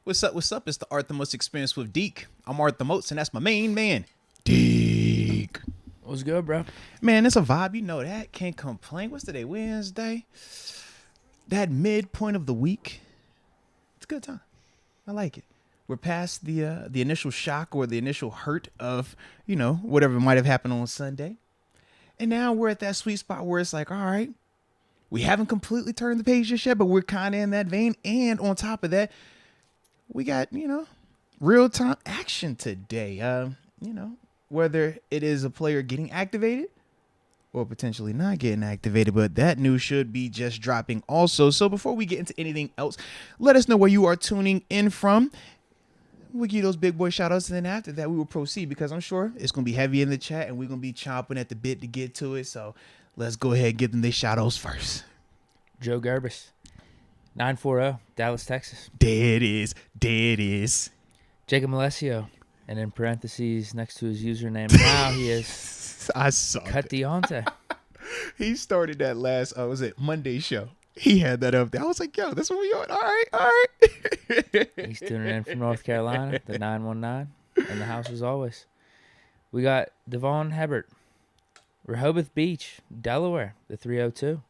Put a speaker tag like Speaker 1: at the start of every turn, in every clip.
Speaker 1: What's up? What's up? It's the Art the Most Experience with Deke. I'm Art the Moats, and that's my main man, Deke.
Speaker 2: What's good, bro?
Speaker 1: Man, it's a vibe. You know that. Can't complain. What's today? Wednesday. That midpoint of the week. It's a good time. I like it. We're past the initial shock or the initial hurt of, whatever might have happened on Sunday. And now we're at that sweet spot where it's like, all right, we haven't completely turned the page just yet, but we're kind of in that vein. And on top of that, we got, real-time action today. Whether it is a player getting activated or potentially not getting activated, but that news should be just dropping also. So before we get into anything else, let us know where you are tuning in from. We'll give you those big boy shout outs, and then after that we will proceed, because I'm sure it's going to be heavy in the chat and we're going to be chomping at the bit to get to it. So let's go ahead and give them their shout outs first.
Speaker 2: Joe Gerbis, 940, Dallas, Texas.
Speaker 1: There it is.
Speaker 2: Jacob Malesio, and in parentheses next to his username now he is
Speaker 1: I saw
Speaker 2: Cut Deontay.
Speaker 1: He started that last, Monday show. He had that up there. I was like, yo, this what we on. All right.
Speaker 2: He's tuning in from North Carolina, the 919, and the house as always. We got Devon Hebert, Rehoboth Beach, Delaware, the 302.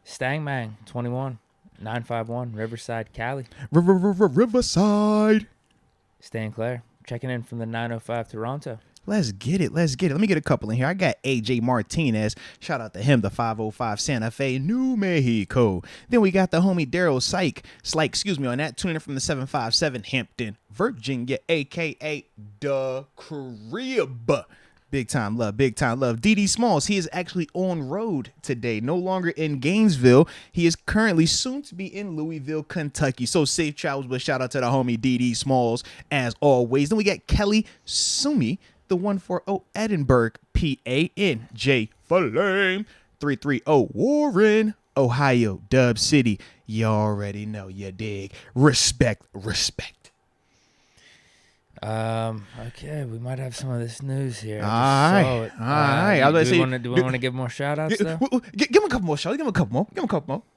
Speaker 2: Stangmang, 21, 951, Riverside, Cali.
Speaker 1: Riverside.
Speaker 2: Stan Claire, checking in from the 905, Toronto.
Speaker 1: Let's get it. Let me get a couple in here. I got AJ Martinez. Shout out to him, the 505 Santa Fe, New Mexico. Then we got the homie Daryl Slike, on that. Tuning in from the 757 Hampton, Virginia, a.k.a. the Crib. Big time love. DD Smalls, he is actually on road today, no longer in Gainesville. He is currently soon to be in Louisville, Kentucky. So safe travels, but shout out to the homie DD Smalls as always. Then we got Kelly Sumi, the 140 Edinburgh, PA, Flame, 330 Warren, Ohio, Dub City. You already know, you dig. Respect.
Speaker 2: Okay, we might have some of this news here.
Speaker 1: All right.
Speaker 2: Do we want to give more shout outs though?
Speaker 1: Give him a couple more shows. Give him a couple more.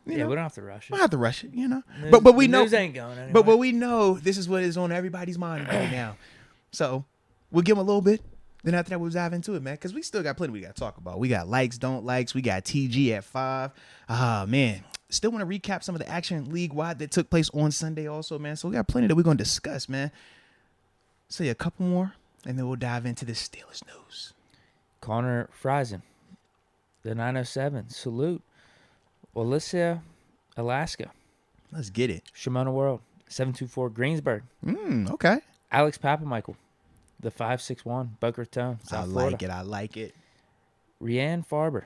Speaker 2: We don't have to rush it.
Speaker 1: We don't have to rush it,
Speaker 2: News,
Speaker 1: but we know
Speaker 2: news ain't going anywhere.
Speaker 1: But we know this is what is on everybody's mind right now. So we'll give him a little bit. Then after that, we'll dive into it, man, because we still got plenty we got to talk about. We got likes, don't likes. We got TG at 5. Man. Still want to recap some of the action league-wide that took place on Sunday also, man. So we got plenty that we're going to discuss, man. Say a couple more, and then we'll dive into the Steelers news.
Speaker 2: Connor Friesen, the 907, salute. Alicia, Alaska.
Speaker 1: Let's get it.
Speaker 2: Shimona World, 724, Greensburg.
Speaker 1: Okay.
Speaker 2: Alex Papamichael, the 561, Boca Raton, South Florida.
Speaker 1: I like it.
Speaker 2: Rianne Farber,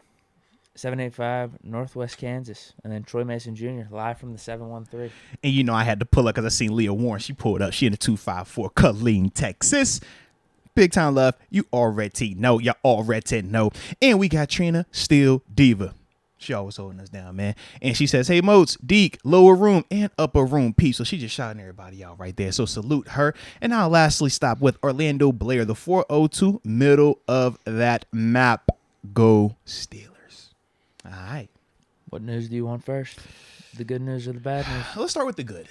Speaker 2: 785, Northwest Kansas. And then Troy Mason Jr., live from the 713.
Speaker 1: And I had to pull up because I seen Leah Warren. She pulled up. She in the 254, Killeen, Texas. Big time love. You already know. Y'all already know. And we got Trina Steel Diva. She always holding us down, man. And she says, hey, Moats, Deke, lower room and upper room peace. So she just shouting everybody out right there. So salute her. And I'll lastly stop with Orlando Blair, the 402, middle of that map. Go Steelers. All right.
Speaker 2: What news do you want first? The good news or the bad news?
Speaker 1: Let's start with the good.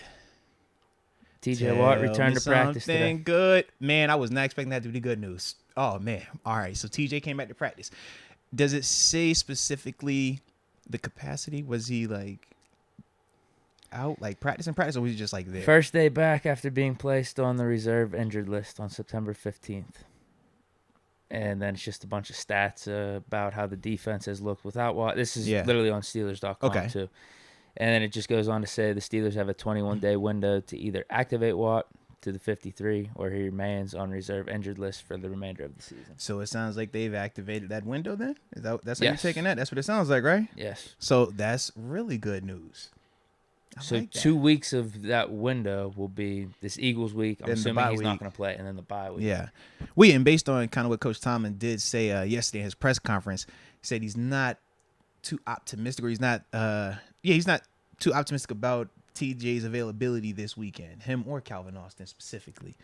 Speaker 2: TJ Watt returned to practice today.
Speaker 1: Something good. Man, I was not expecting that to be good news. Oh, man. All right. So TJ came back to practice. Does it say specifically the capacity? Was he out, practice, or was he just there?
Speaker 2: First day back after being placed on the reserve injured list on September 15th. And then it's just a bunch of stats about how the defense has looked without Watt. This is literally on Steelers.com too. And then it just goes on to say the Steelers have a 21-day window to either activate Watt to the 53 or he remains on reserve injured list for the remainder of the season.
Speaker 1: So it sounds like they've activated that window then? That's how you're taking that? That's what it sounds like, right?
Speaker 2: Yes.
Speaker 1: So that's really good news.
Speaker 2: So 2 weeks of that window will be this Eagles week. I'm assuming he's not going to play, and then the bye week.
Speaker 1: Yeah. And based on kind of what Coach Tomlin did say yesterday in his press conference, he said he's not too optimistic, or he's not too optimistic about TJ's availability this weekend, him or Calvin Austin specifically.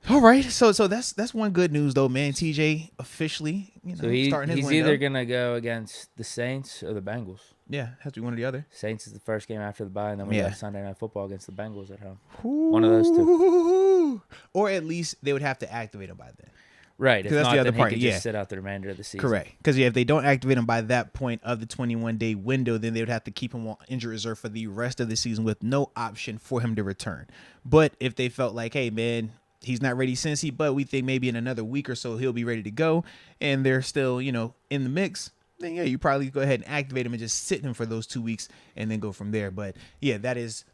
Speaker 1: All right, so that's one good news though, man. TJ officially,
Speaker 2: starting his window. He's either gonna go against the Saints or the Bengals.
Speaker 1: Yeah, has to be one or the other.
Speaker 2: Saints is the first game after the bye, and then we got Sunday Night Football against the Bengals at home.
Speaker 1: Ooh.
Speaker 2: One of those two.
Speaker 1: Or at least they would have to activate him by then.
Speaker 2: Right. If
Speaker 1: that's
Speaker 2: not,
Speaker 1: the other
Speaker 2: then
Speaker 1: part.
Speaker 2: he could just sit out the remainder of the season.
Speaker 1: Correct. Because if they don't activate him by that point of the 21-day window, then they would have to keep him on injured reserve for the rest of the season with no option for him to return. But if they felt like, hey, man, he's not ready Cincy, but we think maybe in another week or so he'll be ready to go, and they're still, in the mix, then, yeah, you probably go ahead and activate him and just sit him for those 2 weeks and then go from there. But, yeah, that's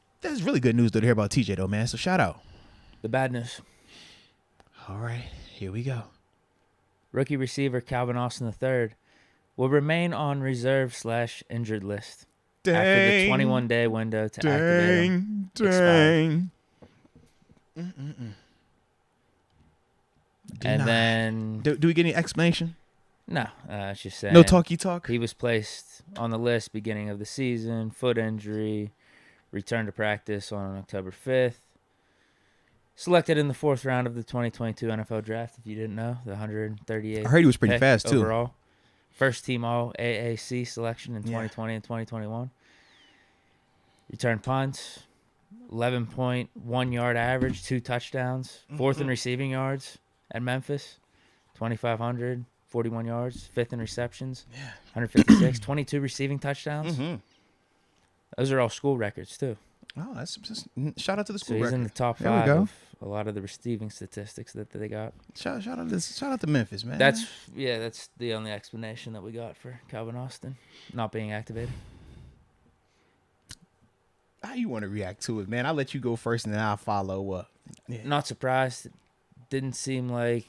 Speaker 1: really good news, though, to hear about TJ, though, man. So, shout out.
Speaker 2: The bad news.
Speaker 1: All right, here we go.
Speaker 2: Rookie receiver Calvin Austin III will remain on reserve/injured list after the 21-day window to activate him expired. And then...
Speaker 1: Do we get any explanation?
Speaker 2: No, it's just saying...
Speaker 1: No talky talk?
Speaker 2: He was placed on the list beginning of the season, foot injury, returned to practice on October 5th. Selected in the 4th round of the 2022 NFL Draft, if you didn't know, the 138th.
Speaker 1: I heard he was pretty fast, too.
Speaker 2: Overall. First team all AAC selection in 2020 and 2021. Returned punts, 11.1 yard average, 2 touchdowns, 4th in receiving yards at Memphis, 2,500, 41 yards, 5th in receptions, 156, 22 receiving touchdowns. Those are all school records, too.
Speaker 1: Oh, that's shout out to the school
Speaker 2: so he's
Speaker 1: record.
Speaker 2: In the top 5 of a lot of the receiving statistics that they got.
Speaker 1: Shout out to Memphis, man.
Speaker 2: That's the only explanation that we got for Calvin Austin not being activated.
Speaker 1: How you want to react to it, man? I'll let you go first and then I'll follow up. Yeah.
Speaker 2: Not surprised. It didn't seem like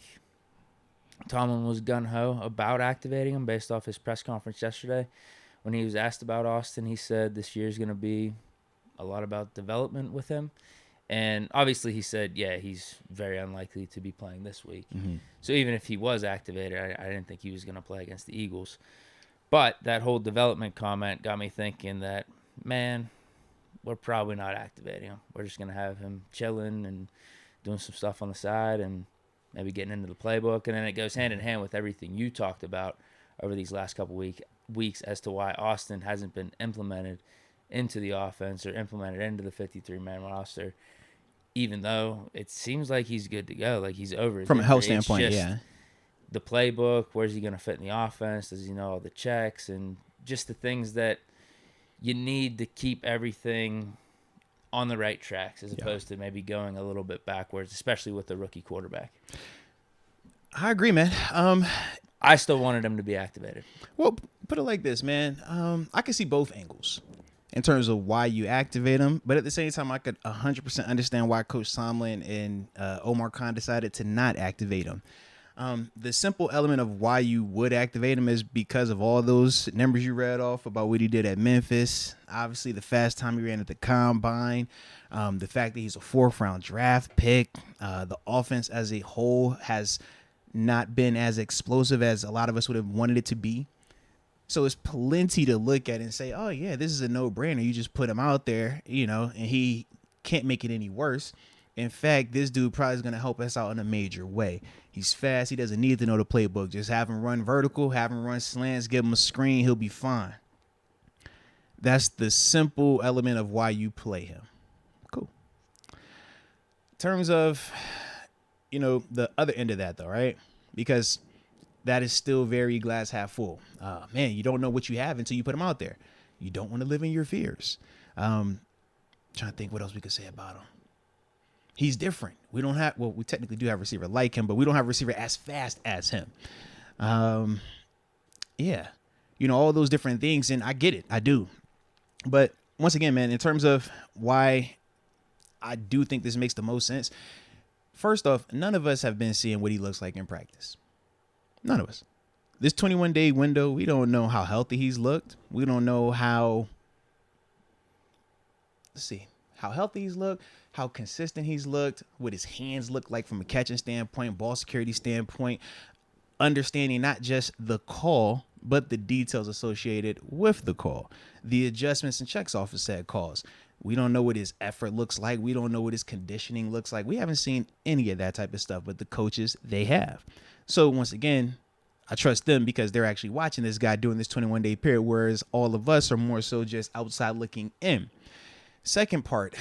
Speaker 2: Tomlin was gung-ho about activating him based off his press conference yesterday. When he was asked about Austin, he said this year's going to be a lot about development with him. And obviously he said, yeah, he's very unlikely to be playing this week. So even if he was activated, I didn't think he was going to play against the Eagles. But that whole development comment got me thinking that, man, we're probably not activating him. We're just going to have him chilling and doing some stuff on the side and maybe getting into the playbook. And then it goes hand in hand with everything you talked about over these last couple weeks as to why Austin hasn't been implemented into the offense or implemented into the 53-man roster, even though it seems like he's good to go. Like he's over.
Speaker 1: From a health standpoint, yeah.
Speaker 2: The playbook, where's he going to fit in the offense? Does he know all the checks? And just the things that you need to keep everything on the right tracks as opposed to maybe going a little bit backwards, especially with the rookie quarterback.
Speaker 1: I agree, man.
Speaker 2: I still wanted him to be activated.
Speaker 1: Well, put it like this, man. I can see both angles in terms of why you activate him, but at the same time, I could 100% understand why Coach Tomlin and Omar Khan decided to not activate him. The simple element of why you would activate him is because of all those numbers you read off about what he did at Memphis. Obviously, the fast time he ran at the combine, the fact that he's a 4th round draft pick, the offense as a whole has not been as explosive as a lot of us would have wanted it to be. So it's plenty to look at and say, oh, yeah, this is a no-brainer. You just put him out there, and he can't make it any worse. In fact, this dude probably is going to help us out in a major way. He's fast. He doesn't need to know the playbook. Just have him run vertical, have him run slants, give him a screen. He'll be fine. That's the simple element of why you play him. Cool. In terms of, the other end of that, though, right? Because that is still very glass half full. Man, you don't know what you have until you put him out there. You don't want to live in your fears. Trying to think what else we could say about him. He's different. We technically do have a receiver like him, but we don't have a receiver as fast as him. Yeah. All those different things, and I get it. I do. But once again, man, in terms of why I do think this makes the most sense, first off, none of us have been seeing what he looks like in practice. None of us. This 21-day window, we don't know how healthy he's looked. We don't know how healthy he's looked, how consistent he's looked, what his hands look like from a catching standpoint, ball security standpoint, understanding not just the call, but the details associated with the call, the adjustments and checks off of said calls. We don't know what his effort looks like. We don't know what his conditioning looks like. We haven't seen any of that type of stuff, but the coaches, they have. So once again, I trust them because they're actually watching this guy doing this 21-day period, whereas all of us are more so just outside looking in. Second part,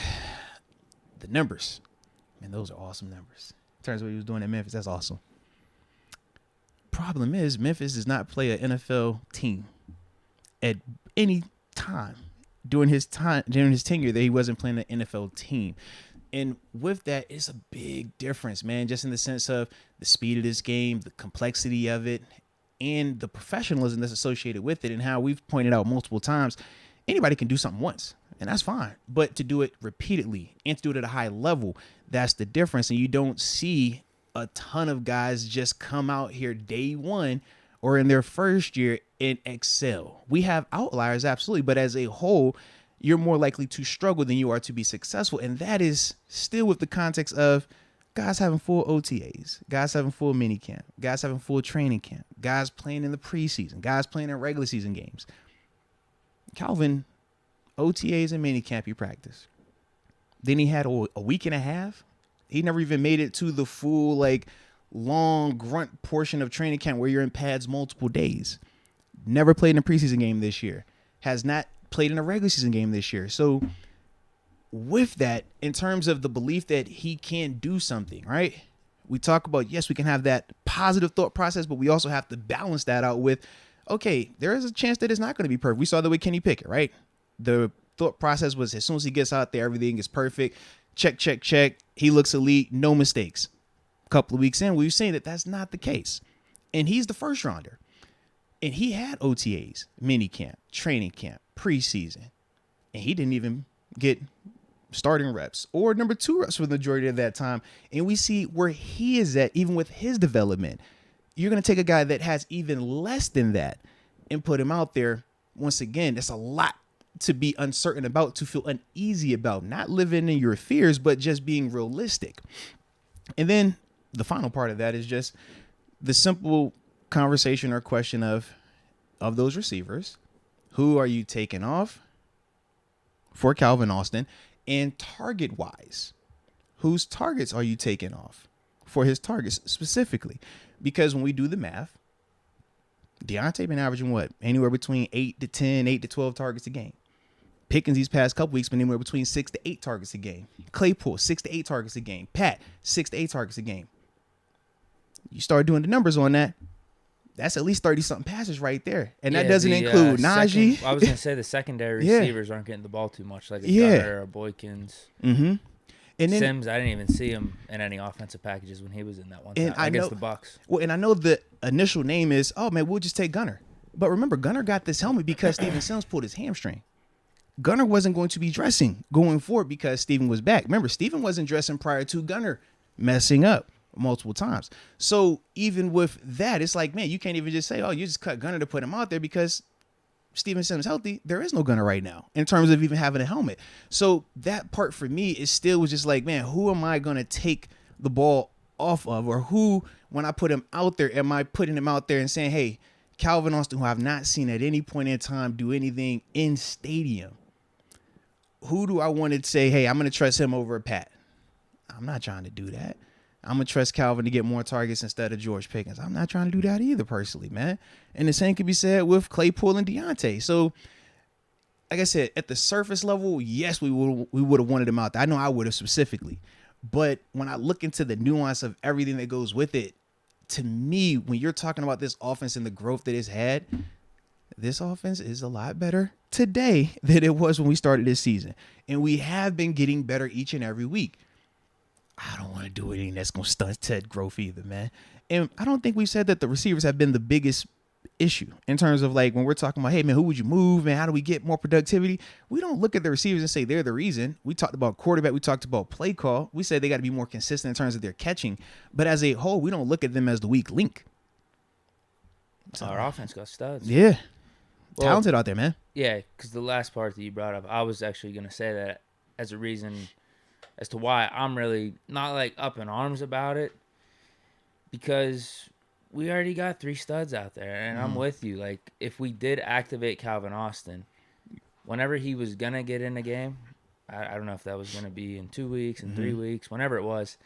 Speaker 1: the numbers. Man, those are awesome numbers. In terms of what he was doing in Memphis, that's awesome. Problem is, Memphis does not play an NFL team at any time during his tenure that he wasn't playing an NFL team. And with that, it's a big difference, man, just in the sense of the speed of this game, the complexity of it, and the professionalism that's associated with it, and how we've pointed out multiple times, anybody can do something once, and that's fine. But to do it repeatedly and to do it at a high level, that's the difference. And you don't see a ton of guys just come out here day one or in their first year and excel. We have outliers, absolutely, but as a whole, you're more likely to struggle than you are to be successful. And that is still with the context of guys having full OTAs, guys having full mini camp, guys having full training camp, guys playing in the preseason, guys playing in regular season games. Calvin, OTAs and mini camp, he practiced. Then he had a week and a half. He never even made it to the full, like, long grunt portion of training camp where you're in pads multiple days. Never played in a preseason game this year. Has not played in a regular season game this year. So with that, in terms of the belief that he can do something, right? We talk about, yes, we can have that positive thought process, but we also have to balance that out with, okay, there is a chance that it's not going to be perfect. We saw that with Kenny Pickett, right? The thought process was as soon as he gets out there, everything is perfect. Check, check, check. He looks elite. No mistakes. A couple of weeks in, we've seen that that's not the case. And he's the first rounder. And he had OTAs, mini camp, training camp, preseason. And he didn't even get starting reps or number 2 reps for the majority of that time. And we see where he is at, even with his development. You're going to take a guy that has even less than that and put him out there. Once again, that's a lot to be uncertain about, to feel uneasy about, not living in your fears, but just being realistic. And then the final part of that is just the simple conversation or question of those receivers, who are you taking off for Calvin Austin? And target wise, whose targets are you taking off for his targets specifically? Because when we do the math, Deontay been averaging what? Anywhere between 8 to 10, 8 to 12 targets a game. Pickens these past couple weeks been anywhere between 6 to 8 targets a game. Claypool, 6 to 8 targets a game. Pat, 6 to 8 targets a game. You start doing the numbers on that, that's at least 30-something passes right there. And that doesn't include Naji.
Speaker 2: I was going to say the secondary receivers aren't getting the ball too much, like a Gunner or Boykins.
Speaker 1: Mm-hmm. And then,
Speaker 2: Sims, I didn't even see him in any offensive packages when he was in that one time against the Bucs.
Speaker 1: Well, and I know the initial name is, oh, man, we'll just take Gunner. But remember, Gunner got this helmet because Steven Sims pulled his hamstring. Gunner wasn't going to be dressing going forward because Steven was back. Remember, Steven wasn't dressing prior to Gunner messing up multiple times. So even with that, it's like, man, you can't even just say, oh, you just cut Gunner to put him out there because Steven Sims healthy. There is no Gunner right now in terms of even having a helmet. So that part for me is still was just like, man, who am I going to take the ball off of? Or who, when I put him out there, am I putting him out there and saying, hey, Calvin Austin, who I've not seen at any point in time do anything in stadium, who do I want to say, hey, I'm going to trust him over Pat? I'm not trying to do that. I'm going to trust Calvin to get more targets instead of George Pickens. I'm not trying to do that either, personally, man. And the same could be said with Claypool and Deontay. So, like I said, at the surface level, yes, we would have wanted him out there. I know I would have specifically. But when I look into the nuance of everything that goes with it, to me, when you're talking about this offense and the growth that it's had, this offense is a lot better today than it was when we started this season. And we have been getting better each and every week. I don't want to do anything that's going to stunt Ted growth either, man. And I don't think we've said that the receivers have been the biggest issue in terms of like when we're talking about, hey, man, who would you move, man? How do we get more productivity? We don't look at the receivers and say they're the reason. We talked about quarterback. We talked about play call. We said they got to be more consistent in terms of their catching. But as a whole, we don't look at them as the weak link.
Speaker 2: So, our offense got studs.
Speaker 1: Yeah. Well, talented out there, man.
Speaker 2: Yeah, because the last part that you brought up, I was actually going to say that as a reason as to why I'm really not like up in arms about it, because we already got 3 studs out there, and I'm with you. Like, if we did activate Calvin Austin, whenever he was going to get in the game, I don't know if that was going to be in 2 weeks, in 3 weeks, whenever it was,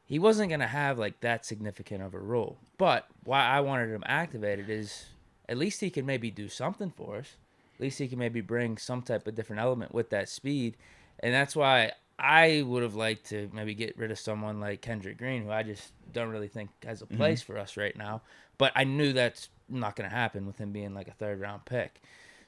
Speaker 2: he wasn't going to have like that significant of a role. But why I wanted him activated is at least he can maybe do something for us. At least he can maybe bring some type of different element with that speed. And that's why I would have liked to maybe get rid of someone like Kendrick Green, who I just don't really think has a place for us right now. But I knew that's not going to happen with him being like a third-round pick.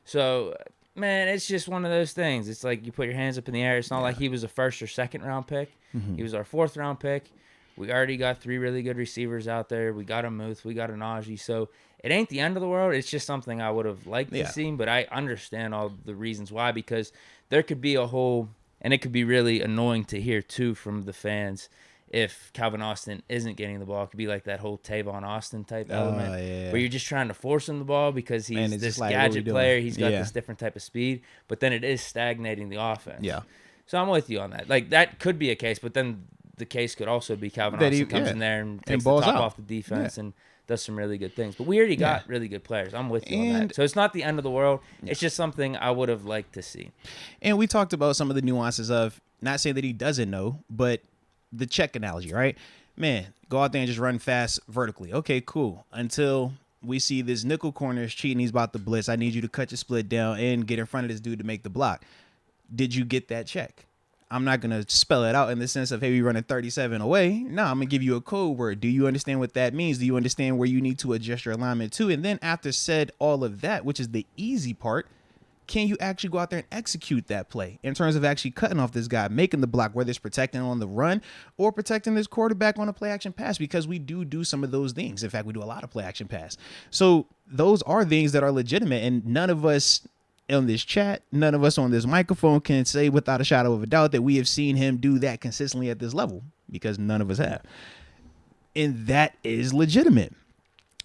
Speaker 2: So, man, it's just one of those things. It's like you put your hands up in the air. It's not like he was a first or second-round pick. He was our fourth-round pick. We already got 3 really good receivers out there. We got a Moats. We got a Naji. So it ain't the end of the world. It's just something I would have liked to see. But I understand all the reasons why, because there could be a whole – and it could be really annoying to hear, too, from the fans if Calvin Austin isn't getting the ball. It could be like that whole Tavon Austin type element where you're just trying to force him the ball because he's this like, gadget player. He's got this different type of speed. But then it is stagnating the offense. Yeah. So I'm with you on that. Like, that could be a case, but then – the case could also be Calvin Austin comes in there and takes the top off the defense and does some really good things. But we already got really good players. I'm with you on that. So it's not the end of the world. It's just something I would have liked to see.
Speaker 1: And we talked about some of the nuances of, not saying that he doesn't know, but the check analogy, right? Man, go out there and just run fast vertically. Okay, cool. Until we see this nickel corner is cheating. He's about to blitz. I need you to cut your split down and get in front of this dude to make the block. Did you get that check? I'm not going to spell it out in the sense of, hey, we running 37 away. No, I'm going to give you a code word. Do you understand what that means? Do you understand where you need to adjust your alignment to? And then after said all of that, which is the easy part, can you actually go out there and execute that play in terms of actually cutting off this guy, making the block, whether it's protecting on the run or protecting this quarterback on a play action pass, because we do some of those things. In fact, we do a lot of play action pass. So those are things that are legitimate, and none of us on this chat, none of us on this microphone can say without a shadow of a doubt that we have seen him do that consistently at this level, because none of us have. And that is legitimate.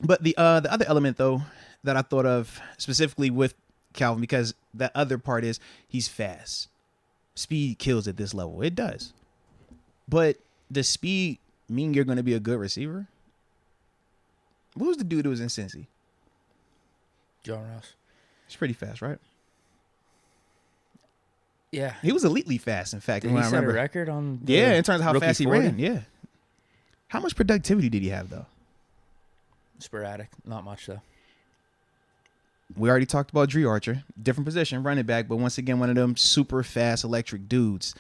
Speaker 1: But the other element, though, that I thought of specifically with Calvin, because the other part is he's fast. Speed kills at this level. It does. But does speed mean you're going to be a good receiver? What was the dude who was in Cincy?
Speaker 2: John Ross.
Speaker 1: He's pretty fast, right?
Speaker 2: Yeah.
Speaker 1: He was elitely fast, in fact.
Speaker 2: Did he set a record on
Speaker 1: in terms of how fast
Speaker 2: 40?
Speaker 1: he ran. Yeah. How much productivity did he have, though?
Speaker 2: Sporadic. Not much, though.
Speaker 1: We already talked about Dre Archer. Different position, running back, but once again, one of them super fast electric dudes.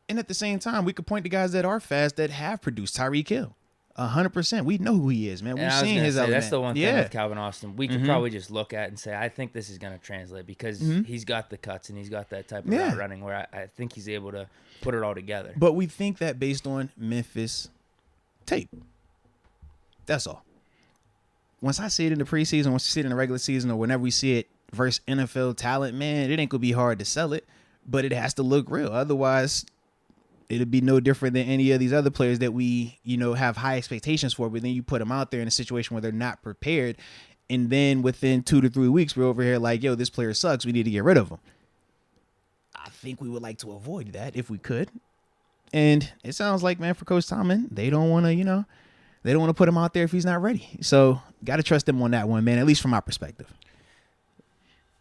Speaker 1: And at the same time, we could point to guys that are fast that have produced. Tyreek Hill. 100%. We know who he is, man. We've seen his element.
Speaker 2: That's the one thing with Calvin Austin. We could probably just look at and say, I think this is going to translate, because he's got the cuts and he's got that type of route running where I think he's able to put it all together.
Speaker 1: But we think that based on Memphis tape. That's all. Once I see it in the preseason, once you see it in the regular season, or whenever we see it versus NFL talent, man, it ain't going to be hard to sell it, but it has to look real. Otherwise, it'll be no different than any of these other players that we, have high expectations for, but then you put them out there in a situation where they're not prepared. And then within 2 to 3 weeks, we're over here like, yo, this player sucks. We need to get rid of him. I think we would like to avoid that if we could. And it sounds like, man, for Coach Tomlin, they don't want to, they don't want to put him out there if he's not ready. So got to trust him on that one, man, at least from my perspective.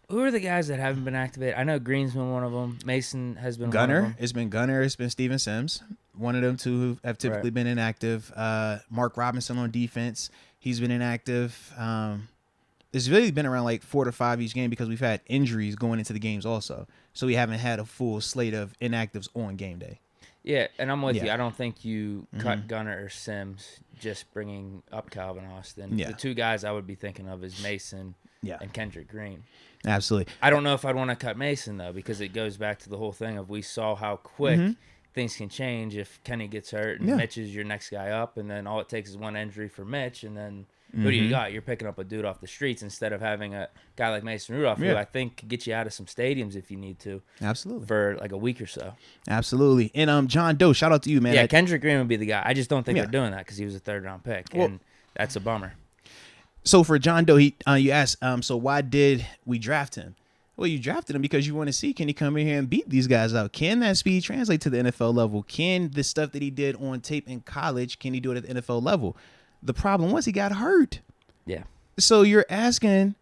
Speaker 2: Who are the guys that haven't been activated? I know Green's been one of them. Mason has been
Speaker 1: Gunner.
Speaker 2: one of them.
Speaker 1: It's been Gunner. It's been Steven Sims. One of them two who have typically been inactive. Mark Robinson on defense. He's been inactive. It's really been around like 4 to 5 each game because we've had injuries going into the games also. So we haven't had a full slate of inactives on game day.
Speaker 2: Yeah, and I'm with you. I don't think you cut Gunner or Sims just bringing up Calvin Austin.
Speaker 1: Yeah.
Speaker 2: The two guys I would be thinking of is Mason and Kendrick Green.
Speaker 1: Absolutely.
Speaker 2: I don't know if I'd want to cut Mason, though, because it goes back to the whole thing of we saw how quick things can change if Kenny gets hurt and Mitch is your next guy up, and then all it takes is one injury for Mitch, and then who do you got? You're picking up a dude off the streets instead of having a guy like Mason Rudolph, who I think could get you out of some stadiums if you need to.
Speaker 1: Absolutely.
Speaker 2: For like a week or so. Absolutely.
Speaker 1: And John Doe, shout out to you, man.
Speaker 2: Yeah, Kendrick Green would be the guy. I just don't think they're doing that because he was a third-round pick, and that's a bummer.
Speaker 1: So for John Doe, you asked, so why did we draft him? Well, you drafted him because you want to see, can he come in here and beat these guys out? Can that speed translate to the NFL level? Can the stuff that he did on tape in college, can he do it at the NFL level? The problem was he got hurt.
Speaker 2: Yeah.
Speaker 1: So you're asking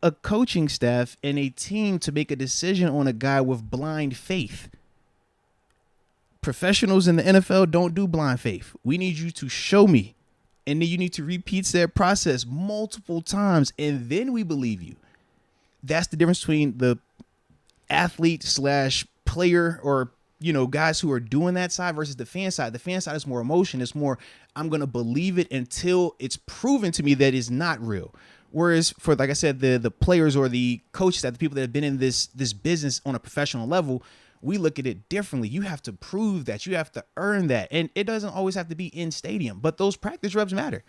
Speaker 1: a coaching staff and a team to make a decision on a guy with blind faith. professionals in the NFL don't do blind faith. We need you to show me. And then you need to repeat that process multiple times. And then we believe you. That's the difference between the athlete / player or, guys who are doing that side versus the fan side. The fan side is more emotion. It's more, I'm going to believe it until it's proven to me that it's not real. Whereas for, like I said, the players or the coaches, the people that have been in this business on a professional level, we look at it differently. You have to prove that. You have to earn that. And it doesn't always have to be in stadium, but those practice reps matter.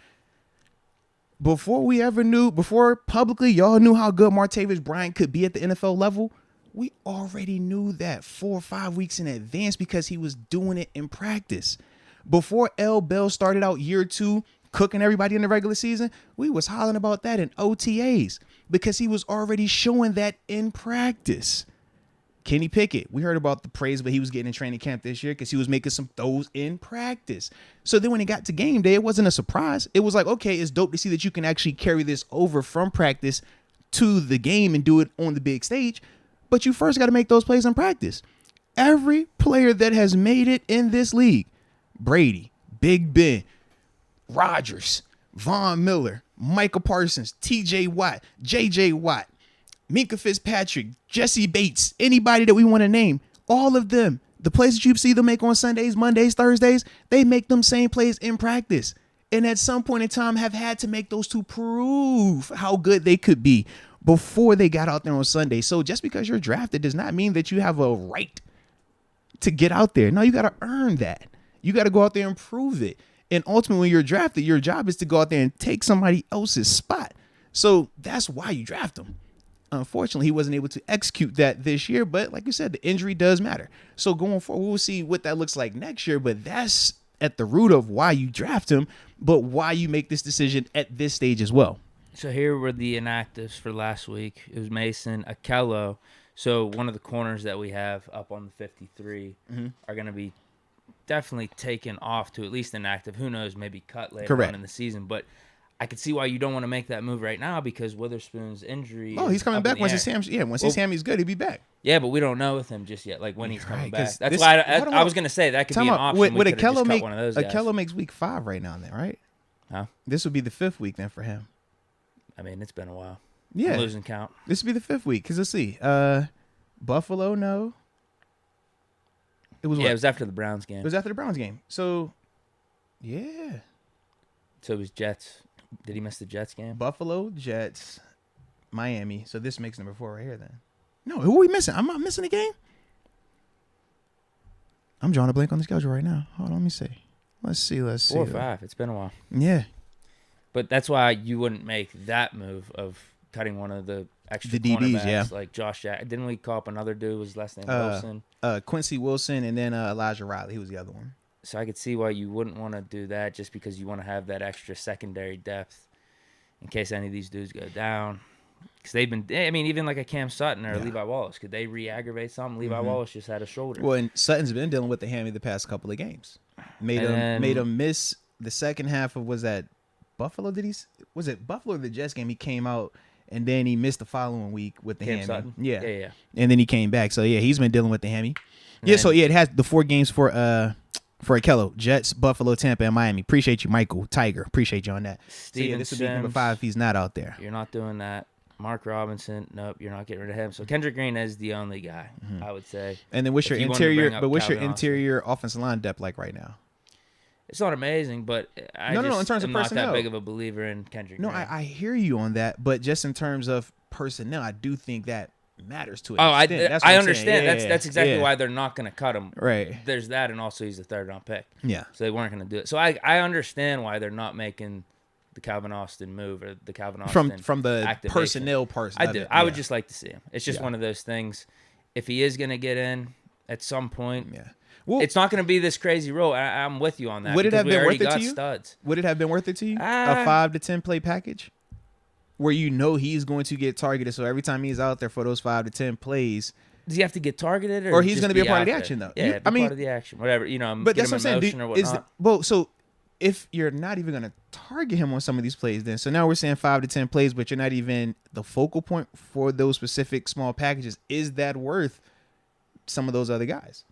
Speaker 1: Before publicly y'all knew how good Martavis Bryant could be at the NFL level, we already knew that 4 or 5 weeks in advance because he was doing it in practice. Before L. Bell started out year 2, cooking everybody in the regular season, we was hollering about that in OTAs because he was already showing that in practice. Kenny Pickett, we heard about the praise, but he was getting in training camp this year because he was making some throws in practice. So then when it got to game day, it wasn't a surprise. It was like, okay, it's dope to see that you can actually carry this over from practice to the game and do it on the big stage. But you first got to make those plays in practice. Every player that has made it in this league, Brady, Big Ben, Rodgers, Von Miller, Michael Parsons, TJ Watt, JJ Watt, Minka Fitzpatrick, Jesse Bates, anybody that we want to name, all of them, the plays that you see them make on Sundays, Mondays, Thursdays, they make them same plays in practice. And at some point in time have had to make those to prove how good they could be before they got out there on Sunday. So just because you're drafted does not mean that you have a right to get out there. No, you got to earn that. You got to go out there and prove it. And ultimately, when you're drafted, your job is to go out there and take somebody else's spot. So that's why you draft them. Unfortunately, he wasn't able to execute that this year. But like you said, the injury does matter. So going forward, we'll see what that looks like next year. But that's at the root of why you draft him, but why you make this decision at this stage as well.
Speaker 2: So here were the inactives for last week. It was Mason, Akello. So one of the corners that we have up on the 53 are going to be definitely taken off to at least inactive. Who knows, maybe cut later on in the season. But I could see why you don't want to make that move right now because Witherspoon's injury.
Speaker 1: Oh, he's coming back once his ham's once his hammy's good, he'll be back.
Speaker 2: Yeah, but we don't know with him just yet, like when he's coming back. That's why I was going to say that could be an option.
Speaker 1: Would Akello makes week 5 right now, then, right?
Speaker 2: Huh?
Speaker 1: This would be the 5th week then for him.
Speaker 2: I mean, it's been a while.
Speaker 1: Yeah,
Speaker 2: I'm losing count.
Speaker 1: This would be the 5th week because let's see, Buffalo, no.
Speaker 2: It was after the Browns game.
Speaker 1: It was after the Browns game. So, yeah.
Speaker 2: So it was Jets. Did he miss the Jets game?
Speaker 1: Buffalo, Jets, Miami. So this makes number 4 right here then. No, who are we missing? I'm not missing a game. I'm drawing a blank on the schedule right now. Hold on, let me see. Let's see.
Speaker 2: 4 or 5. It's been a while.
Speaker 1: Yeah.
Speaker 2: But that's why you wouldn't make that move of cutting one of the extra cornerbacks like Josh Jack. Didn't we call up another dude? Was his last name Wilson?
Speaker 1: Quincy Wilson, and then Elijah Riley. He was the other one.
Speaker 2: So I could see why you wouldn't want to do that just because you want to have that extra secondary depth in case any of these dudes go down. Because they've been, I mean, even like a Cam Sutton or Levi Wallace, could they re-aggravate something? Levi Wallace just had a shoulder.
Speaker 1: Well, and Sutton's been dealing with the hammy the past couple of games. Made him miss the second half of, was that Buffalo? Was it Buffalo or the Jets game? He came out and then he missed the following week with the hammy.
Speaker 2: Sutton?
Speaker 1: Yeah. And then he came back. So yeah, he's been dealing with the hammy. It has the 4 games for Akello, Jets, Buffalo, Tampa, and Miami. Appreciate you, Michael Tiger. Appreciate you on that. This would be number 5 if he's not out there.
Speaker 2: You're not doing that. Mark Robinson, nope, you're not getting rid of him. So Kendrick Green is the only guy, I would say.
Speaker 1: And then what's your interior offensive line depth like right now?
Speaker 2: It's not amazing, but I
Speaker 1: in terms of
Speaker 2: am
Speaker 1: personnel.
Speaker 2: not that big of a believer in Kendrick Green.
Speaker 1: No, I hear you on that, but just in terms of personnel, I do think that matters to it.
Speaker 2: I understand. That's exactly why they're not going to cut him.
Speaker 1: Right.
Speaker 2: There's that, and also he's a 3rd-round pick.
Speaker 1: Yeah.
Speaker 2: So they weren't going to do it. So I understand why they're not making the Calvin Austin move or the Calvin Austin
Speaker 1: from the
Speaker 2: activation.
Speaker 1: personnel part.
Speaker 2: I do. I would just like to see him. It's just one of those things. If he is going to get in at some point, well, it's not going to be this crazy role. I'm with you on that.
Speaker 1: Would it have been worth it to you?
Speaker 2: Studs.
Speaker 1: Would it have been worth it to you? A 5 to 10 play package where you know he's going to get targeted. So every time he's out there for those 5 to 10 plays,
Speaker 2: does he have to get targeted,
Speaker 1: or he's going to be a part of the action though?
Speaker 2: Yeah, part of the action, whatever. But that's what I'm saying.
Speaker 1: So if you're not even going to target him on some of these plays, then so now we're saying 5 to 10 plays, but you're not even the focal point for those specific small packages. Is that worth some of those other guys?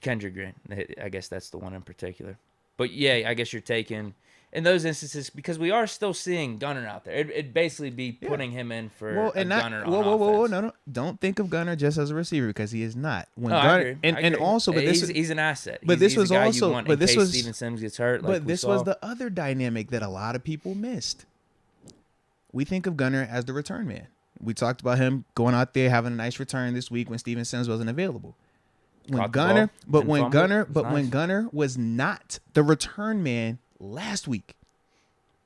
Speaker 2: Kendrick Green. I guess that's the one in particular. But yeah, I guess you're taking in those instances because we are still seeing Gunner out there. It'd basically be putting him in for Gunner on offense.
Speaker 1: No. Don't think of Gunner just as a receiver because he is not. When
Speaker 2: I agree.
Speaker 1: And also, but
Speaker 2: he's an asset.
Speaker 1: But this was also, but this was
Speaker 2: Steven Sims gets hurt.
Speaker 1: But this was the other dynamic that a lot of people missed. We think of Gunner as the return man. We talked about him going out there having a nice return this week when Steven Sims wasn't available. When Gunner was not the return man last week,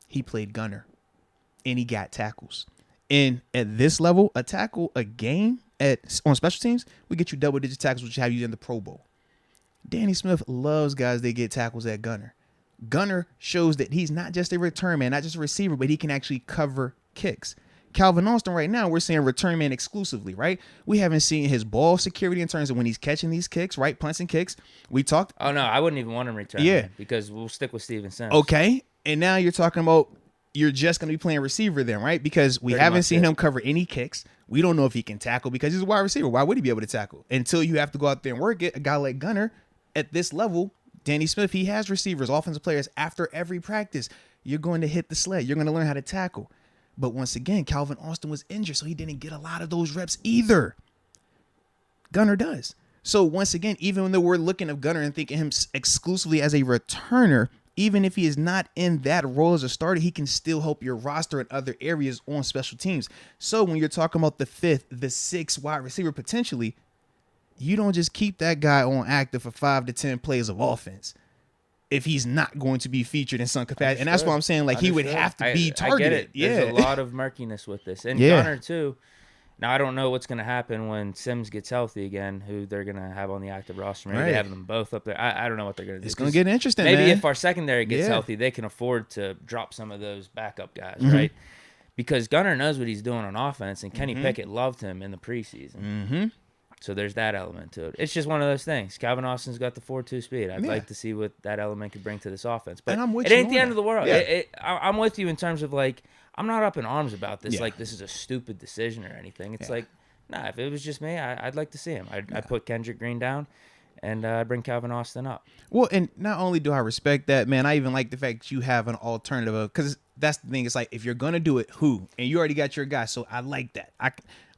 Speaker 1: he played Gunner and he got tackles. And at this level, a tackle a game on special teams, we get you double-digit tackles, which have you in the Pro Bowl. Danny Smith loves guys that get tackles at Gunner. Gunner shows that he's not just a return man, not just a receiver, but he can actually cover kicks. Calvin Austin right now, we're seeing return man exclusively, right? We haven't seen his ball security in terms of when he's catching these kicks, right? Punts and kicks. We talked.
Speaker 2: Oh, no, I wouldn't even want him return man because we'll stick with Steven Sims.
Speaker 1: Okay. And now you're talking about you're just going to be playing receiver then, right? Because we haven't seen him cover any kicks. We don't know if he can tackle because he's a wide receiver. Why would he be able to tackle? Until you have to go out there and work it. A guy like Gunner at this level, Danny Smith, he has receivers, offensive players after every practice. You're going to hit the sled. You're going to learn how to tackle. But once again, Calvin Austin was injured, so he didn't get a lot of those reps either. Gunner does. So once again, even though we're looking at Gunner and thinking him exclusively as a returner, even if he is not in that role as a starter, he can still help your roster in other areas on special teams. So when you're talking about the 5th, the 6th wide receiver potentially, you don't just keep that guy on active for 5 to 10 plays of offense if he's not going to be featured in some capacity. And that's why I'm saying, like, he would have to be targeted.
Speaker 2: I get it. There's a lot of murkiness with this. And Gunner, too. Now, I don't know what's going to happen when Sims gets healthy again, who they're going to have on the active roster. Maybe they have them both up there. I don't know what they're going to do.
Speaker 1: It's going to get interesting,
Speaker 2: maybe
Speaker 1: man.
Speaker 2: If our secondary gets healthy, they can afford to drop some of those backup guys, right? Because Gunner knows what he's doing on offense, and Kenny Pickett loved him in the preseason. So there's that element to it. It's just one of those things. Calvin Austin's got the 4.2 speed. I'd like to see what that element could bring to this offense. But it ain't the end of the world. Yeah. I'm with you in terms of, like, I'm not up in arms about this. Like, this is a stupid decision or anything. It's like, nah, if it was just me, I'd like to see him. I'd put Kendrick Green down, and I'd bring Calvin Austin up.
Speaker 1: Well, and not only do I respect that, man, I even like the fact that you have an alternative. Because that's the thing. It's like, if you're going to do it, who? And you already got your guy. So I like that.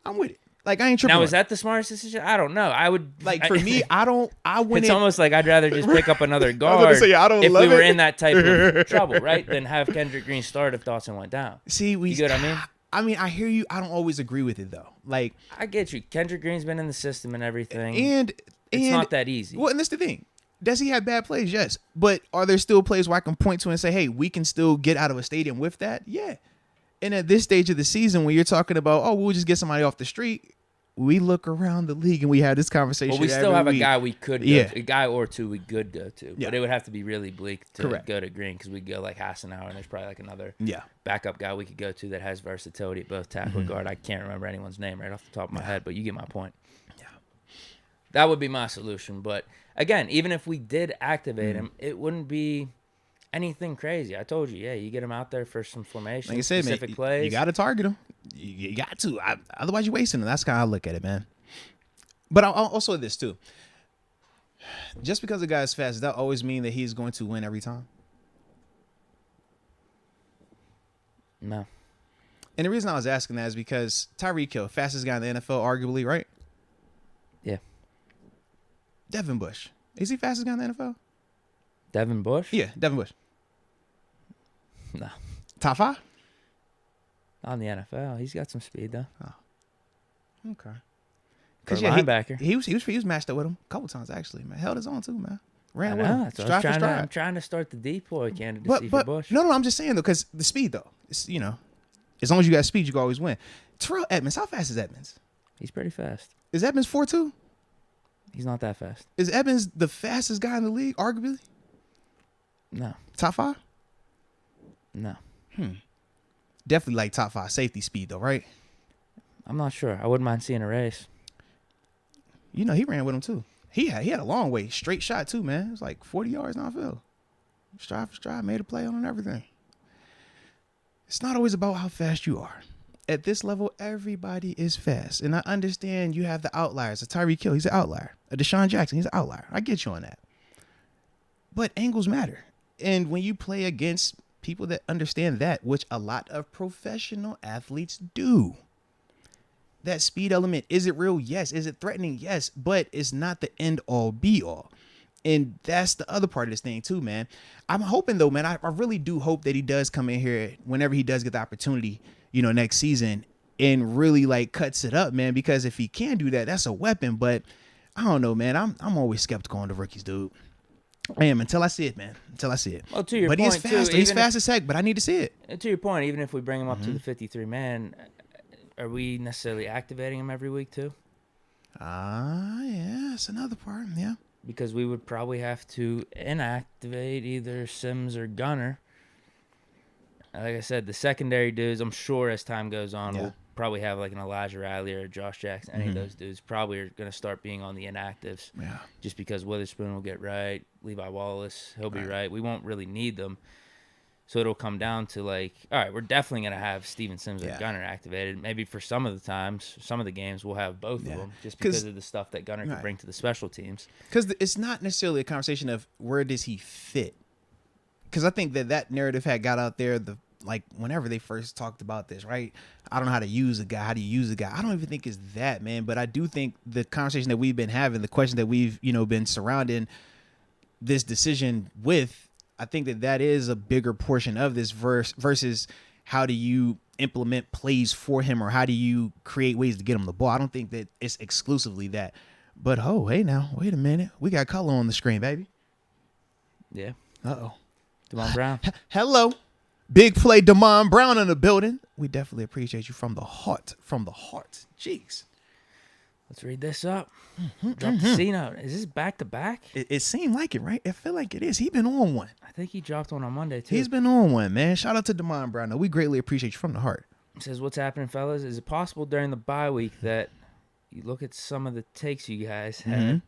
Speaker 1: I'm with it. Like, I ain't tripping.
Speaker 2: Now, is that the smartest decision? I don't know. I would
Speaker 1: for me. I wouldn't.
Speaker 2: It's almost like I'd rather just pick up another guard if we were in that type of trouble, right? Than have Kendrick Green start if Dawson went down.
Speaker 1: See,
Speaker 2: you get what I mean?
Speaker 1: I mean, I hear you. I don't always agree with it though. Like,
Speaker 2: I get you. Kendrick Green's been in the system and everything,
Speaker 1: and
Speaker 2: it's not that easy.
Speaker 1: Well, and that's the thing. Does he have bad plays? Yes, but are there still plays where I can point to and say, "Hey, we can still get out of a stadium with that"? Yeah. And at this stage of the season, when you're talking about, "Oh, we'll just get somebody off the street," we look around the league and we have this conversation.
Speaker 2: Well, we still have a guy we could go to, a guy or two we could go to. But it would have to be really bleak to go to Green because we go like Hassenauer and there's probably like another backup guy we could go to that has versatility at both tackle and guard. I can't remember anyone's name right off the top of my head, but you get my point. Yeah. That would be my solution. But again, even if we did activate him, it wouldn't be anything crazy. I told you, you get him out there for some formation, like I said, specific plays.
Speaker 1: You got to target him. You got to. Otherwise, you're wasting him. That's kind of how I look at it, man. But I'll also this, too. Just because a guy is fast, does that always mean that he's going to win every time?
Speaker 2: No.
Speaker 1: And the reason I was asking that is because Tyreek Hill, fastest guy in the NFL, arguably, right?
Speaker 2: Yeah.
Speaker 1: Devin Bush. Is he fastest guy in the NFL?
Speaker 2: Devin Bush?
Speaker 1: Yeah, Devin Bush.
Speaker 2: No.
Speaker 1: Top 5?
Speaker 2: Not in the NFL. He's got some speed, though.
Speaker 1: Oh. Okay.
Speaker 2: Because linebacker.
Speaker 1: He was matched up with him a couple times, actually, man. Held his own, too, man. Ran with him.
Speaker 2: I'm trying to start the depoy candidacy for Bush.
Speaker 1: No, I'm just saying, though, because the speed, though. It's, as long as you got speed, you can always win. Terrell Edmonds, how fast is Edmonds?
Speaker 2: He's pretty fast.
Speaker 1: Is Edmonds 4.2?
Speaker 2: He's not that fast.
Speaker 1: Is Edmonds the fastest guy in the league, arguably?
Speaker 2: No.
Speaker 1: Top 5?
Speaker 2: No.
Speaker 1: Definitely like top 5 safety speed, though, right?
Speaker 2: I'm not sure. I wouldn't mind seeing a race.
Speaker 1: He ran with him, too. He had a long way. Straight shot, too, man. It was like 40 yards downfield. Stride for stride, made a play on and everything. It's not always about how fast you are. at this level, everybody is fast. And I understand you have the outliers. A Tyreek Hill, he's an outlier. A Deshaun Jackson, he's an outlier. I get you on that. But angles matter. And when you play against people that understand that, which a lot of professional athletes do, that speed element, is it real? Yes. Is it threatening? Yes. But it's not the end all be all. And that's the other part of this thing too, man. I'm hoping though, man, I really do hope that he does come in here whenever he does get the opportunity, next season, and really like cuts it up, man, because if he can do that, that's a weapon. But I don't know, man. I'm always skeptical on the rookies, dude. I am until I see it, man. Until I see it.
Speaker 2: Well, to your point,
Speaker 1: he's fast. He's fast as heck, but I need to see it.
Speaker 2: To your point, even if we bring him up to the 53-man, are we necessarily activating him every week too?
Speaker 1: Yeah, that's another part. Yeah.
Speaker 2: Because we would probably have to inactivate either Sims or Gunner. Like I said, the secondary dudes, I'm sure as time goes on, we'll probably have like an Elijah Riley or a Josh Jackson. Any of those dudes probably are going to start being on the inactives. Yeah. Just because Witherspoon will get right. Levi Wallace, he'll be right. We won't really need them. So it'll come down to like, all right, we're definitely going to have Steven Sims or Gunner activated. Maybe for some of the times, some of the games, we'll have both of them just because of the stuff that Gunner can bring to the special teams.
Speaker 1: Because it's not necessarily a conversation of where does he fit. Because I think that narrative had got out there, whenever they first talked about this, right? I don't know how to use a guy. How do you use a guy? I don't even think it's that, man. But I do think the conversation that we've been having, the question that we've, been surrounding this decision with, I think that is a bigger portion of this versus how do you implement plays for him or how do you create ways to get him the ball. I don't think that it's exclusively that. But, hey, now, wait a minute. We got color on the screen, baby.
Speaker 2: Yeah.
Speaker 1: Uh-oh.
Speaker 2: Damon Brown.
Speaker 1: Hello. Big play, Damon Brown in the building. We definitely appreciate you from the heart. From the heart. Jeez.
Speaker 2: Let's read this up. Drop the C note. Is this back-to-back?
Speaker 1: It seemed like it, right? It felt like it is. He's been on one.
Speaker 2: I think he dropped one on Monday, too.
Speaker 1: He's been on one, man. Shout out to Damon Brown. We greatly appreciate you from the heart.
Speaker 2: It says, what's happening, fellas? Is it possible during the bye week that you look at some of the takes you guys had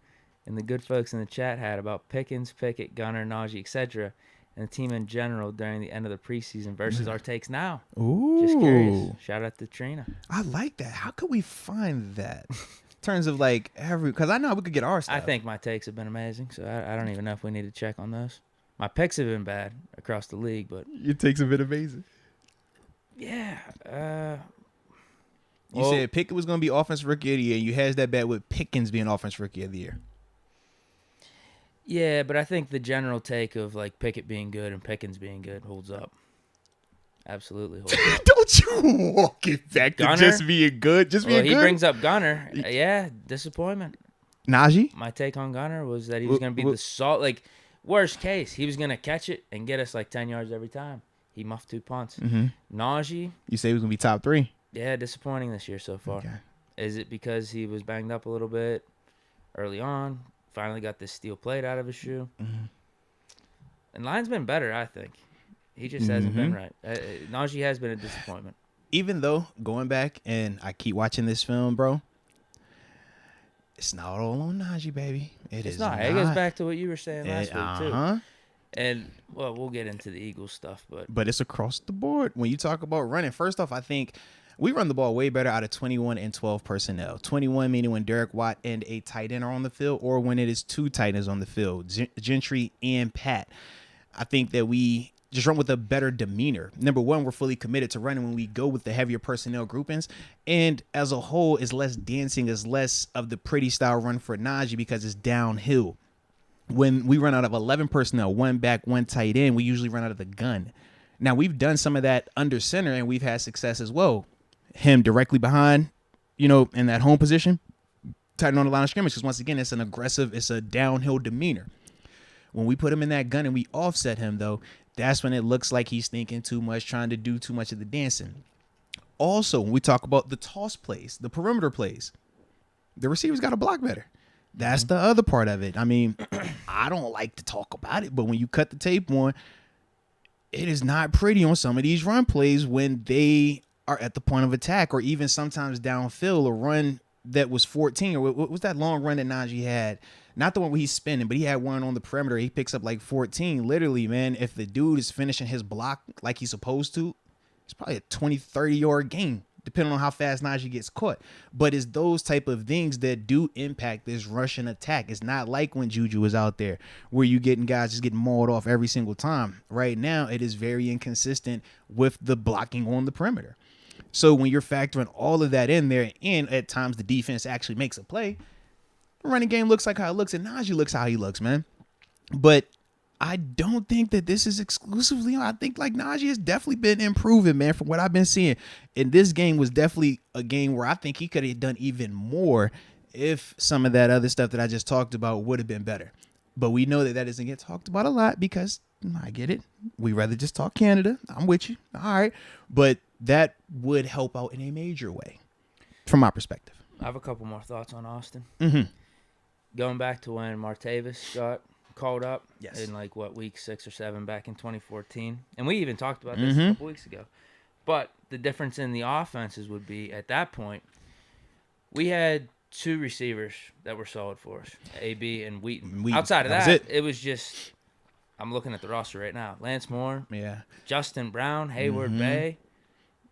Speaker 2: and the good folks in the chat had about Pickens, Pickett, Gunner, Naji, etc., and the team in general during the end of the preseason versus our takes now?
Speaker 1: Ooh.
Speaker 2: Just curious. Shout out to Trina.
Speaker 1: I like that. How could we find that? In terms of because I know we could get our stuff.
Speaker 2: I think my takes have been amazing, so I don't even know if we need to check on those. My picks have been bad across the league, but
Speaker 1: your takes have been amazing.
Speaker 2: Yeah.
Speaker 1: You said Pickett was going to be offensive rookie of the year, and you hedged that bet with Pickens being offensive rookie of the year.
Speaker 2: Yeah, but I think the general take of Pickett being good and Pickens being good holds up. Absolutely holds up.
Speaker 1: Don't you walk it back to just being good.
Speaker 2: He brings up Gunner. Yeah, disappointment.
Speaker 1: Naji?
Speaker 2: My take on Gunner was that he was going to be the salt. Worst case, he was going to catch it and get us 10 yards every time. He muffed 2 punts. Naji.
Speaker 1: You say he was going to be top 3?
Speaker 2: Yeah, disappointing this year so far. Okay. Is it because he was banged up a little bit early on? Finally got this steel plate out of his shoe. And Line's been better, I think. He just hasn't been right. Naji has been a disappointment. Even
Speaker 1: though, going back, and I keep watching this film, bro, it's not all on Naji, baby. It's not.
Speaker 2: It goes back to what you were saying last week, too. And, we'll get into the Eagles stuff.
Speaker 1: But it's across the board. When you talk about running, first off, I think we run the ball way better out of 21 and 12 personnel. 21 meaning when Derek Watt and a tight end are on the field, or when it is 2 tight ends on the field, Gentry and Pat. I think that we just run with a better demeanor. Number one, we're fully committed to running when we go with the heavier personnel groupings. And as a whole, it's less dancing, it's less of the pretty style run for Naji because it's downhill. When we run out of 11 personnel, 1 back, 1 tight end, we usually run out of the gun. Now, we've done some of that under center, and we've had success as well. Him directly behind, in that home position, tight end on the line of scrimmage, because once again, it's a downhill demeanor. When we put him in that gun and we offset him, though, that's when it looks like he's thinking too much, trying to do too much of the dancing. Also, when we talk about the toss plays, the perimeter plays, the receivers got to block better. That's the other part of it. I mean, I don't like to talk about it, but when you cut the tape on, it is not pretty on some of these run plays when they are at the point of attack, or even sometimes downfield, a run that was 14, or what was that long run that Naji had? Not the one where he's spinning, but he had one on the perimeter. He picks up 14. Literally, man, if the dude is finishing his block like he's supposed to, it's probably a 20, 30-yard gain depending on how fast Naji gets caught. But it's those type of things that do impact this rushing attack. It's not like when Juju was out there where you getting guys just getting mauled off every single time. Right now, it is very inconsistent with the blocking on the perimeter. So when you're factoring all of that in there, and at times the defense actually makes a play, the running game looks like how it looks, and Naji looks how he looks, man. But I don't think that this is exclusively. I think like Naji has definitely been improving, man, from what I've been seeing. And this game was definitely a game where I think he could have done even more if some of that other stuff that I just talked about would have been better. But we know that that doesn't get talked about a lot because I get it. We rather just talk Canada. I'm with you. All right. But that would help out in a major way from my perspective.
Speaker 2: I have a couple more thoughts on Austin.
Speaker 1: Mm-hmm.
Speaker 2: Going back to when Martavis got called up in week 6 or 7 back in 2014, and we even talked about this a couple weeks ago. But the difference in the offenses would be at that point we had 2 receivers that were solid for us, AB and Wheaton. Outside of that, it was just, I'm looking at the roster right now, Lance Moore, Justin Brown, Hayward Bay.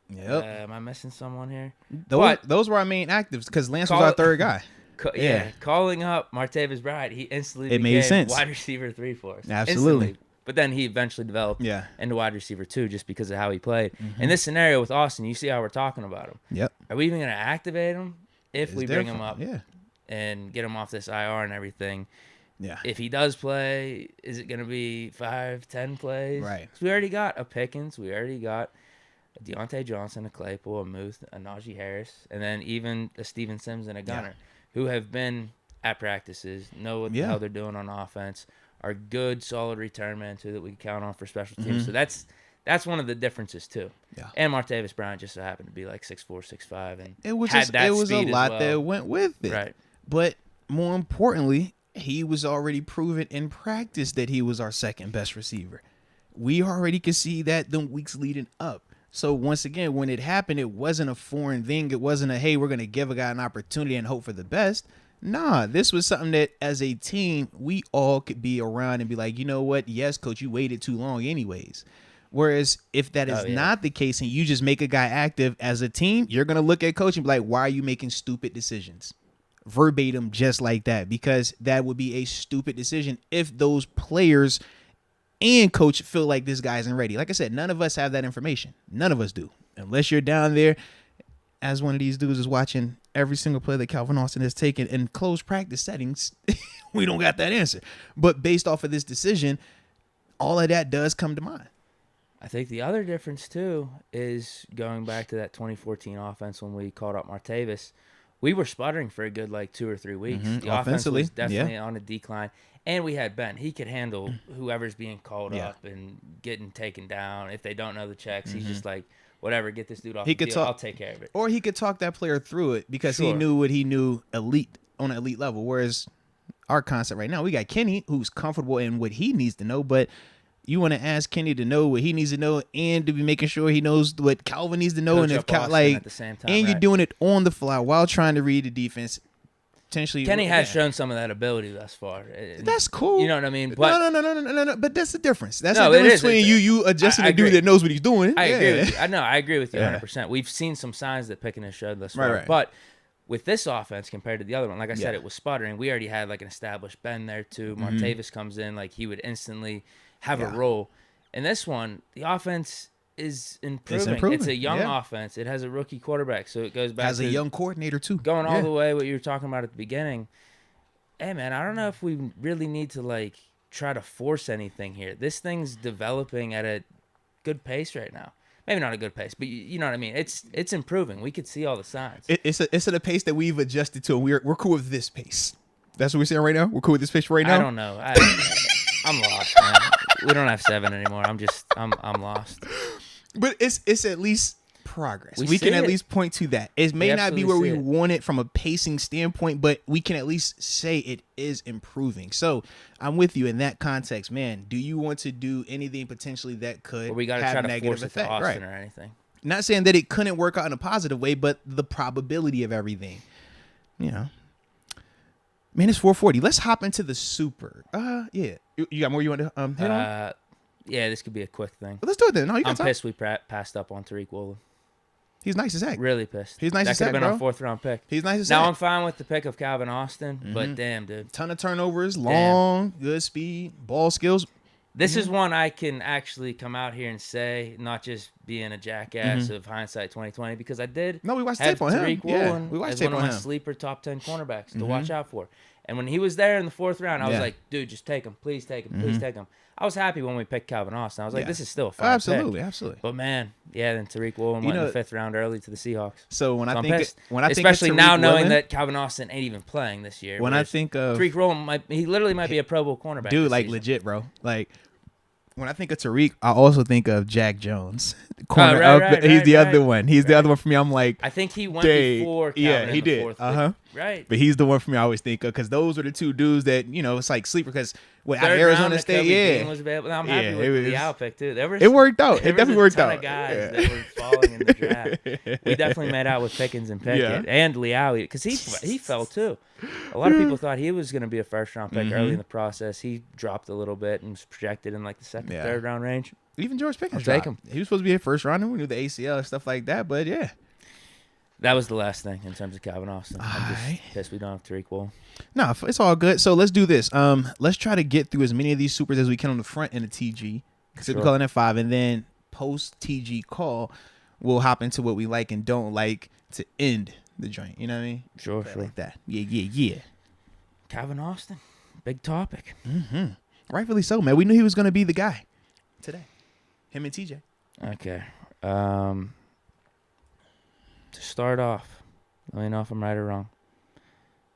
Speaker 1: Yep.
Speaker 2: Am I missing someone here?
Speaker 1: Those were our main actives because Lance was our third guy.
Speaker 2: Calling up Martavis Bryant, he instantly
Speaker 1: made sense.
Speaker 2: Wide receiver 3 for us.
Speaker 1: Absolutely.
Speaker 2: Instantly. But then he eventually developed into wide receiver 2 just because of how he played. In this scenario with Austin, you see how we're talking about him.
Speaker 1: Yep.
Speaker 2: Are we even going to activate him if we bring him up and get him off this IR and everything?
Speaker 1: Yeah.
Speaker 2: If he does play, is it going to be 5, 10 plays?
Speaker 1: Right.
Speaker 2: We already got a Pickens. We already got a Deontay Johnson, a Claypool, a Muth, a Naji Harris, and then even a Steven Sims and a Gunner. Who have been at practices, know what the hell they're doing on offense, are good, solid return men, too, that we can count on for special teams. So that's one of the differences, too. Yeah. And Martavis Bryant just so happened to be like 6'4", 6'5", and
Speaker 1: it was
Speaker 2: a
Speaker 1: lot that went with it.
Speaker 2: Right.
Speaker 1: But more importantly, he was already proven in practice that he was our second best receiver. We already could see that the weeks leading up. So once again, when it happened, it wasn't a foreign thing. It wasn't a, hey, we're going to give a guy an opportunity and hope for the best. Nah, this was something that as a team, we all could be around and be like, you know what? Yes, coach, you waited too long anyways. Whereas if that is not the case and you just make a guy active as a team, you're going to look at coach and be like, why are you making stupid decisions? Verbatim, just like that, because that would be a stupid decision if those players and coach feel like this guy isn't ready. Like I said, none of us have that information. None of us do. Unless you're down there as one of these dudes is watching every single play that Calvin Austin has taken in closed practice settings, we don't got that answer. But based off of this decision, all of that does come to mind.
Speaker 2: I think the other difference, too, is going back to that 2014 offense when we called up Martavis. We were sputtering for a good 2 or 3 weeks. The offense was definitely on a decline. And we had Ben. He could handle whoever's being called up and getting taken down. If they don't know the checks, he's just like, whatever, get this dude off the field. I'll take care of it.
Speaker 1: Or he could talk that player through it because he knew what he knew on an elite level. Whereas our concept right now, we got Kenny, who's comfortable in what he needs to know, but you want to ask Kenny to know what he needs to know and to be making sure he knows what Calvin needs to know.
Speaker 2: Coach
Speaker 1: and if
Speaker 2: at the same time,
Speaker 1: you're doing it on the fly while trying to read the defense. Potentially,
Speaker 2: Kenny has shown some of that ability thus far.
Speaker 1: That's cool.
Speaker 2: You know what I mean? But
Speaker 1: no. But that's the difference. That's the difference between you adjusting a dude that knows what he's doing.
Speaker 2: I agree with you. I agree with you 100%. We've seen some signs that Pickens has showed thus far. Right. But with this offense compared to the other one, like I said, it was sputtering. We already had an established Ben there too. Martavis comes in, he would instantly have a role. In this one, the offense is improving. It's a young offense. It has a rookie quarterback, so it goes back
Speaker 1: to a young coordinator too.
Speaker 2: Going all the way what you were talking about at the beginning. Hey man, I don't know if we really need to try to force anything here. This thing's developing at a good pace right now. Maybe not a good pace, but you know what I mean. It's improving. We could see all the signs.
Speaker 1: It's at a pace that we've adjusted to. We're cool with this pace. That's what we're saying right now. We're cool with this pace right now.
Speaker 2: I don't know. I'm lost, man. We don't have 7 anymore. I'm lost.
Speaker 1: But it's at least progress. We can at least point to that. It may not be where we want it from a pacing standpoint, but we can at least say it is improving. So I'm with you in that context, man. Do you want to do anything potentially that could
Speaker 2: we gotta
Speaker 1: have
Speaker 2: try to
Speaker 1: negative
Speaker 2: force
Speaker 1: effect?
Speaker 2: It to Austin or anything?
Speaker 1: Not saying that it couldn't work out in a positive way, but the probability of everything, Man, it's 4:40. Let's hop into the super. Yeah. You got more you want to hit on?
Speaker 2: Yeah, this could be a quick thing.
Speaker 1: Let's do it then. No, you got
Speaker 2: I'm
Speaker 1: time.
Speaker 2: pissed we passed up on Tariq Woolen.
Speaker 1: He's nice as heck.
Speaker 2: Really pissed.
Speaker 1: He's nice
Speaker 2: that
Speaker 1: as heck,
Speaker 2: could have been
Speaker 1: bro.
Speaker 2: our 4th round pick.
Speaker 1: He's nice as
Speaker 2: now
Speaker 1: heck.
Speaker 2: I'm fine with the pick of Calvin Austin, but damn, dude.
Speaker 1: Ton of turnovers, long, good speed, ball skills.
Speaker 2: This is one I can actually come out here and say, not just being a jackass of hindsight 2020, because I did.
Speaker 1: No, we watched
Speaker 2: have
Speaker 1: tape on him.
Speaker 2: Tariq
Speaker 1: Yeah,
Speaker 2: Woolen
Speaker 1: we watched
Speaker 2: as
Speaker 1: tape
Speaker 2: one
Speaker 1: on
Speaker 2: of my
Speaker 1: him.
Speaker 2: sleeper top 10 cornerbacks to watch out for. And when he was there in the 4th round, I was like, dude, just take him. Please take him. Please take him. I was happy when we picked Calvin Austin. I was like, this is still a fine
Speaker 1: absolutely,
Speaker 2: pick.
Speaker 1: absolutely.
Speaker 2: But man, then Tariq Woolen went in the 5th round early to the Seahawks.
Speaker 1: So when I think,
Speaker 2: especially
Speaker 1: of
Speaker 2: now
Speaker 1: Tariq
Speaker 2: knowing
Speaker 1: Woolen,
Speaker 2: that Calvin Austin ain't even playing this year.
Speaker 1: When I think of
Speaker 2: Tariq Woolen, he literally might be a Pro Bowl cornerback.
Speaker 1: Dude, like legit, bro. Like when I think of Tariq, I also think of Jack Jones. Corner up. He's the other one. He's the other one for me. I'm like,
Speaker 2: I think he went before Calvin
Speaker 1: he did.
Speaker 2: 4th. Right.
Speaker 1: But he's the one for me I always think of because those are the two dudes that, it's like sleeper because at Arizona State,
Speaker 2: was available. I'm happy with the Al pick, too.
Speaker 1: It worked out. It definitely worked out.
Speaker 2: There was a ton of guys that were falling in the draft. We definitely made out with Pickens and Pickett and Leal because he fell, too. A lot of people thought he was going to be a 1st-round pick early in the process. He dropped a little bit and was projected in like the 2nd, 3rd round range.
Speaker 1: Even George Pickens
Speaker 2: take him.
Speaker 1: He was supposed to be a 1st rounder. We knew the ACL and stuff like that, but yeah.
Speaker 2: That was the last thing in terms of Calvin Austin. I'm just pissed we don't have Tariq Woolen.
Speaker 1: No, it's all good. So let's do this. Let's try to get through as many of these supers as we can on the front end of TG. Because we're calling at 5, and then post TG call, we'll hop into what we like and don't like to end the joint. You know what I mean?
Speaker 2: Sure.
Speaker 1: Like that. Yeah.
Speaker 2: Calvin Austin, big topic.
Speaker 1: Rightfully so, man. We knew he was going to be the guy today. Him and TJ.
Speaker 2: Okay. To start off, let me know if I'm right or wrong.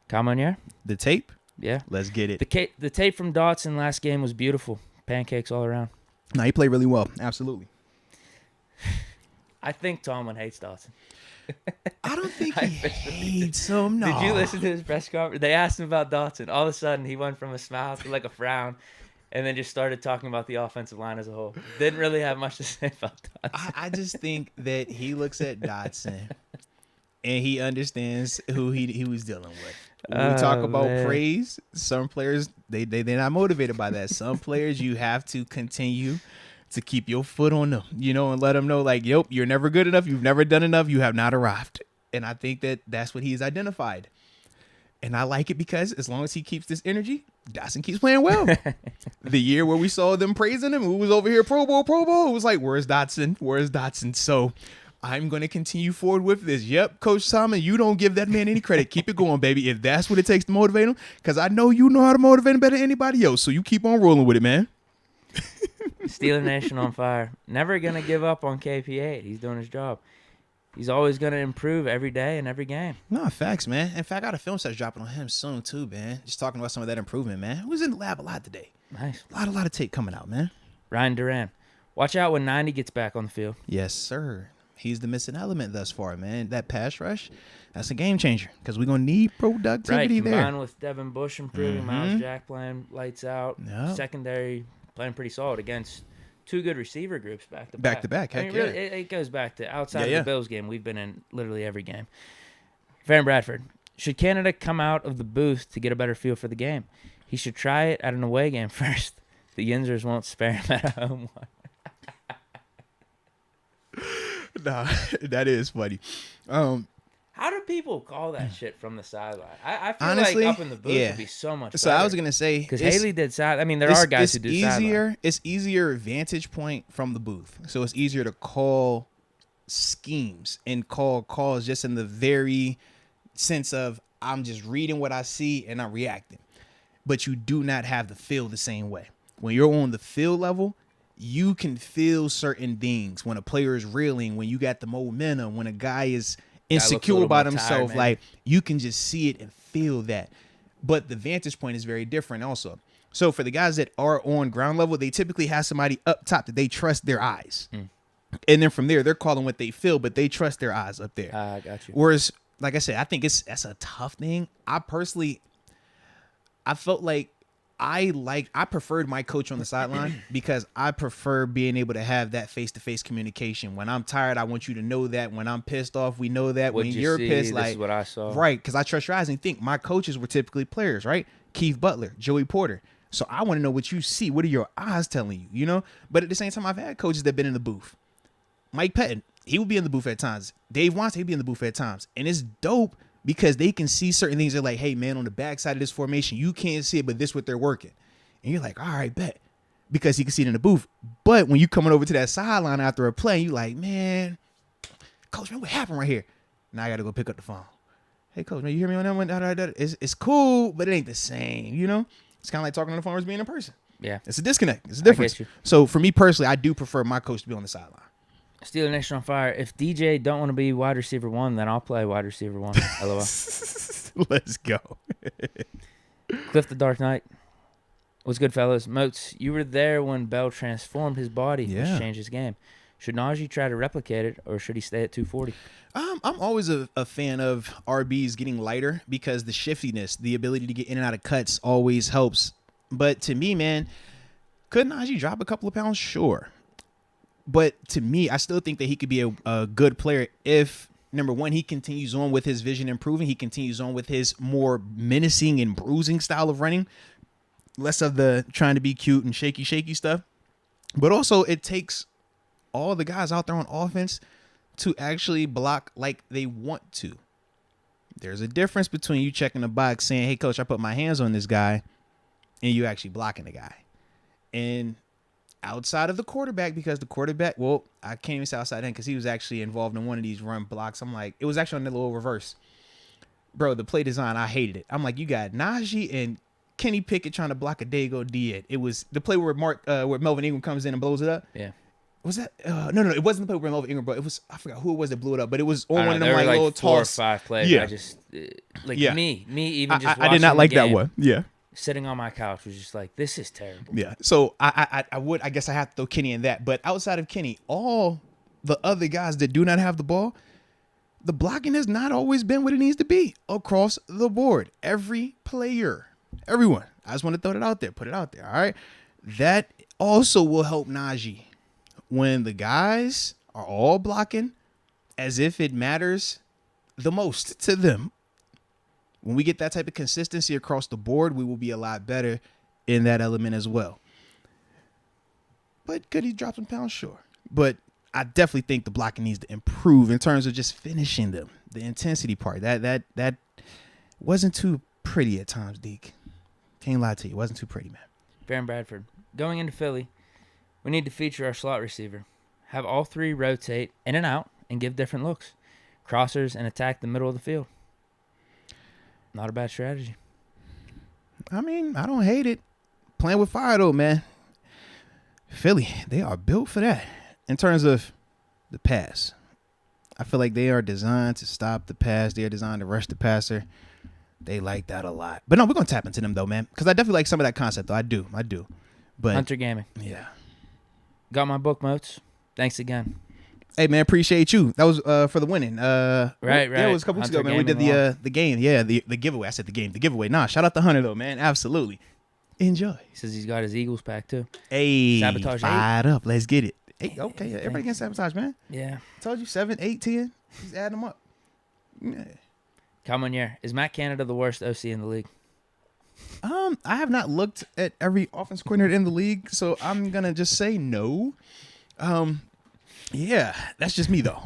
Speaker 2: Kamonier?
Speaker 1: The tape?
Speaker 2: Yeah.
Speaker 1: Let's get it.
Speaker 2: The tape from Dotson last game was beautiful. Pancakes all around.
Speaker 1: No, he played really well. Absolutely.
Speaker 2: I think Tomlin hates Dotson.
Speaker 1: I don't think he hates him. No.
Speaker 2: Did you listen to his press conference? They asked him about Dotson. All of a sudden, he went from a smile to like a frown. And then just started talking about the offensive line as a whole. Didn't really have much to say about Dotson.
Speaker 1: I just think that he looks at Dotson and he understands who he was dealing with. When we talk about praise, some players, they're not motivated by that. Some players, you have to continue to keep your foot on them, and let them know, like, yep, you're never good enough. You've never done enough. You have not arrived. And I think that that's what he's identified. And I like it because as long as he keeps this energy, Dotson keeps playing well. The year where we saw them praising him, who was over here Pro Bowl, it was like, where's Dotson? So I'm going to continue forward with this. Yep, Coach Simon, you don't give that man any credit. Keep it going, baby, if that's what it takes to motivate him, because I know you know how to motivate him better than anybody else, so you keep on rolling with it, man.
Speaker 2: Steeler Nation on fire. Never going to give up on KP8. He's doing his job. He's always going to improve every day and every game.
Speaker 1: No, facts, man. In fact, I got a film set dropping on him soon, too, man. Just talking about some of that improvement, man. He was in the lab a lot today.
Speaker 2: Nice.
Speaker 1: A lot of tape coming out, man.
Speaker 2: Ryan Duran. Watch out when 90 gets back on the field.
Speaker 1: Yes, sir. He's the missing element thus far, man. That pass rush, that's a game changer because we're going to need productivity there.
Speaker 2: Combined with Devin Bush improving, Miles Jack playing lights out, secondary playing pretty solid against two good receiver groups back to back.
Speaker 1: Heck,
Speaker 2: really, it goes back to outside of the Bills game. We've been in literally every game. Farron Bradford. Should Canada come out of the booth to get a better feel for the game? He should try it at an away game first. The Yinzers won't spare him at a home one.
Speaker 1: Nah, that is funny.
Speaker 2: How do people call that shit from the sideline? I feel
Speaker 1: honestly,
Speaker 2: like up in the booth would be so much better.
Speaker 1: So I was going to say...
Speaker 2: Because Haley did side... I mean, there are guys who do sideline.
Speaker 1: It's easier vantage point from the booth. So it's easier to call schemes and call calls just in the very sense of I'm just reading what I see and I'm reacting. But you do not have the feel the same way. When you're on the field level, you can feel certain things. When a player is reeling, when you got the momentum, when a guy is insecure about himself, tired, like you can just see it and feel that. But the vantage point is very different also. So for the guys that are on ground level, they typically have somebody up top that they trust their eyes. And then from there, they're calling what they feel, but they trust their eyes up there.
Speaker 2: I got you.
Speaker 1: Whereas, like I said, I think that's a tough thing. I felt like I preferred my coach on the sideline because I prefer being able to have that face-to-face communication. When I'm tired, I want you to know that. When I'm pissed off, we know that.
Speaker 2: What'd
Speaker 1: when you're pissed,
Speaker 2: this
Speaker 1: like
Speaker 2: is what I saw.
Speaker 1: Right, because I trust your eyes and think my coaches were typically players, right? Keith Butler, Joey Porter. So I want to know what you see. What are your eyes telling you, you know? But at the same time, I've had coaches that have been in the booth. Mike Pettin, he would be in the booth at times. Dave wants to be in the booth at times. And it's dope because they can see certain things. They're like, hey, man, on the backside of this formation, you can't see it, but this is what they're working. And you're like, all right, bet. Because he can see it in the booth. But when you coming over to that sideline after a play, you like, man, coach, man, what happened right here? Now I got to go pick up the phone. Hey, coach, man, you hear me on that one? It's cool, but it ain't the same, you know? It's kind of like talking on the phone as being in person.
Speaker 2: Yeah.
Speaker 1: It's a disconnect. It's a difference. So for me personally, I do prefer my coach to be on the sideline.
Speaker 2: Steeler Nation on fire. If DJ don't want to be wide receiver 1, then I'll play wide receiver 1. LOL.
Speaker 1: Let's go.
Speaker 2: Cliff the Dark Knight. What's good, fellas? Moats, you were there when Bell transformed his body, which changed his game. Should Naji try to replicate it, or should he stay at 240?
Speaker 1: I'm always a fan of RBs getting lighter because the shiftiness, the ability to get in and out of cuts always helps. But to me, man, could Naji drop a couple of pounds? Sure. But to me, I still think that he could be a good player if, number one, he continues on with his vision improving. He continues on with his more menacing and bruising style of running. Less of the trying to be cute and shaky stuff. But also, it takes all the guys out there on offense to actually block like they want to. There's a difference between you checking the box saying, hey, coach, I put my hands on this guy, and you actually blocking the guy. And outside of the quarterback, because the quarterback, well, I can't even say outside in because he was actually involved in one of these run blocks. I'm like, it was actually on the little reverse. Bro, the play design, I hated it. I'm like, you got Naji and Kenny Pickett trying to block a Dago Diet. It was the play where where Melvin Ingram comes in and blows it up.
Speaker 2: Yeah.
Speaker 1: Was that? No, it wasn't the play where Melvin Ingram, but it was, I forgot who it was that blew it up, but it was on one of them like little toss.
Speaker 2: 4 or 5 plays.
Speaker 1: Yeah.
Speaker 2: I just, me even just
Speaker 1: I did not like
Speaker 2: game,
Speaker 1: that one. Yeah.
Speaker 2: Sitting on my couch was just like, this is terrible.
Speaker 1: Yeah. So I guess I have to throw Kenny in that. But outside of Kenny, all the other guys that do not have the ball, the blocking has not always been what it needs to be across the board. Every player, everyone. I just want to throw that out there, put it out there. All right. That also will help Naji when the guys are all blocking as if it matters the most to them. When we get that type of consistency across the board, we will be a lot better in that element as well. But could he drop some pounds? Sure. But I definitely think the blocking needs to improve in terms of just finishing them. The intensity part. That wasn't too pretty at times, Deke. Can't lie to you. It wasn't too pretty, man.
Speaker 2: Baron Bradford. Going into Philly, we need to feature our slot receiver. Have all 3 rotate in and out and give different looks. Crossers and attack the middle of the field. Not a bad strategy.
Speaker 1: I mean, I don't hate it. Playing with fire, though, man. Philly, they are built for that. In terms of the pass, I feel like they are designed to stop the pass. They are designed to rush the passer. They like that a lot. But no, we're going to tap into them, though, man. Because I definitely like some of that concept, though. I do. But
Speaker 2: Hunter Gaming.
Speaker 1: Yeah.
Speaker 2: Got my book, Moats. Thanks again.
Speaker 1: Hey, man, appreciate you. That was for the winning.
Speaker 2: Right.
Speaker 1: Yeah, it was a couple weeks ago, man. We did the game. Yeah, the giveaway. I said the giveaway. Nah, shout out to Hunter, though, man. Absolutely. Enjoy.
Speaker 2: He says he's got his Eagles pack, too.
Speaker 1: Hey,
Speaker 2: Sabotage
Speaker 1: fired up. Let's get it. Hey, okay. Everybody can sabotage, man.
Speaker 2: Yeah.
Speaker 1: Told you, 7, 8, 10. He's adding them up. Yeah.
Speaker 2: Calmonier. Is Matt Canada the worst OC in the league?
Speaker 1: I have not looked at every offense coordinator in the league, so I'm going to just say no. Yeah, that's just me, though.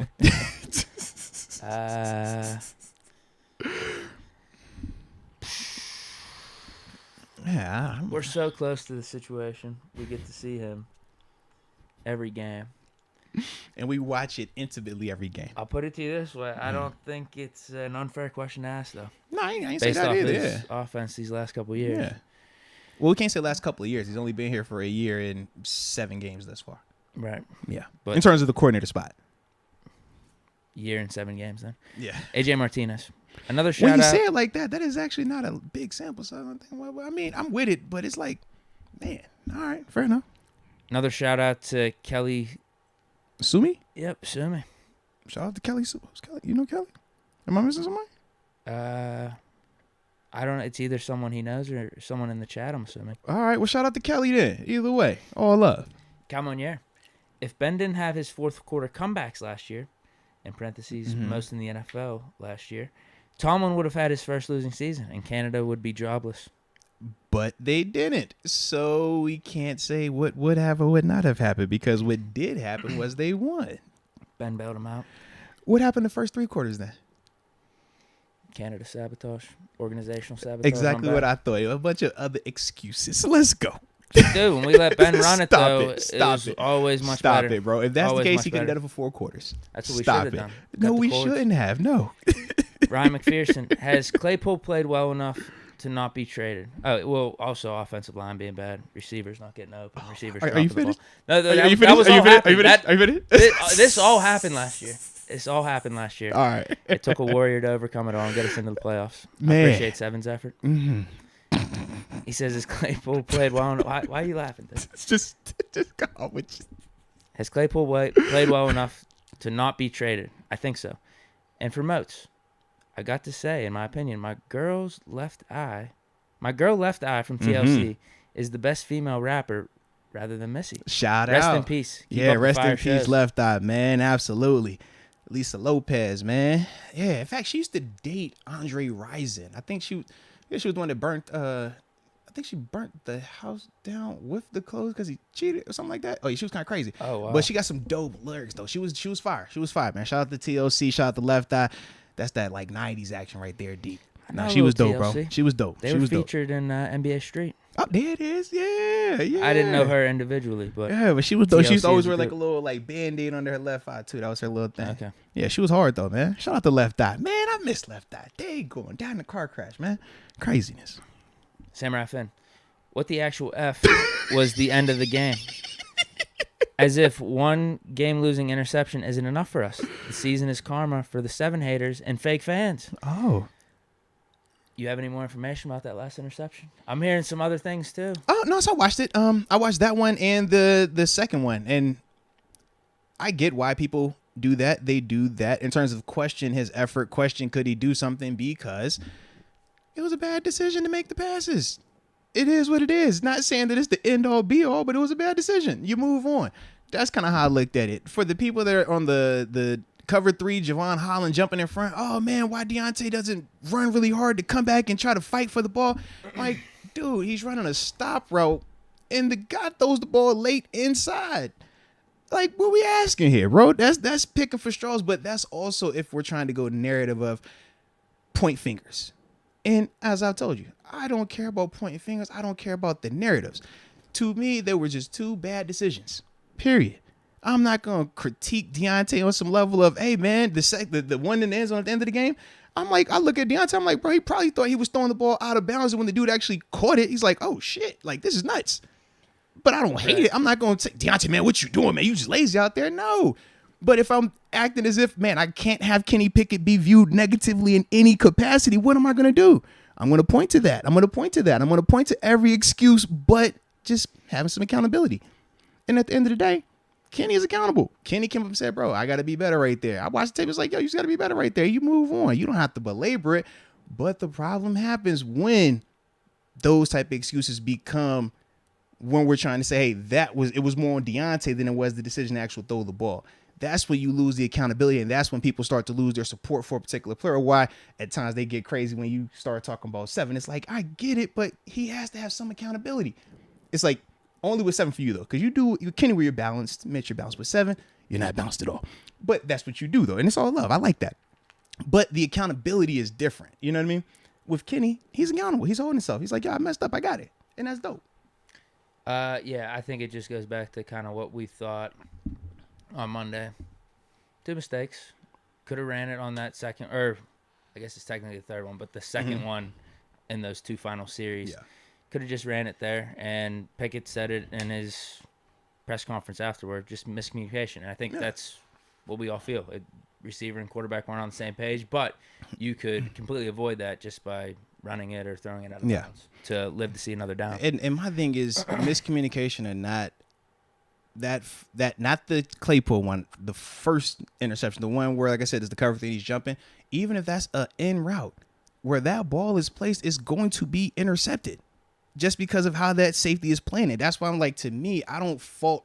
Speaker 1: Yeah,
Speaker 2: we're so close to the situation. We get to see him every game.
Speaker 1: And we watch it intimately every game.
Speaker 2: I'll put it to you this way. I don't think it's an unfair question to ask, though.
Speaker 1: No, I ain't
Speaker 2: say that either.
Speaker 1: His
Speaker 2: offense these last couple of years.
Speaker 1: Yeah. Well, we can't say last couple of years. He's only been here for a year and 7 games thus far.
Speaker 2: Right.
Speaker 1: Yeah. But in terms of the coordinator spot.
Speaker 2: Year and 7 games, then.
Speaker 1: Yeah.
Speaker 2: AJ Martinez. Another shout out.
Speaker 1: When you say it like that, that is actually not a big sample size. I mean, I'm with it, but it's like, man, all right, fair enough.
Speaker 2: Another shout out to Kelly.
Speaker 1: Sumi?
Speaker 2: Yep, Sumi.
Speaker 1: Shout out to Kelly. Who's Kelly? You know Kelly? Am I missing somebody?
Speaker 2: I don't know. It's either someone he knows or someone in the chat, I'm assuming.
Speaker 1: All right, well, shout out to Kelly then. Either way, all love.
Speaker 2: Calmonier. If Ben didn't have his 4th quarter comebacks last year, in parentheses, most in the NFL last year, Tomlin would have had his first losing season, and Canada would be jobless.
Speaker 1: But they didn't. So we can't say what would have or would not have happened, because what did happen was they won.
Speaker 2: Ben bailed him out.
Speaker 1: What happened the first 3 quarters then?
Speaker 2: Canada sabotage, organizational sabotage.
Speaker 1: Exactly what I thought. A bunch of other excuses. Let's go.
Speaker 2: Dude, when we let Ben run it, though, it was always much better.
Speaker 1: Stop it, bro. If that's
Speaker 2: Always
Speaker 1: the case,
Speaker 2: much
Speaker 1: he could have
Speaker 2: better.
Speaker 1: done it for 4 quarters.
Speaker 2: That's what we should
Speaker 1: Stop
Speaker 2: have
Speaker 1: it.
Speaker 2: done.
Speaker 1: No,
Speaker 2: Cut the
Speaker 1: we
Speaker 2: cords.
Speaker 1: shouldn't have. No.
Speaker 2: Ryan McPherson, has Claypool played well enough to not be traded? Oh, well, also offensive line being bad, receivers not getting open, receivers
Speaker 1: Are you
Speaker 2: dropping the ball.
Speaker 1: finished?
Speaker 2: No,
Speaker 1: Are you
Speaker 2: that was all
Speaker 1: finished? Are you
Speaker 2: happened.
Speaker 1: finished? Are you finished?
Speaker 2: This all happened last year. This all happened last year.
Speaker 1: All right.
Speaker 2: It took a Warrior to overcome it all and get us into the playoffs.
Speaker 1: Man.
Speaker 2: I appreciate Seven's effort.
Speaker 1: Mm-hmm.
Speaker 2: He says his Claypool played well. Why are you laughing, dude?
Speaker 1: It's just go on with you.
Speaker 2: Has Claypool played well enough to not be traded? I think so. And for Moats, I got to say, in my opinion, my girl left eye from TLC is the best female rapper rather than Missy.
Speaker 1: Shout
Speaker 2: Rest
Speaker 1: out.
Speaker 2: in peace. Keep
Speaker 1: Yeah,
Speaker 2: up the
Speaker 1: rest
Speaker 2: fire
Speaker 1: in peace,
Speaker 2: shows. Left
Speaker 1: Left Eye, man. Absolutely. Lisa Lopez, man. Yeah, in fact, she used to date Andre Rison. I think she was the one that burnt. I think she burnt the house down with the clothes because he cheated or something like that. Oh, yeah, she was kind of crazy.
Speaker 2: Oh, wow.
Speaker 1: But she got some dope lyrics though. She was fire. She was fire, man. Shout out to TLC. Shout out to Left Eye. That's that like 90s action right there, Deke. Nah, she was dope, bro. She was dope.
Speaker 2: They were featured in NBA Street.
Speaker 1: Oh, there it is. Yeah.
Speaker 2: I didn't know her individually, but
Speaker 1: yeah, but she was dope. She used to
Speaker 2: TLC
Speaker 1: always
Speaker 2: is
Speaker 1: wear
Speaker 2: a
Speaker 1: like a
Speaker 2: group.
Speaker 1: little like band-aid under her left eye too. That was her little thing.
Speaker 2: Okay.
Speaker 1: Yeah, she was hard though, man. Shout out to Left Eye. Man, I miss Left Eye. They going down in the car crash, man. Craziness.
Speaker 2: Samurai Finn, what the actual F was the end of the game? As if one game-losing interception isn't enough for us. The season is karma for the 7 haters and fake fans.
Speaker 1: Oh.
Speaker 2: You have any more information about that last interception? I'm hearing some other things too.
Speaker 1: Oh no, so I watched it. I watched that one and the second one, and I get why people do that. They do that in terms of question his effort, question could he do something, because it was a bad decision to make the passes. It is what it is. Not saying that it's the end all be all, but it was a bad decision. You move on. That's kind of how I looked at it. For the people that are on the cover 3, Javon Holland jumping in front. Oh man, why Deontay doesn't run really hard to come back and try to fight for the ball? Like, dude, he's running a stop route and the guy throws the ball late inside. Like, what we asking here, bro? That's picking for straws, but that's also if we're trying to go narrative of point fingers. And as I've told you, I don't care about pointing fingers. I don't care about the narratives. To me, they were just 2 bad decisions. Period. I'm not going to critique Deontay on some level of, hey, man, the one in the end zone at the end of the game. I'm like, I look at Deontay, I'm like, bro, he probably thought he was throwing the ball out of bounds. And when the dude actually caught it, he's like, oh, shit, like, this is nuts. But I don't hate it. I'm not going to say, Deontay, man, what you doing, man? You just lazy out there. No. But if I'm acting as if, man, I can't have Kenny Pickett be viewed negatively in any capacity, what am I going to do? I'm going to point to that. I'm going to point to every excuse, but just having some accountability. And at the end of the day, Kenny is accountable. Kenny came up and said, bro, I got to be better right there. I watched the tape. It's like, yo, you just got to be better right there. You move on. You don't have to belabor it. But the problem happens when those type of excuses become when we're trying to say, hey, it was more on Deontay than it was the decision to actually throw the ball. That's when you lose the accountability, and that's when people start to lose their support for a particular player. Why at times they get crazy when you start talking about 7. It's like, I get it, but he has to have some accountability. It's like, only with 7 for you, though, because you Kenny, where you're balanced, Mitch, you're balanced. With 7, you're not balanced at all. But that's what you do, though, and it's all love. I like that. But the accountability is different. You know what I mean? With Kenny, he's accountable. He's holding himself. He's like, yeah, I messed up. I got it. And that's dope.
Speaker 2: Yeah, I think it just goes back to kind of what we thought on Monday. 2 mistakes. Could have ran it on that second, or I guess it's technically the third one, but the second one in those 2 final series.
Speaker 1: Yeah.
Speaker 2: Could have just ran it there, and Pickett said it in his press conference afterward, just miscommunication. And I think that's what we all feel. Receiver and quarterback weren't on the same page, but you could completely avoid that just by running it or throwing it out of bounds to live to see another down.
Speaker 1: And my thing is miscommunication and not not the Claypool one, the first interception, the one where, like I said, is the cover thing, he's jumping. Even if that's an in route where that ball is placed, it's going to be intercepted. Just because of how that safety is playing it. That's why I'm like, to me, I don't fault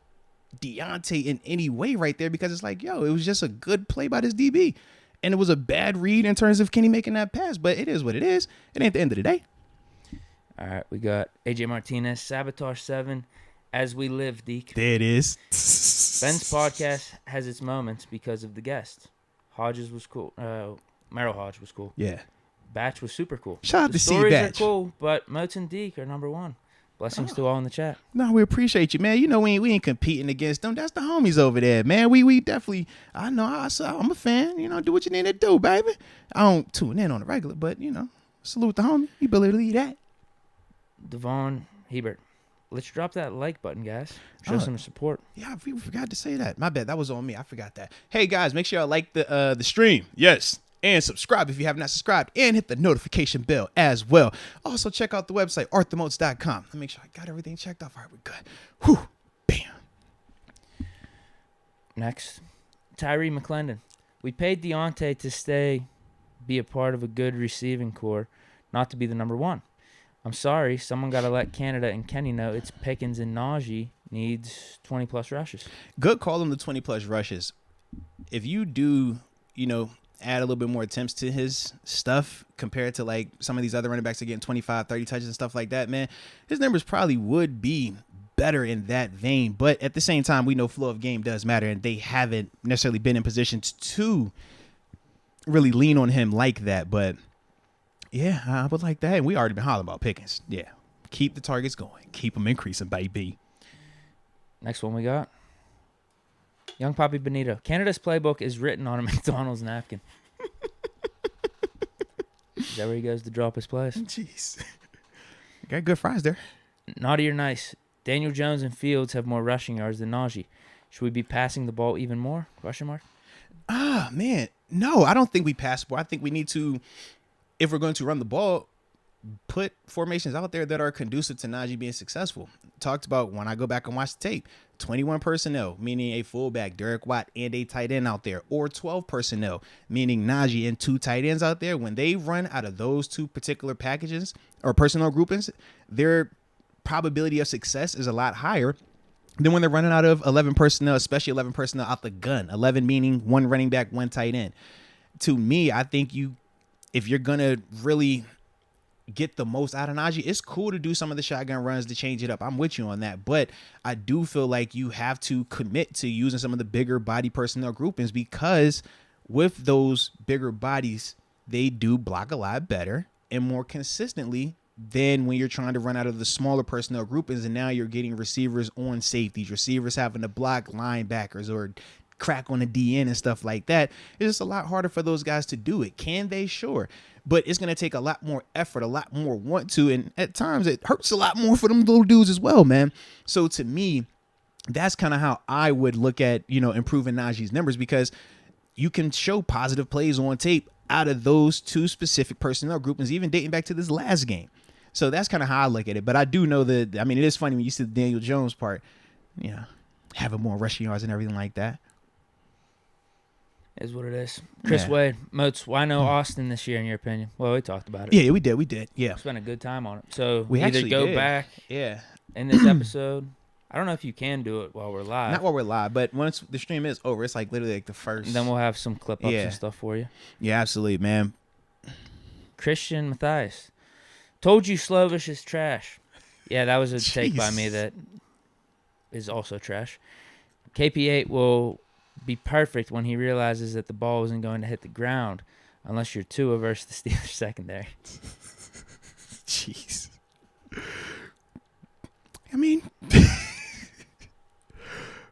Speaker 1: Deontay in any way right there, because it's like, yo, it was just a good play by this DB. And it was a bad read in terms of Kenny making that pass, but it is what it is. It ain't the end of the day.
Speaker 2: All right, we got AJ Martinez, Sabotage 7, As We Live, Deke.
Speaker 1: There it is.
Speaker 2: Ben's podcast has its moments because of the guest. Hodges was cool. Merrill Hodge was cool.
Speaker 1: Yeah.
Speaker 2: Batch was super cool.
Speaker 1: Shout out
Speaker 2: the
Speaker 1: to C
Speaker 2: stories
Speaker 1: Batch.
Speaker 2: are cool, but Moats and Deke are number one. Blessings to all in the chat.
Speaker 1: No, we appreciate you, man. You know we ain't competing against them. That's the homies over there, man. We definitely. I know. I'm a fan. You know, do what you need to do, baby. I don't tune in on the regular, but you know, salute the homie. You believe that.
Speaker 2: Devon Hebert. Let's drop that like button, guys. Show some support.
Speaker 1: Yeah, we forgot to say that. My bad. That was on me. I forgot that. Hey guys, make sure y'all like the stream. Yes. And subscribe if you have not subscribed, and hit the notification bell as well. Also, check out the website, arthurmoats.com. Let me make sure I got everything checked off. All right, we're good. Whew. Bam.
Speaker 2: Next, Tyree McClendon. We paid Deontay to be a part of a good receiving core, not to be the number one. I'm sorry, someone got to let Canada and Kenny know it's Pickens and Naji needs 20-plus rushes.
Speaker 1: Good call them the 20-plus rushes. If you do, add a little bit more attempts to his stuff compared to like some of these other running backs that are getting 25, 30 touches and stuff like that, man, his numbers probably would be better in that vein. But at the same time, we know flow of game does matter, and they haven't necessarily been in positions to really lean on him like that. But yeah, I would like that. And we already been hollering about Pickens. Yeah. Keep the targets going. Keep them increasing, baby.
Speaker 2: Next one we got. Young Papi Benito. Canada's playbook is written on a McDonald's napkin. Is that where he goes to drop his plays?
Speaker 1: Jeez. Got good fries there.
Speaker 2: Naughty or nice. Daniel Jones and Fields have more rushing yards than Naji. Should we be passing the ball even more? ?
Speaker 1: Man. No, I don't think we pass the ball. I think we need to, if we're going to run the ball, put formations out there that are conducive to Naji being successful. Talked about when I go back and watch the tape, 21 personnel, meaning a fullback, Derek Watt, and a tight end out there, or 12 personnel, meaning Naji and 2 tight ends out there. When they run out of those 2 particular packages or personnel groupings, their probability of success is a lot higher than when they're running out of 11 personnel, especially 11 personnel out the gun. 11 meaning 1 running back, 1 tight end. To me, I think if you're going to really get the most out of Naji, it's cool to do some of the shotgun runs to change it up. I'm with you on that. But I do feel like you have to commit to using some of the bigger body personnel groupings, because with those bigger bodies, they do block a lot better and more consistently than when you're trying to run out of the smaller personnel groupings. And now you're getting receivers on safeties, receivers having to block linebackers or crack on the DN and stuff like that. It's just a lot harder for those guys to do it. Can they? Sure. But it's going to take a lot more effort, a lot more want to, and at times it hurts a lot more for them little dudes as well, man. So to me, that's kind of how I would look at, improving Naji's numbers, because you can show positive plays on tape out of those 2 specific personnel groupings, even dating back to this last game. So that's kind of how I look at it. But I do know that, it is funny when you see the Daniel Jones part, having more rushing yards and everything like that.
Speaker 2: Is what it is. Chris Wade, Moats, why no Austin this year in your opinion? Well, we talked about it.
Speaker 1: Yeah, we did. Yeah.
Speaker 2: Spent a good time on it. So
Speaker 1: we
Speaker 2: either go
Speaker 1: did.
Speaker 2: back in this episode. I don't know if you can do it while we're live.
Speaker 1: Not while we're live, but once the stream is over, it's like literally like the first.
Speaker 2: And then we'll have some clip ups and stuff for you.
Speaker 1: Yeah, absolutely, man.
Speaker 2: Christian Matthias. Told you Slovish is trash. Yeah, that was a take by me that is also trash. KP8 will be perfect when he realizes that the ball isn't going to hit the ground unless you're Tua versus the Steelers secondary.
Speaker 1: Jeez.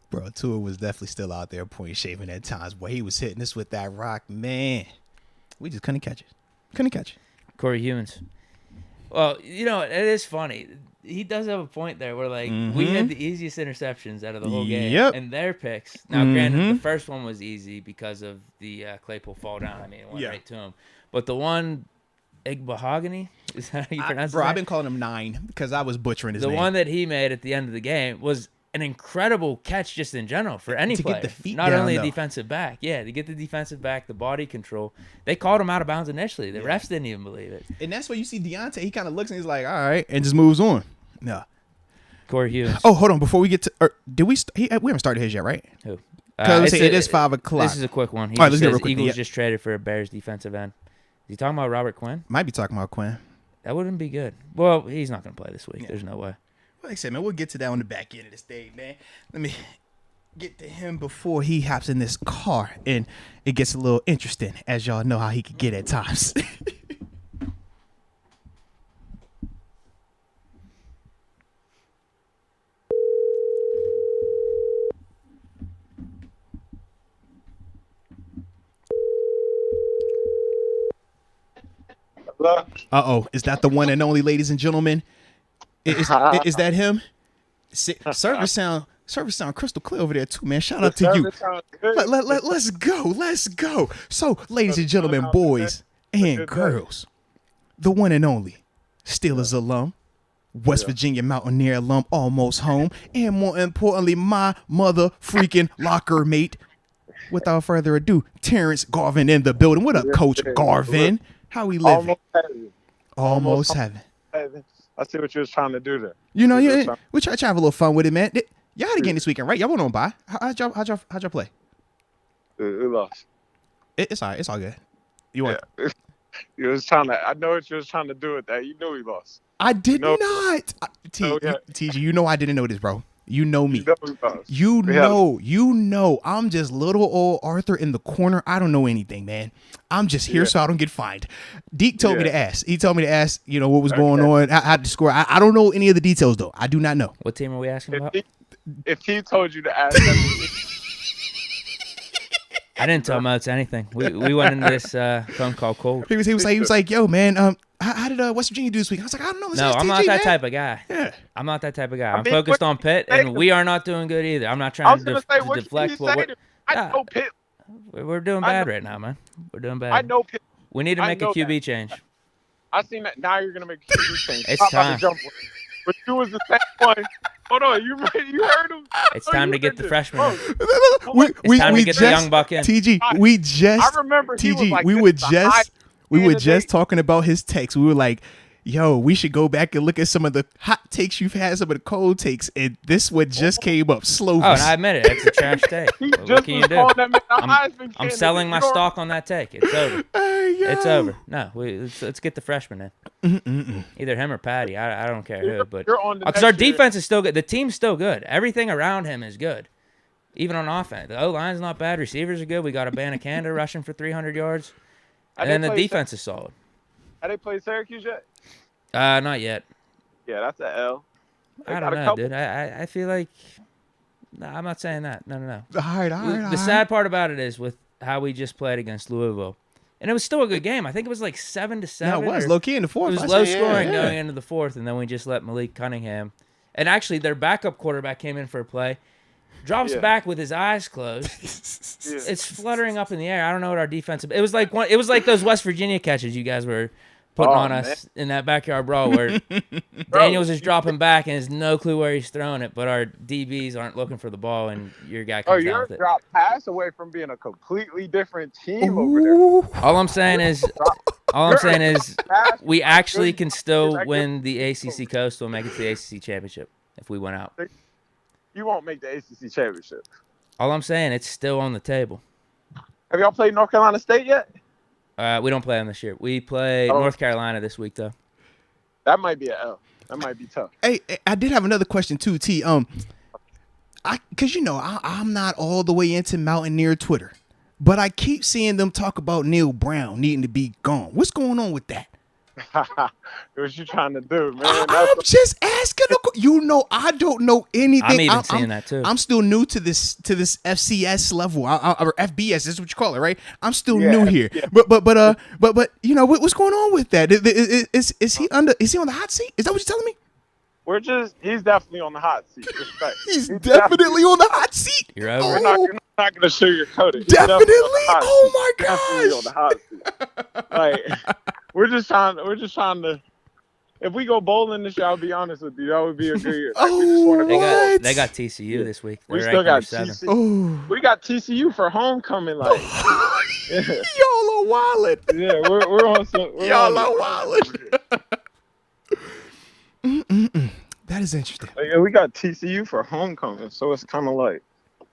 Speaker 1: Bro, Tua was definitely still out there point shaving at times. Boy, he was hitting us with that rock, man. We just couldn't catch it.
Speaker 2: Corey Humans. Well, it is funny. He does have a point there where, we had the easiest interceptions out of the whole game.
Speaker 1: Yep.
Speaker 2: And their picks. Now, granted, the first one was easy because of the Claypool fall down. It went right to him. But the one, Igbahogany, is that how you pronounce it?
Speaker 1: Bro, I've been calling him 9 because I was butchering his name.
Speaker 2: The one that he made at the end of the game was an incredible catch just in general for any player.
Speaker 1: Get the feet
Speaker 2: Not
Speaker 1: down,
Speaker 2: only
Speaker 1: though.
Speaker 2: a defensive back. Yeah, to get the defensive back, the body control. They called him out of bounds initially. The refs didn't even believe it.
Speaker 1: And that's where you see Deontay. He kind of looks and he's like, all right, and just moves on. No.
Speaker 2: Corey Hughes.
Speaker 1: Oh, hold on. Before we get to, we haven't started his yet, right?
Speaker 2: Who?
Speaker 1: Because it is 5 o'clock.
Speaker 2: This is a quick one. He
Speaker 1: all right, let's
Speaker 2: says
Speaker 1: get real quick.
Speaker 2: Eagles just traded for a Bears defensive end. Is he talking about Robert Quinn?
Speaker 1: Might be talking about Quinn.
Speaker 2: That wouldn't be good. Well, he's not going to play this week.
Speaker 1: Yeah.
Speaker 2: There's no way.
Speaker 1: Like I said, man, we'll get to that on the back end of this thing, man. get to him before he hops in this car, and it gets a little interesting, as y'all know how he could get at times. Uh-oh, is that the one and only, ladies and gentlemen? Is that him? Service sound crystal clear over there too, man. Shout out to you. Let's go. So, ladies and gentlemen, boys and girls, the one and only Steelers alum, West Virginia Mountaineer alum, almost home, and more importantly, my mother freaking locker mate. Without further ado, Terence Garvin in the building. What up, Coach Garvin? How we living? Almost heaven.
Speaker 3: I see what you was trying to do there.
Speaker 1: You know, we try to have a little fun with it, man. Y'all had a game this weekend, right? Y'all went on by. How'd y'all play?
Speaker 3: We lost.
Speaker 1: It's all right. It's all good. You want?
Speaker 3: Yeah. You was trying to. I know what you was trying to do with that. You knew we lost.
Speaker 1: I did not. TG, you know I didn't know this, bro. You know me. You know. I'm just little old Arthur in the corner. I don't know anything, man. I'm just here so I don't get fined. Deke told me to ask. He told me to ask, what was going on, how to score. I don't know any of the details, though. I do not know.
Speaker 2: What team are we asking about?
Speaker 3: If he told you to ask them,
Speaker 2: I didn't tell Moats anything. We went into this phone call cold.
Speaker 1: He was like, yo, man, how did West Virginia do this week? I was like, I don't know.
Speaker 2: No, I'm not that type of guy.
Speaker 1: Yeah.
Speaker 2: I'm not that type of guy. I'm focused on Pitt, and we are not doing good either. I'm not trying to deflect.
Speaker 3: I know Pitt.
Speaker 2: We're doing bad right now, man. We're doing bad.
Speaker 3: I know Pitt.
Speaker 2: We need to make a QB change.
Speaker 3: I seen that. Now you're gonna make a QB change.
Speaker 2: It's time.
Speaker 3: But you was the same one. Hold on, you heard him?
Speaker 2: It's time to get the freshman in.
Speaker 1: It's
Speaker 2: time to get the young buck in.
Speaker 1: TG,
Speaker 3: I remember TG,
Speaker 1: we were just talking about his takes. We were like, yo, we should go back and look at some of the hot takes you've had, some of the cold takes, and this one just came up. Slovis.
Speaker 2: Oh, and I admit it. It's a trash take. What can you do? I'm selling my stock on that take. It's over. It's over. No, let's get the freshman in. Either him or Patty. I don't care who, but because our defense is still good. The team's still good. Everything around him is good, even on offense. The O-line's not bad. Receivers are good. We got a Banacanda rushing for 300 yards, and then the defense is solid.
Speaker 3: Have they played Syracuse yet?
Speaker 2: Not yet.
Speaker 3: Yeah, that's an L.
Speaker 2: I don't know, dude. I feel like I'm not saying that. No.
Speaker 1: All right.
Speaker 2: The sad part about it is with how we just played against Louisville. And it was still a good game. I think it was like 7-7.
Speaker 1: No, it was low key in the fourth.
Speaker 2: It was low scoring going into the fourth, and then we just let Malik Cunningham. And actually, their backup quarterback came in for a play, drops back with his eyes closed. It's fluttering up in the air. I don't know what our defense. It was like those West Virginia catches you guys were putting on us in that backyard brawl where Daniels is dropping back and has no clue where he's throwing it, but our DBs aren't looking for the ball, and your guy comes down with it.
Speaker 3: You're drop pass away from being a completely different team over there.
Speaker 2: All I'm saying is we actually can still win the ACC Coastal and make it to the ACC Championship if we win out.
Speaker 3: You won't make the ACC Championship.
Speaker 2: All I'm saying, it's still on the table.
Speaker 3: Have y'all played North Carolina State yet?
Speaker 2: We don't play them this year. We play North Carolina this week, though.
Speaker 3: That might be an L. That might be tough.
Speaker 1: Hey, I did have another question too, T. Because I'm not all the way into Mountaineer Twitter, but I keep seeing them talk about Neil Brown needing to be gone. What's going on with that?
Speaker 3: What you trying to do, man?
Speaker 1: I'm just asking. I don't know anything.
Speaker 2: I'm even seeing that too.
Speaker 1: I'm still new to this FCS level or FBS. This is what you call it, right? I'm still new here. Yeah. But what's going on with that? Is he on the hot seat? Is that what you're telling me?
Speaker 3: He's definitely on the hot seat. Respect.
Speaker 1: He's definitely on the hot seat.
Speaker 2: You're over.
Speaker 3: You're not going to sugarcoat it.
Speaker 1: Definitely. Oh my gosh.
Speaker 3: Definitely on the hot seat. Like, we're just trying to. If we go bowling this year, I'll be honest with you, that would be a good year.
Speaker 2: They got TCU this week.
Speaker 3: We still got TCU. We got TCU for homecoming. Like,
Speaker 1: y'all are wildin'.
Speaker 3: Yeah, we're on some.
Speaker 1: Y'all are wildin'. That is interesting.
Speaker 3: Like, we got TCU for homecoming, so it's kind of like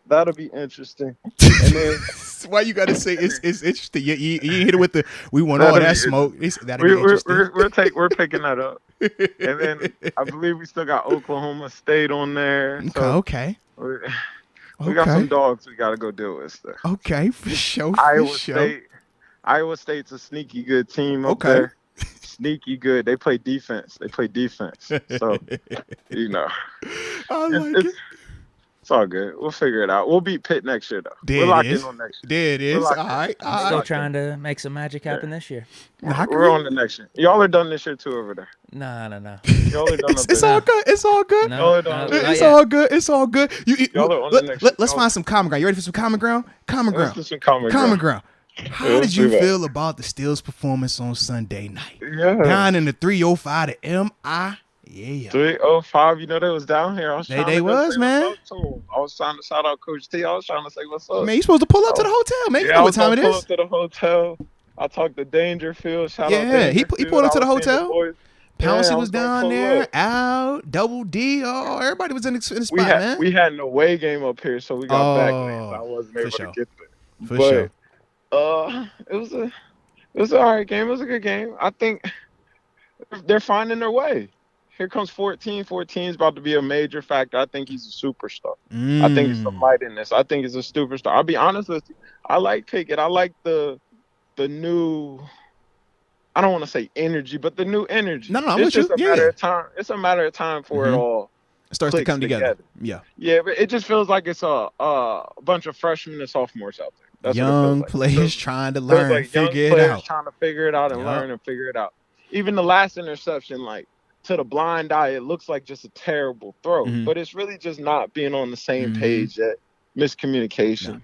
Speaker 3: that'll be interesting. And then,
Speaker 1: why you gotta say it's interesting? You hit it with the we want all that smoke.
Speaker 3: We're picking that up. And then I believe we still got Oklahoma State on there. So
Speaker 1: okay.
Speaker 3: We got some dogs we got to go deal with stuff.
Speaker 1: Okay, for sure.
Speaker 3: Iowa State's a sneaky good team up there. Sneaky good. They play defense. So, you know.
Speaker 1: I like it.
Speaker 3: It's all good. We'll figure it out. We'll beat Pitt next year, though.
Speaker 1: We're
Speaker 3: locked in on next year.
Speaker 1: There it is. All right.
Speaker 2: I'm still trying to make some magic happen this year.
Speaker 3: We're on the next year. Y'all are done this year, too, over there.
Speaker 2: No.
Speaker 3: Y'all are done
Speaker 1: it's all good. It's all good. It's all good. It's all good. Y'all are on the next year. Let's find some common ground. You ready for some common ground? Let's do some common ground. How did you feel about the Steelers' performance on Sunday night?
Speaker 3: Yeah.
Speaker 1: Down in the 305 to MI. Yeah.
Speaker 3: 305, they was down here. I was trying
Speaker 1: they was, man.
Speaker 3: I was trying to shout out Coach T. I was trying to say what's up.
Speaker 1: Man, you supposed to pull up to the hotel, man. You know what time it is.
Speaker 3: Pull up to the hotel. I talked to Dangerfield. Shout out
Speaker 1: Dangerfield. He pulled up to the hotel. Pouncey was down there. Out. Double D. Oh, everybody was in the spot, man.
Speaker 3: We had an away game up here, so we got back late. So I wasn't able to get there.
Speaker 1: For sure.
Speaker 3: It was an all right game. It was a good game. I think they're finding their way. Here comes 14. 14 is about to be a major factor. I think he's a superstar. I think he's some light in this. I think he's a superstar. I'll be honest with you. I like Pickett. I like the new, I don't want to say energy, but the new energy.
Speaker 1: No,
Speaker 3: it's just a matter of time. It's a matter of time for it all.
Speaker 1: It starts to come together.
Speaker 3: Yeah, but it just feels like it's a bunch of freshmen and sophomores out there. That's
Speaker 1: young players trying to learn, figure it out.
Speaker 3: Trying to figure it out and learn and figure it out. Even the last interception, to the blind eye, it looks like just a terrible throw, but it's really just not being on the same page yet. Miscommunication,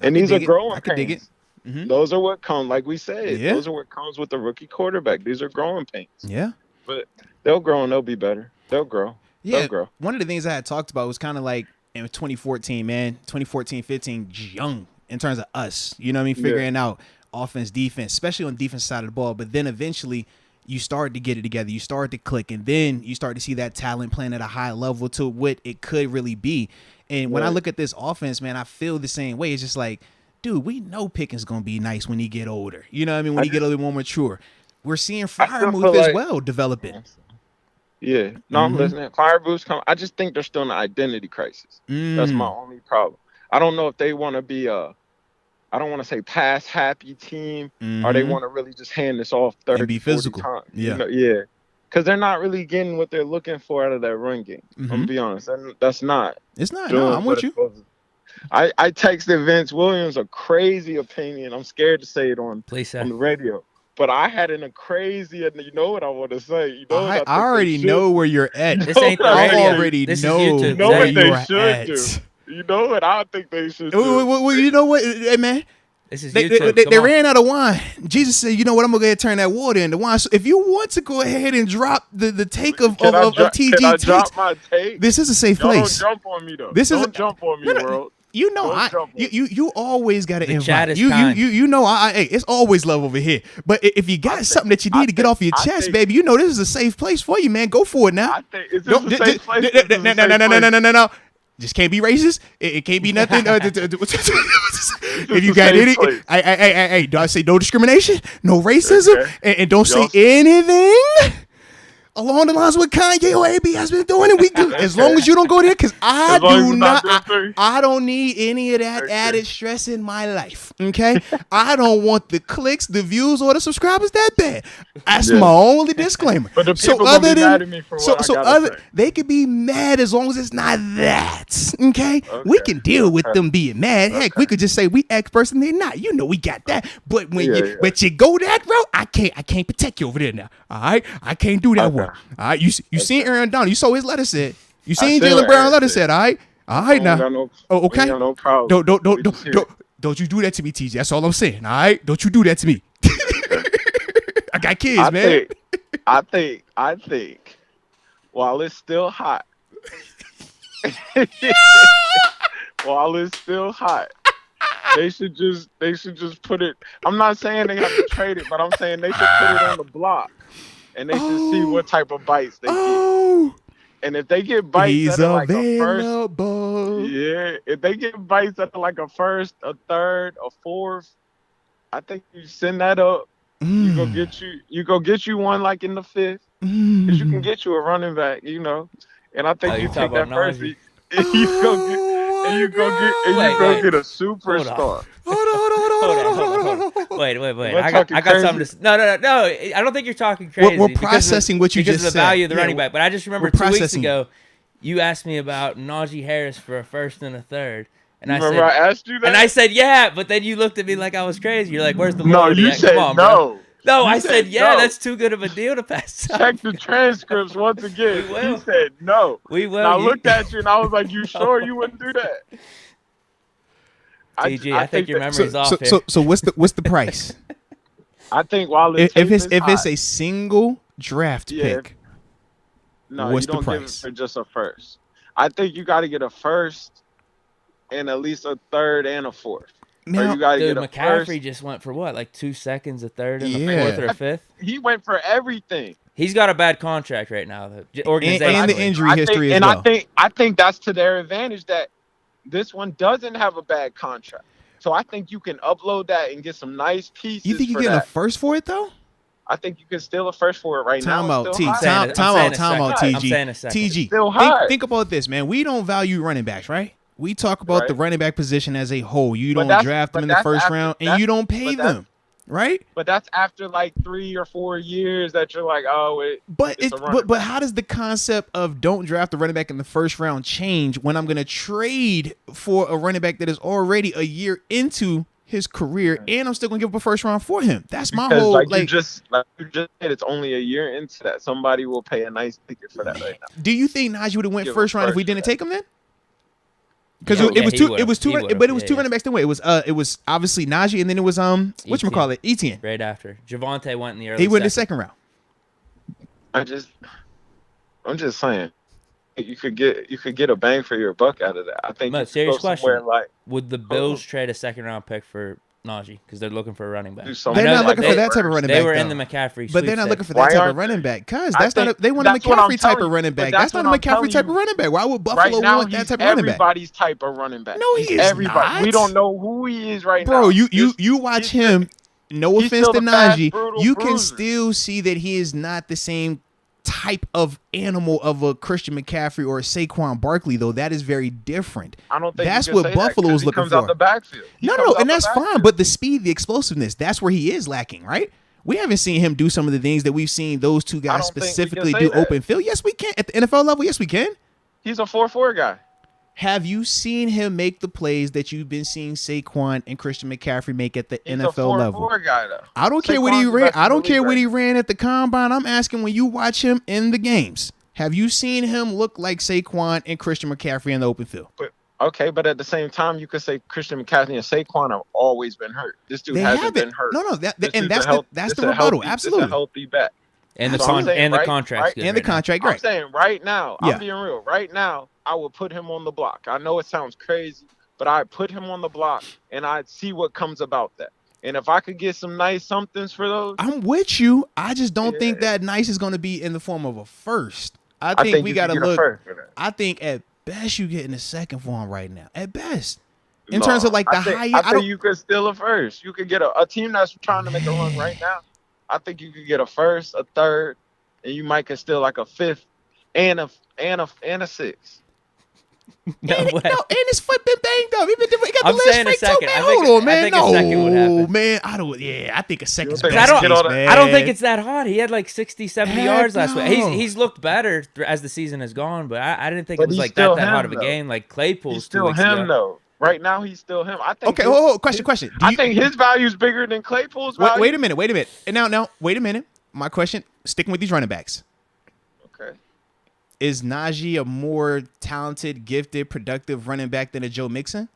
Speaker 3: And these are growing pains. Those are what come, like we said. Yeah. Those are what comes with the rookie quarterback. These are growing pains.
Speaker 1: Yeah.
Speaker 3: But they'll grow and they'll be better. They'll grow.
Speaker 1: Yeah.
Speaker 3: They'll grow.
Speaker 1: One of the things I had talked about was kind of like in 2014, man. 2014, 15, young in terms of us. You know what I mean? Figuring out offense, defense, especially on the defense side of the ball. But then eventually you start to get it together. You start to click. And then you start to see that talent playing at a high level to what it could really be. And when I look at this offense, man, I feel the same way. It's just like, dude, we know Pickens going to be nice when he get older. You know what I mean? When he get a little more mature. We're seeing Freiermuth as well developing.
Speaker 3: Yeah. No, I'm listening. Freiermuth's coming. I just think they're still in an identity crisis. That's my only problem. I don't know if they want to be I don't want to say pass happy team, or they want to really just hand this off 30
Speaker 1: and be physical.
Speaker 3: Times. Yeah. Because they're not really getting what they're looking for out of that run game. I'm going to be honest. And that's not.
Speaker 1: It's not. No, I'm with you.
Speaker 3: I texted Vince Williams a crazy opinion. I'm scared to say it on the radio. But I had a crazy, and you know what I want to say.
Speaker 1: I already know where you're at.
Speaker 2: This ain't the radio.
Speaker 1: I already know where you're at.
Speaker 3: You know what I think they should do.
Speaker 1: Well, you know what, hey, man?
Speaker 2: This is
Speaker 1: they ran out of wine. Jesus said, you know what, I'm going to go ahead and turn that water into wine. So if you want to go ahead and drop the take of TG
Speaker 3: can I drop my take?
Speaker 1: This is a safe place.
Speaker 3: Don't jump on me, though.
Speaker 1: Don't
Speaker 3: jump on me, world.
Speaker 1: You know, you always got to invite.
Speaker 2: Chat is
Speaker 1: you know, hey, it's always love over here. But if you got something that you need to get off your chest, baby, you know this is a safe place for you, man. Go for it now.
Speaker 3: I think it's a safe place.
Speaker 1: No. Just can't be racist. It can't be nothing. If you got any, hey, do I say no discrimination, no racism, and don't say anything along the lines of what Kanye or AB has been doing, and we do. As long as you don't go there, because I don't need any of that added stress in my life. Okay, I don't want the clicks, the views, or the subscribers that bad. That's my only disclaimer.
Speaker 3: But the people gonna be mad at me for what I gotta say.
Speaker 1: They could be mad as long as it's not that. Okay, we can deal with them being mad. Heck, we could just say we experts and they're not. You know, we got that. But when you go that route, I can't protect you over there now. All right, I can't do that one. All right, you seen Aaron Donald? You saw his letter said. You seen Jaylen Brown letter said? All right now. Okay.
Speaker 3: No problem.
Speaker 1: Don't you do that to me, TJ. That's all I'm saying. All right, don't you do that to me. I got kids, man.
Speaker 3: I think while it's still hot, they should just put it. I'm not saying they have to trade it, but I'm saying they should put it on the block. And they should see what type of bites they get. And if they get bites that are like a first, if they get bites that are like a first, a third, a fourth, I think you send that up. You go get you one like in the fifth, because you can get you a running back, And I think you take that first. and you go get a superstar.
Speaker 2: Hold on. Wait. I got something to. No. I don't think you're talking crazy.
Speaker 1: We're processing what you just said.
Speaker 2: Because of the value of the running back. But I just remember 2 weeks ago,
Speaker 1: it.
Speaker 2: you asked me about Naji Harris for a first and a third. And
Speaker 3: I asked you that?
Speaker 2: And I said, yeah, but then you looked at me like I was crazy. You're like, where's the
Speaker 3: loyalty? No, you said no.
Speaker 2: Bro. No, I said, yeah, that's too good of a deal to pass up.
Speaker 3: Check the transcripts once again. You said no.
Speaker 2: We will.
Speaker 3: And I looked at you and I was like, you sure you wouldn't do that?
Speaker 2: TG, I think your memory's off here.
Speaker 1: So what's the price?
Speaker 3: I think while
Speaker 1: if it's a single draft pick, what's
Speaker 3: you don't
Speaker 1: the price?
Speaker 3: Give it for just a first. I think you got to get a first and at least a third and a fourth.
Speaker 2: Now, dude, McCaffrey just went for what, like 2 seconds, a third, and a fourth or a fifth?
Speaker 3: He went for everything.
Speaker 2: He's got a bad contract right now, organizationally.
Speaker 1: And the injury history as well.
Speaker 3: And I think that's to their advantage that this one doesn't have a bad contract. So I think you can upload that and get some nice pieces.
Speaker 1: You think you're getting a first for it, though?
Speaker 3: I think you can steal a first for it right now.
Speaker 1: Time out, TG.
Speaker 2: I'm saying a second.
Speaker 1: TG,
Speaker 3: still high.
Speaker 1: Think about this, man. We don't value running backs, right? We talk about the running back position as a whole. You don't draft them in the first round, and you don't pay them, right?
Speaker 3: But that's after like 3 or 4 years that you're like,
Speaker 1: But how does the concept of don't draft the running back in the first round change when I'm going to trade for a running back that is already a year into his career, and I'm still going to give up a first round for him? That's my whole
Speaker 3: like you just said, it's only a year into that. Somebody will pay a nice ticket for that right now.
Speaker 1: Do you think Naji would have went first round if we didn't take him then? Because it was two running backs anyway. It was obviously Naji, and then it was whatchamacallit, Etienne.
Speaker 2: Right after Javonte went in the early.
Speaker 1: He went in the second round.
Speaker 3: I'm just saying, you could get a bang for your buck out of that. I think.
Speaker 2: But serious question: would the Bills trade a second round pick for Naji because they're looking for a running back?
Speaker 1: They're not looking for that type of running back.
Speaker 2: They were in the McCaffrey,
Speaker 1: but they're not looking for that type of running back because they want a McCaffrey type of running back. That's not a McCaffrey type of running back. Why would Buffalo want that type of running back?
Speaker 3: Everybody's type of running back.
Speaker 1: No, he is
Speaker 3: everybody.
Speaker 1: not.
Speaker 3: We don't know who he is right now.
Speaker 1: Bro, you watch him. No offense to Naji, you can still see that he is not the same type of animal of a Christian McCaffrey or a Saquon Barkley, though. That is very different.
Speaker 3: I don't think
Speaker 1: that's what Buffalo is looking for.
Speaker 3: Out the backfield.
Speaker 1: No, and that's fine. But the speed, the explosiveness, that's where he is lacking, right? We haven't seen him do some of the things that we've seen those two guys specifically do open field. Yes, we can. At the NFL level, yes, we can.
Speaker 3: He's a 4-4 guy.
Speaker 1: Have you seen him make the plays that you've been seeing Saquon and Christian McCaffrey make at the NFL level?
Speaker 3: He's a 4-4 guy, though.
Speaker 1: I don't care what he ran. I don't care what he ran at the combine. I'm asking when you watch him in the games. Have you seen him look like Saquon and Christian McCaffrey in the open field?
Speaker 3: But at the same time, you could say Christian McCaffrey and Saquon have always been hurt. This dude hasn't been hurt.
Speaker 1: No, that's the rebuttal. Absolutely,
Speaker 3: a healthy back.
Speaker 2: And the contract,
Speaker 1: and the contract.
Speaker 3: I'm saying right now, I'm being real. Right now, I would put him on the block. I know it sounds crazy, but I'd put him on the block and I'd see what comes about that. And if I could get some nice somethings for those,
Speaker 1: I'm with you. I just don't think that nice is going to be in the form of a first. I think we got to look. I think at best you get in the second for him right now. At best, in terms of like the high.
Speaker 3: I think you could steal a first. You could get a team that's trying to make a run right now. I think you could get a first, a third, and you might could steal like a fifth and a sixth.
Speaker 2: No way.
Speaker 1: And his foot been banged up. He got the
Speaker 2: I'm saying a second.
Speaker 1: Hold on, man.
Speaker 2: I think a second would happen.
Speaker 1: Man, I think a second's
Speaker 3: best
Speaker 2: I don't think
Speaker 1: man.
Speaker 2: it's that hot. He had like 60, 70 yards last week. He's looked better as the season has gone, but I didn't think it was like that hot of a game like Claypool's.
Speaker 3: He's still him though. Right now, he's still him. I think.
Speaker 1: Okay. Question.
Speaker 3: I think his value is bigger than Claypool's value.
Speaker 1: Wait a minute. And now, wait a minute. My question: sticking with these running backs.
Speaker 3: Okay.
Speaker 1: Is Naji a more talented, gifted, productive running back than a Joe Mixon?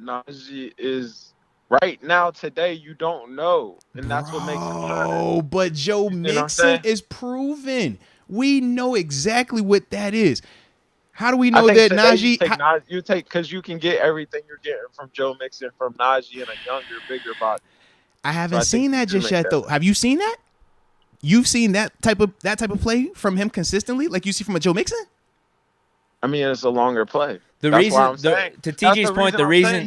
Speaker 3: Naji is right now today. You don't know, and that's what makes him better.
Speaker 1: Oh, but Joe Mixon is proven. We know exactly what that is. How do we know that Naji?
Speaker 3: You take because you can get everything you're getting from Joe Mixon from Naji in a younger, bigger body.
Speaker 1: I haven't seen that just yet, though. Have you seen that? You've seen that type of play from him consistently, like you see from a Joe Mixon?
Speaker 3: I mean, it's a longer play.
Speaker 2: The
Speaker 3: That's
Speaker 2: reason,
Speaker 3: why I'm saying.
Speaker 2: to TJ's point, the reason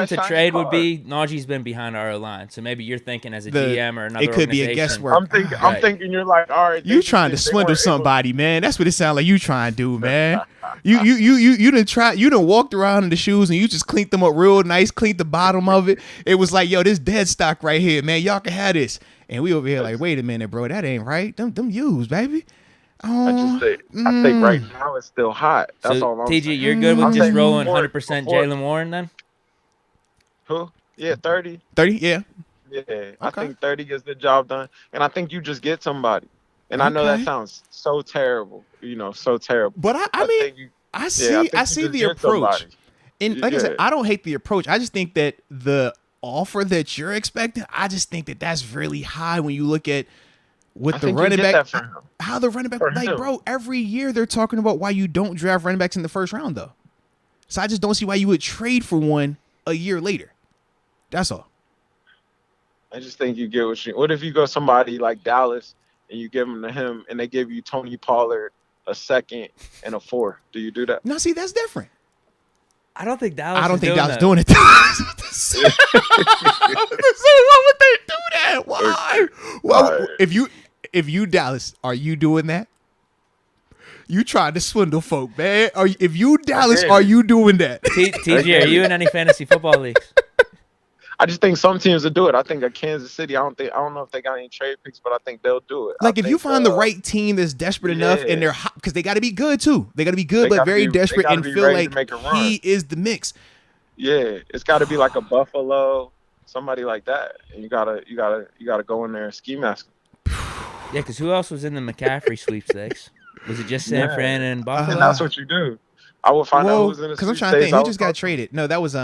Speaker 2: to trade would
Speaker 3: card.
Speaker 2: be Naji's been behind our line. So maybe you're thinking as a GM or another
Speaker 1: it could
Speaker 2: organization.
Speaker 1: be a guesswork.
Speaker 3: I'm thinking you're like, all right.
Speaker 1: You trying to swindle somebody, man. That's what it sounds like you trying to do, man. You done walked around in the shoes and you just cleaned them up real nice, cleaned the bottom of it. It was like, yo, this dead stock right here, man. Y'all can have this. And we over here like, wait a minute, bro. That ain't right. Them used, baby.
Speaker 3: I think right now it's still hot. That's all I'm
Speaker 2: TG,
Speaker 3: saying.
Speaker 2: you're good with just rolling 100% Jalen Warren then?
Speaker 3: Who? Yeah, 30.
Speaker 1: 30, yeah.
Speaker 3: Yeah, okay. I think 30 gets the job done. And I think you just get somebody. And I know that sounds so terrible, so terrible.
Speaker 1: But I see the approach. And like I said, I don't hate the approach. I just think that the offer that you're expecting, I just think that that's really high when you look at with the running back. How the running back, like, bro, every year they're talking about why you don't draft running backs in the first round, though. So I just don't see why you would trade for one a year later. That's all.
Speaker 3: I just think you get what if you go somebody like Dallas and you give them to him and they give you Tony Pollard a second and a fourth? Do you do that?
Speaker 1: No, see, that's different.
Speaker 2: I don't think Dallas
Speaker 1: doing it. Why would they do that? Why? Well, if you Dallas, are you doing that? You trying to swindle folk, man. If you Dallas, are you doing that?
Speaker 2: TJ, are you in any fantasy football leagues?
Speaker 3: I just think some teams will do it. I think at Kansas City, I don't know if they got any trade picks, but I think they'll do it.
Speaker 1: Like if you find the right team that's desperate enough and they're hot, because they got to be good too. They got to be good, but very desperate and feel like he is the mix.
Speaker 3: Yeah, it's got to be like a Buffalo, somebody like that, and you gotta go in there and ski mask them.
Speaker 2: Yeah, because who else was in the McCaffrey sweepstakes? Was it just San Fran and Buffalo?
Speaker 3: And that's what you do. I will find out who's in the sweepstakes.
Speaker 1: Because I'm trying to think, who just got traded? No, that was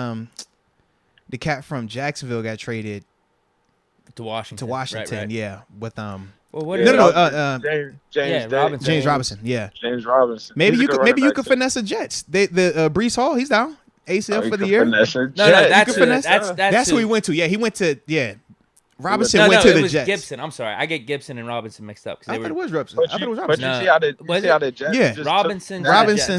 Speaker 1: the cat from Jacksonville got traded
Speaker 2: to Washington.
Speaker 1: Right. Yeah, with
Speaker 3: James
Speaker 2: Robinson.
Speaker 1: James Robinson. Yeah,
Speaker 3: James Robinson.
Speaker 1: Maybe you could finesse the Jets. The Brees Hall, he's down. ACL for the year.
Speaker 2: No, that's
Speaker 1: who he went to. Yeah, he went to Robinson went to the Jets.
Speaker 2: Gibson. I'm sorry, I get Gibson and Robinson mixed up.
Speaker 1: I thought it was Robinson.
Speaker 3: But you see how the Jets?
Speaker 1: Yeah,
Speaker 2: Robinson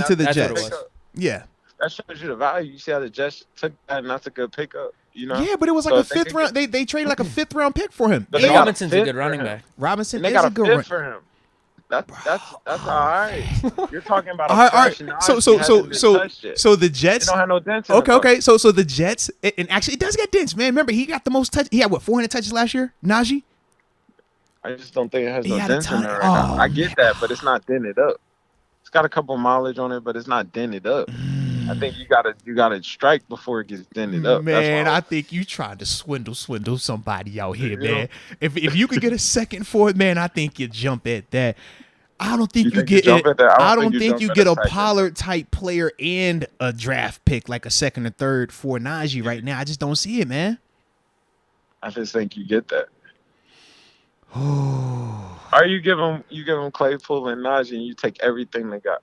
Speaker 1: to the Jets. Yeah.
Speaker 3: That shows you the value. You see how the Jets took that, and that's a good pickup.
Speaker 1: Yeah, but it was like a fifth round. They traded like a fifth round pick for him.
Speaker 2: But Robinson's a good running back.
Speaker 1: Robinson
Speaker 3: is a good for him. That's all right. You're talking about all right. So
Speaker 1: the Jets
Speaker 3: don't have no dents.
Speaker 1: Okay. So the Jets, and actually it does get dents, man. Remember, he got the most touch. He had 400 touches last year. Najee.
Speaker 3: I just don't think it has no dents in there right now. I get that, but it's not dented up. It's got a couple mileage on it, but it's not dented up. I think you gotta strike before it gets dented up.
Speaker 1: Man, I think you trying to swindle somebody out here, man. If you could get a second for it, man, I think you jump at that. I don't think you get it. I don't think you get a Pollard type player and a draft pick like a second or third for Najee right now. I just don't see it, man.
Speaker 3: I just think you get that. Or you give them Claypool and Najee and you take everything they got.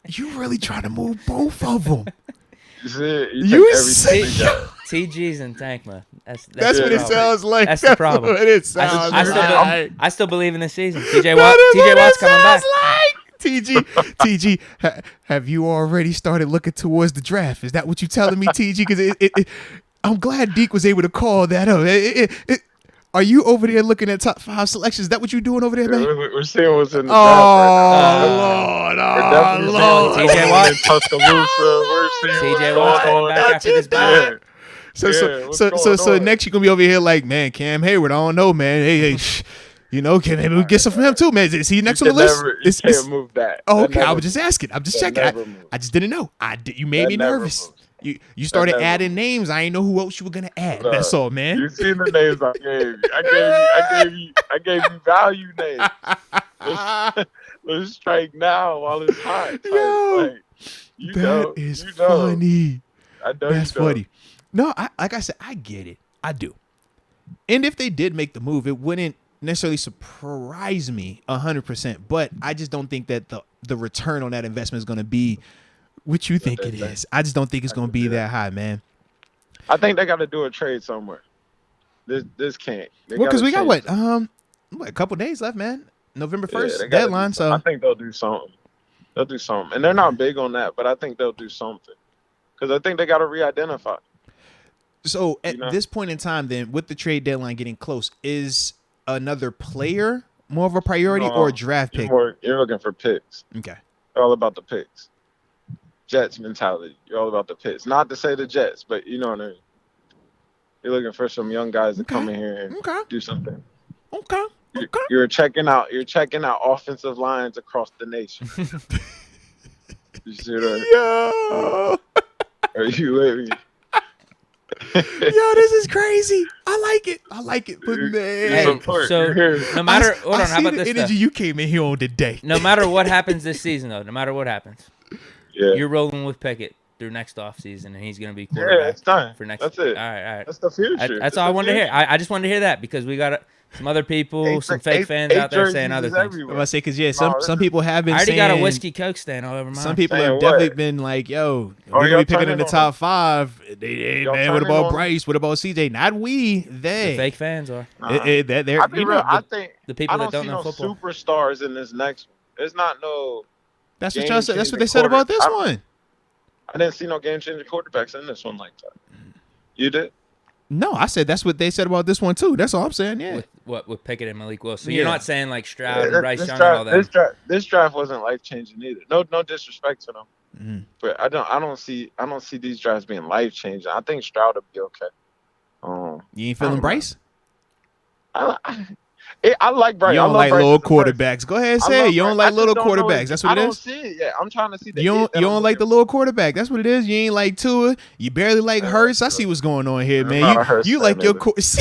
Speaker 1: You really trying to move both of them?
Speaker 3: You
Speaker 2: say TG's and Tankma. That's
Speaker 1: what it sounds like.
Speaker 2: That's the problem.
Speaker 1: It sounds
Speaker 2: I still believe in this season. TJ Watt's coming back.
Speaker 1: TG, have you already started looking towards the draft? Is that what you telling me, TG? Because I'm glad Deke was able to call that up. Are you over there looking at top 5 selections? Is that what you doing over there, man?
Speaker 3: We're seeing what's in the draft right now.
Speaker 2: Lord. TJ Watt.
Speaker 3: TJ
Speaker 2: Watt's coming back after this bye.
Speaker 1: So next you're going to be over here like, man, Cam Hayward, I don't know, man. Hey, can maybe we get some from him too, man. Is he next on the list?
Speaker 3: You can't move that.
Speaker 1: Oh, okay. I was just asking. I'm just checking. I just didn't know. You made me nervous. You started adding names. I didn't know who else you were gonna add. That's all, man.
Speaker 3: You seen the names I gave you. I gave you value names. Let's strike now while it's hot.
Speaker 1: Yo, that is funny.
Speaker 3: I know
Speaker 1: that's funny. No, like I said, I get it. I do. And if they did make the move, it wouldn't necessarily surprise me 100%. But I just don't think that the return on that investment is going to be what you think it is. I just don't think it's going to be that high, man.
Speaker 3: I think they got to do a trade somewhere. This can't.
Speaker 1: Well, because we got a couple days left, man. November 1st deadline. So
Speaker 3: I think they'll do something. They'll do something, and they're not big on that, but I think they'll do something because I think they got to re-identify.
Speaker 1: So at this point in time, then, with the trade deadline getting close, is another player more of a priority or a draft pick?
Speaker 3: You're looking for picks.
Speaker 1: Okay.
Speaker 3: All about the picks. Jets mentality. You're all about the picks. Not to say the Jets, but you know what I mean. You're looking for some young guys to come in here and do something.
Speaker 1: Okay.
Speaker 3: You're checking out offensive lines across the nation. You see that?
Speaker 1: Yo.
Speaker 3: Are you with me?
Speaker 1: Yo, this is crazy. I like it. But man,
Speaker 2: hey, so no matter hold on, how about this
Speaker 1: energy
Speaker 2: stuff?
Speaker 1: You came in here on today.
Speaker 2: No matter what happens this season, though, no matter what happens, you're rolling with Pickett through next offseason, and he's going to be quarterback
Speaker 3: it's time.
Speaker 2: For next.
Speaker 3: That's it.
Speaker 2: All right.
Speaker 3: That's the future.
Speaker 2: That's all I wanted to hear. I just wanted to hear that because we got some other people, some fake fans out there saying other things.
Speaker 1: I'm gonna say because some people have been.
Speaker 2: I already
Speaker 1: saying,
Speaker 2: got a whiskey Coke stand all over mine.
Speaker 1: Some people have definitely been like, "Yo, we're gonna be picking in the top 5." Man, what about Bryce? What about CJ? Not we. They.
Speaker 2: The fake fans are.
Speaker 1: They're.
Speaker 3: I think
Speaker 2: the people that don't
Speaker 3: see
Speaker 2: know
Speaker 3: no
Speaker 2: football.
Speaker 3: Superstars in this next one. It's not no.
Speaker 1: That's what y'all said. That's what they said about this one.
Speaker 3: I didn't see no game-changing quarterbacks in this one like that. You did?
Speaker 1: No, I said that's what they said about this one too. That's all I'm saying. Yeah.
Speaker 2: With Pickett and Malik Willis. So you're not saying like Stroud and Bryce Young and all that.
Speaker 3: This draft wasn't life-changing either. No disrespect to them. Mm-hmm. But I don't see these drafts being life-changing. I think Stroud will be okay.
Speaker 1: You ain't feeling Bryce?
Speaker 3: I like Bryce.
Speaker 1: You don't like little quarterbacks. Go ahead and say it. You don't like little quarterbacks. That's what it is.
Speaker 3: I don't see it yet. I'm trying to see the
Speaker 1: You don't like the little quarterback. That's what it is. You ain't like Tua. You barely like Hurts. I see what's going on here, man. You like your
Speaker 2: That's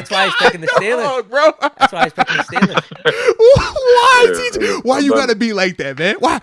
Speaker 2: why he's picking the Steelers.
Speaker 1: Oh, bro.
Speaker 2: That's why he's picking the Steelers.
Speaker 1: Why you gotta be like that, man? Why?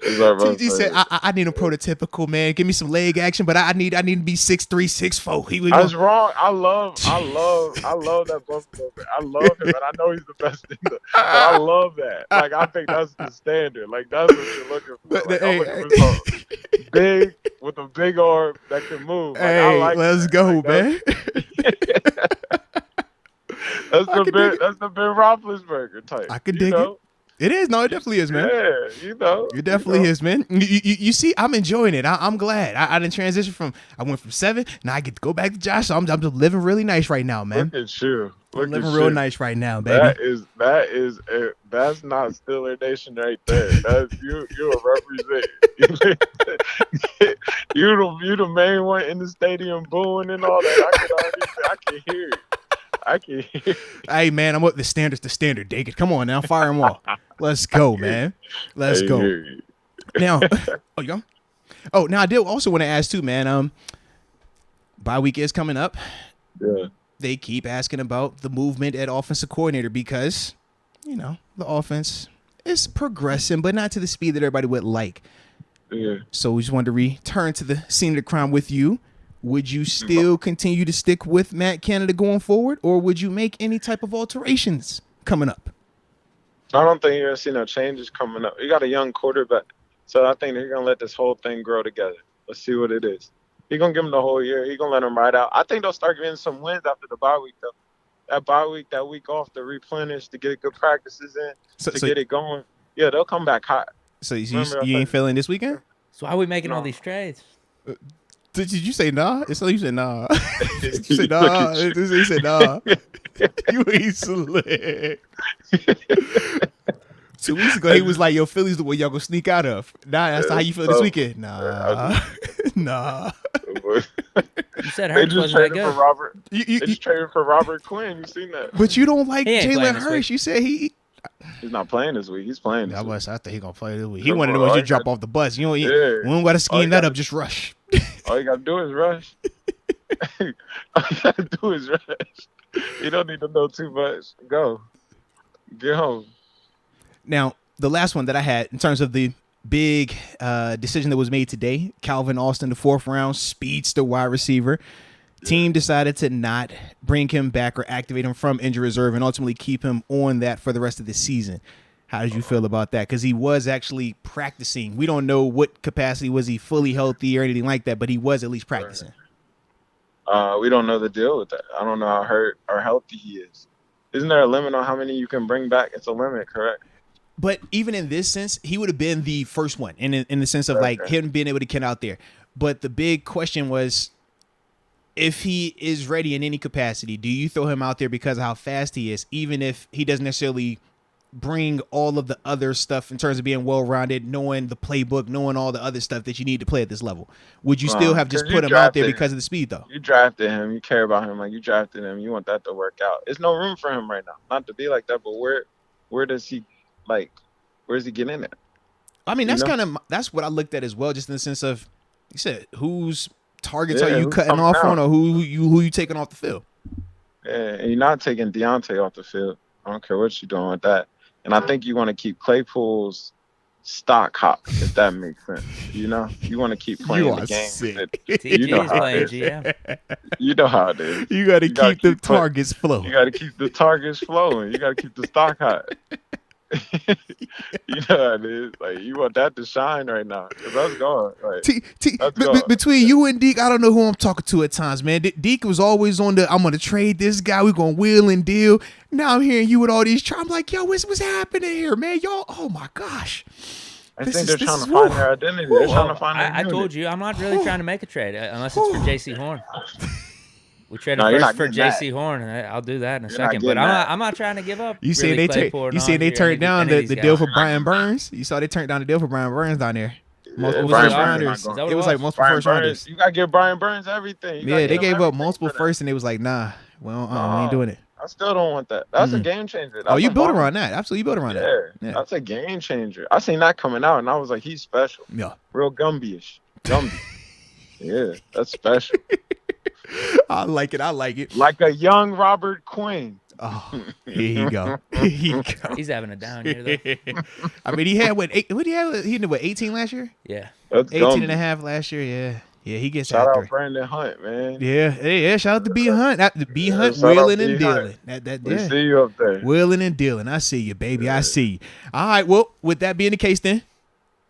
Speaker 1: TG said, "I need a prototypical man. Give me some leg action, but I need to be 6'3", 6'4".
Speaker 3: I was wrong. I love that Buffalo man. I love him, and I know he's the best thing. But I love that. Like I think that's the standard. Like that's what you're looking for. Like, I'm looking for something big with a big arm that can move. Like,
Speaker 1: hey, let's go, man.
Speaker 3: That's the Ben Roethlisberger type.
Speaker 1: I could dig it. It is. No, it definitely is, man.
Speaker 3: Yeah,
Speaker 1: It definitely is, man. You see, I'm enjoying it. I'm glad. I didn't transition I went from 7. Now I get to go back to Josh. So I'm just living really nice right now, man.
Speaker 3: Look at you.
Speaker 1: I'm living real nice right now, baby.
Speaker 3: That's not Steeler Nation right there. That's you represent. You the main one in the stadium booing and all that. I can hear it.
Speaker 1: Hey, man, I'm up the standard, Deke. Come on now, fire them all. Let's go, man. Let's go. Now, you go? Oh, now I did also want to ask too, man. Bye week is coming up.
Speaker 3: Yeah.
Speaker 1: They keep asking about the movement at offensive coordinator because, the offense is progressing, but not to the speed that everybody would like.
Speaker 3: Yeah.
Speaker 1: So we just wanted to return to the scene of the crime with you. Would you still continue to stick with Matt Canada going forward, or would you make any type of alterations coming up?
Speaker 3: I don't think you're going to see no changes coming up. You got a young quarterback, so I think they're going to let this whole thing grow together. Let's see what it is. He's going to give them the whole year. He's going to let them ride out. I think they'll start getting some wins after the bye week, though. That bye week, that week off to replenish, to get good practices in, get it going. Yeah, they'll come back hot.
Speaker 1: So you ain't feeling this weekend?
Speaker 2: So why are we making all these trades?
Speaker 1: Did you say nah? It's like you said nah. You said nah. You said nah. You ain't slick. 2 weeks ago, he was like, "Yo, Philly's the way y'all gonna sneak out of." Nah, that's how you feel this weekend. Nah.
Speaker 2: You said Hurts wasn't that good.
Speaker 3: They just traded for Robert Quinn. You seen that?
Speaker 1: But you don't like Jalen Hurts. You said
Speaker 3: he's not playing this week. He's playing this week.
Speaker 1: I think he's going to play this week. He wanted to just drop off the bus. We don't got to scheme that up. Just rush.
Speaker 3: All you got to do is rush. All you got to do is rush. You don't need to know too much. Go. Get home.
Speaker 1: Now, the last one that I had in terms of the big decision that was made today, Calvin Austin, the 4th round, speedster wide receiver. Team decided to not bring him back or activate him from injury reserve and ultimately keep him on that for the rest of the season. How did you feel about that? Because he was actually practicing. We don't know what capacity. Was he fully healthy or anything like that, but he was at least practicing.
Speaker 3: We don't know the deal with that. I don't know how hurt or healthy he is. Isn't there a limit on how many you can bring back? It's a limit, correct?
Speaker 1: But even in this sense, he would have been the first one in the sense of like him being able to get out there. But the big question was, if he is ready in any capacity, do you throw him out there because of how fast he is, even if he doesn't necessarily bring all of the other stuff in terms of being well-rounded, knowing the playbook, knowing all the other stuff that you need to play at this level? Would you still have just put him out there because of the speed, though?
Speaker 3: You drafted him. You care about him. Like, you drafted him. You want that to work out. There's no room for him right now. Not to be like that, but where does he, like, where's he getting in at?
Speaker 1: I mean, that's what I looked at as well, just in the sense of, you said, whose targets are you cutting off on, or who you taking off the field?
Speaker 3: Yeah, and you're not taking Deontay off the field. I don't care what you're doing with that. And I think you want to keep Claypool's stock hot, if that makes sense. You know, you want to keep playing the game.
Speaker 2: You know how it is.
Speaker 3: You know how it is.
Speaker 1: You got to keep the targets flowing.
Speaker 3: You got to keep the targets flowing. You got to keep the stock hot. You know how it is. Like, you want that to shine right now. Cause that's gone. Like,
Speaker 1: between you and Deke, I don't know who I'm talking to at times, man. Deke was always on I'm going to trade this guy. We're going to wheel and deal. Now I'm hearing you with all these I'm like, yo, what's happening here, man? Y'all, oh my gosh.
Speaker 3: I think they're trying to find their identity. They're trying to find their
Speaker 2: I told you, I'm not really trying to make a trade unless it's for J.C. Horn. We traded first for J.C. Horn, and I'll do that in a second. But I'm not trying to give up.
Speaker 1: You see, they turned down the deal for Brian Burns. You saw they turned down the deal for Brian Burns down there. Multiple first rounders. It was like multiple first rounders.
Speaker 3: You gotta give Brian Burns everything.
Speaker 1: Yeah, they gave up multiple firsts, and they was like, nah, well, we ain't doing it.
Speaker 3: I still don't want that. That's a game changer.
Speaker 1: Oh, you built around that. Absolutely, you built around that.
Speaker 3: Yeah, that's a game changer. I seen that coming out, and I was like, he's special.
Speaker 1: Yeah,
Speaker 3: real Gumby-ish. Gumby. Yeah, that's special.
Speaker 1: I like it.
Speaker 3: Like a young Robert Quinn.
Speaker 1: Oh, here you go.
Speaker 2: He's having a down year, though.
Speaker 1: I mean, he had what? He did what? 18 last year?
Speaker 2: Yeah.
Speaker 3: That's
Speaker 1: 18 and a half last year. Yeah. Yeah, he gets
Speaker 3: shout
Speaker 1: after
Speaker 3: out Brandon Hunt, man.
Speaker 1: Yeah. Shout out to B Hunt. B Hunt wheeling and dealing.
Speaker 3: We see you up there.
Speaker 1: Wheeling and dealing. I see you, baby. I see you. All right. Well, with that being the case, then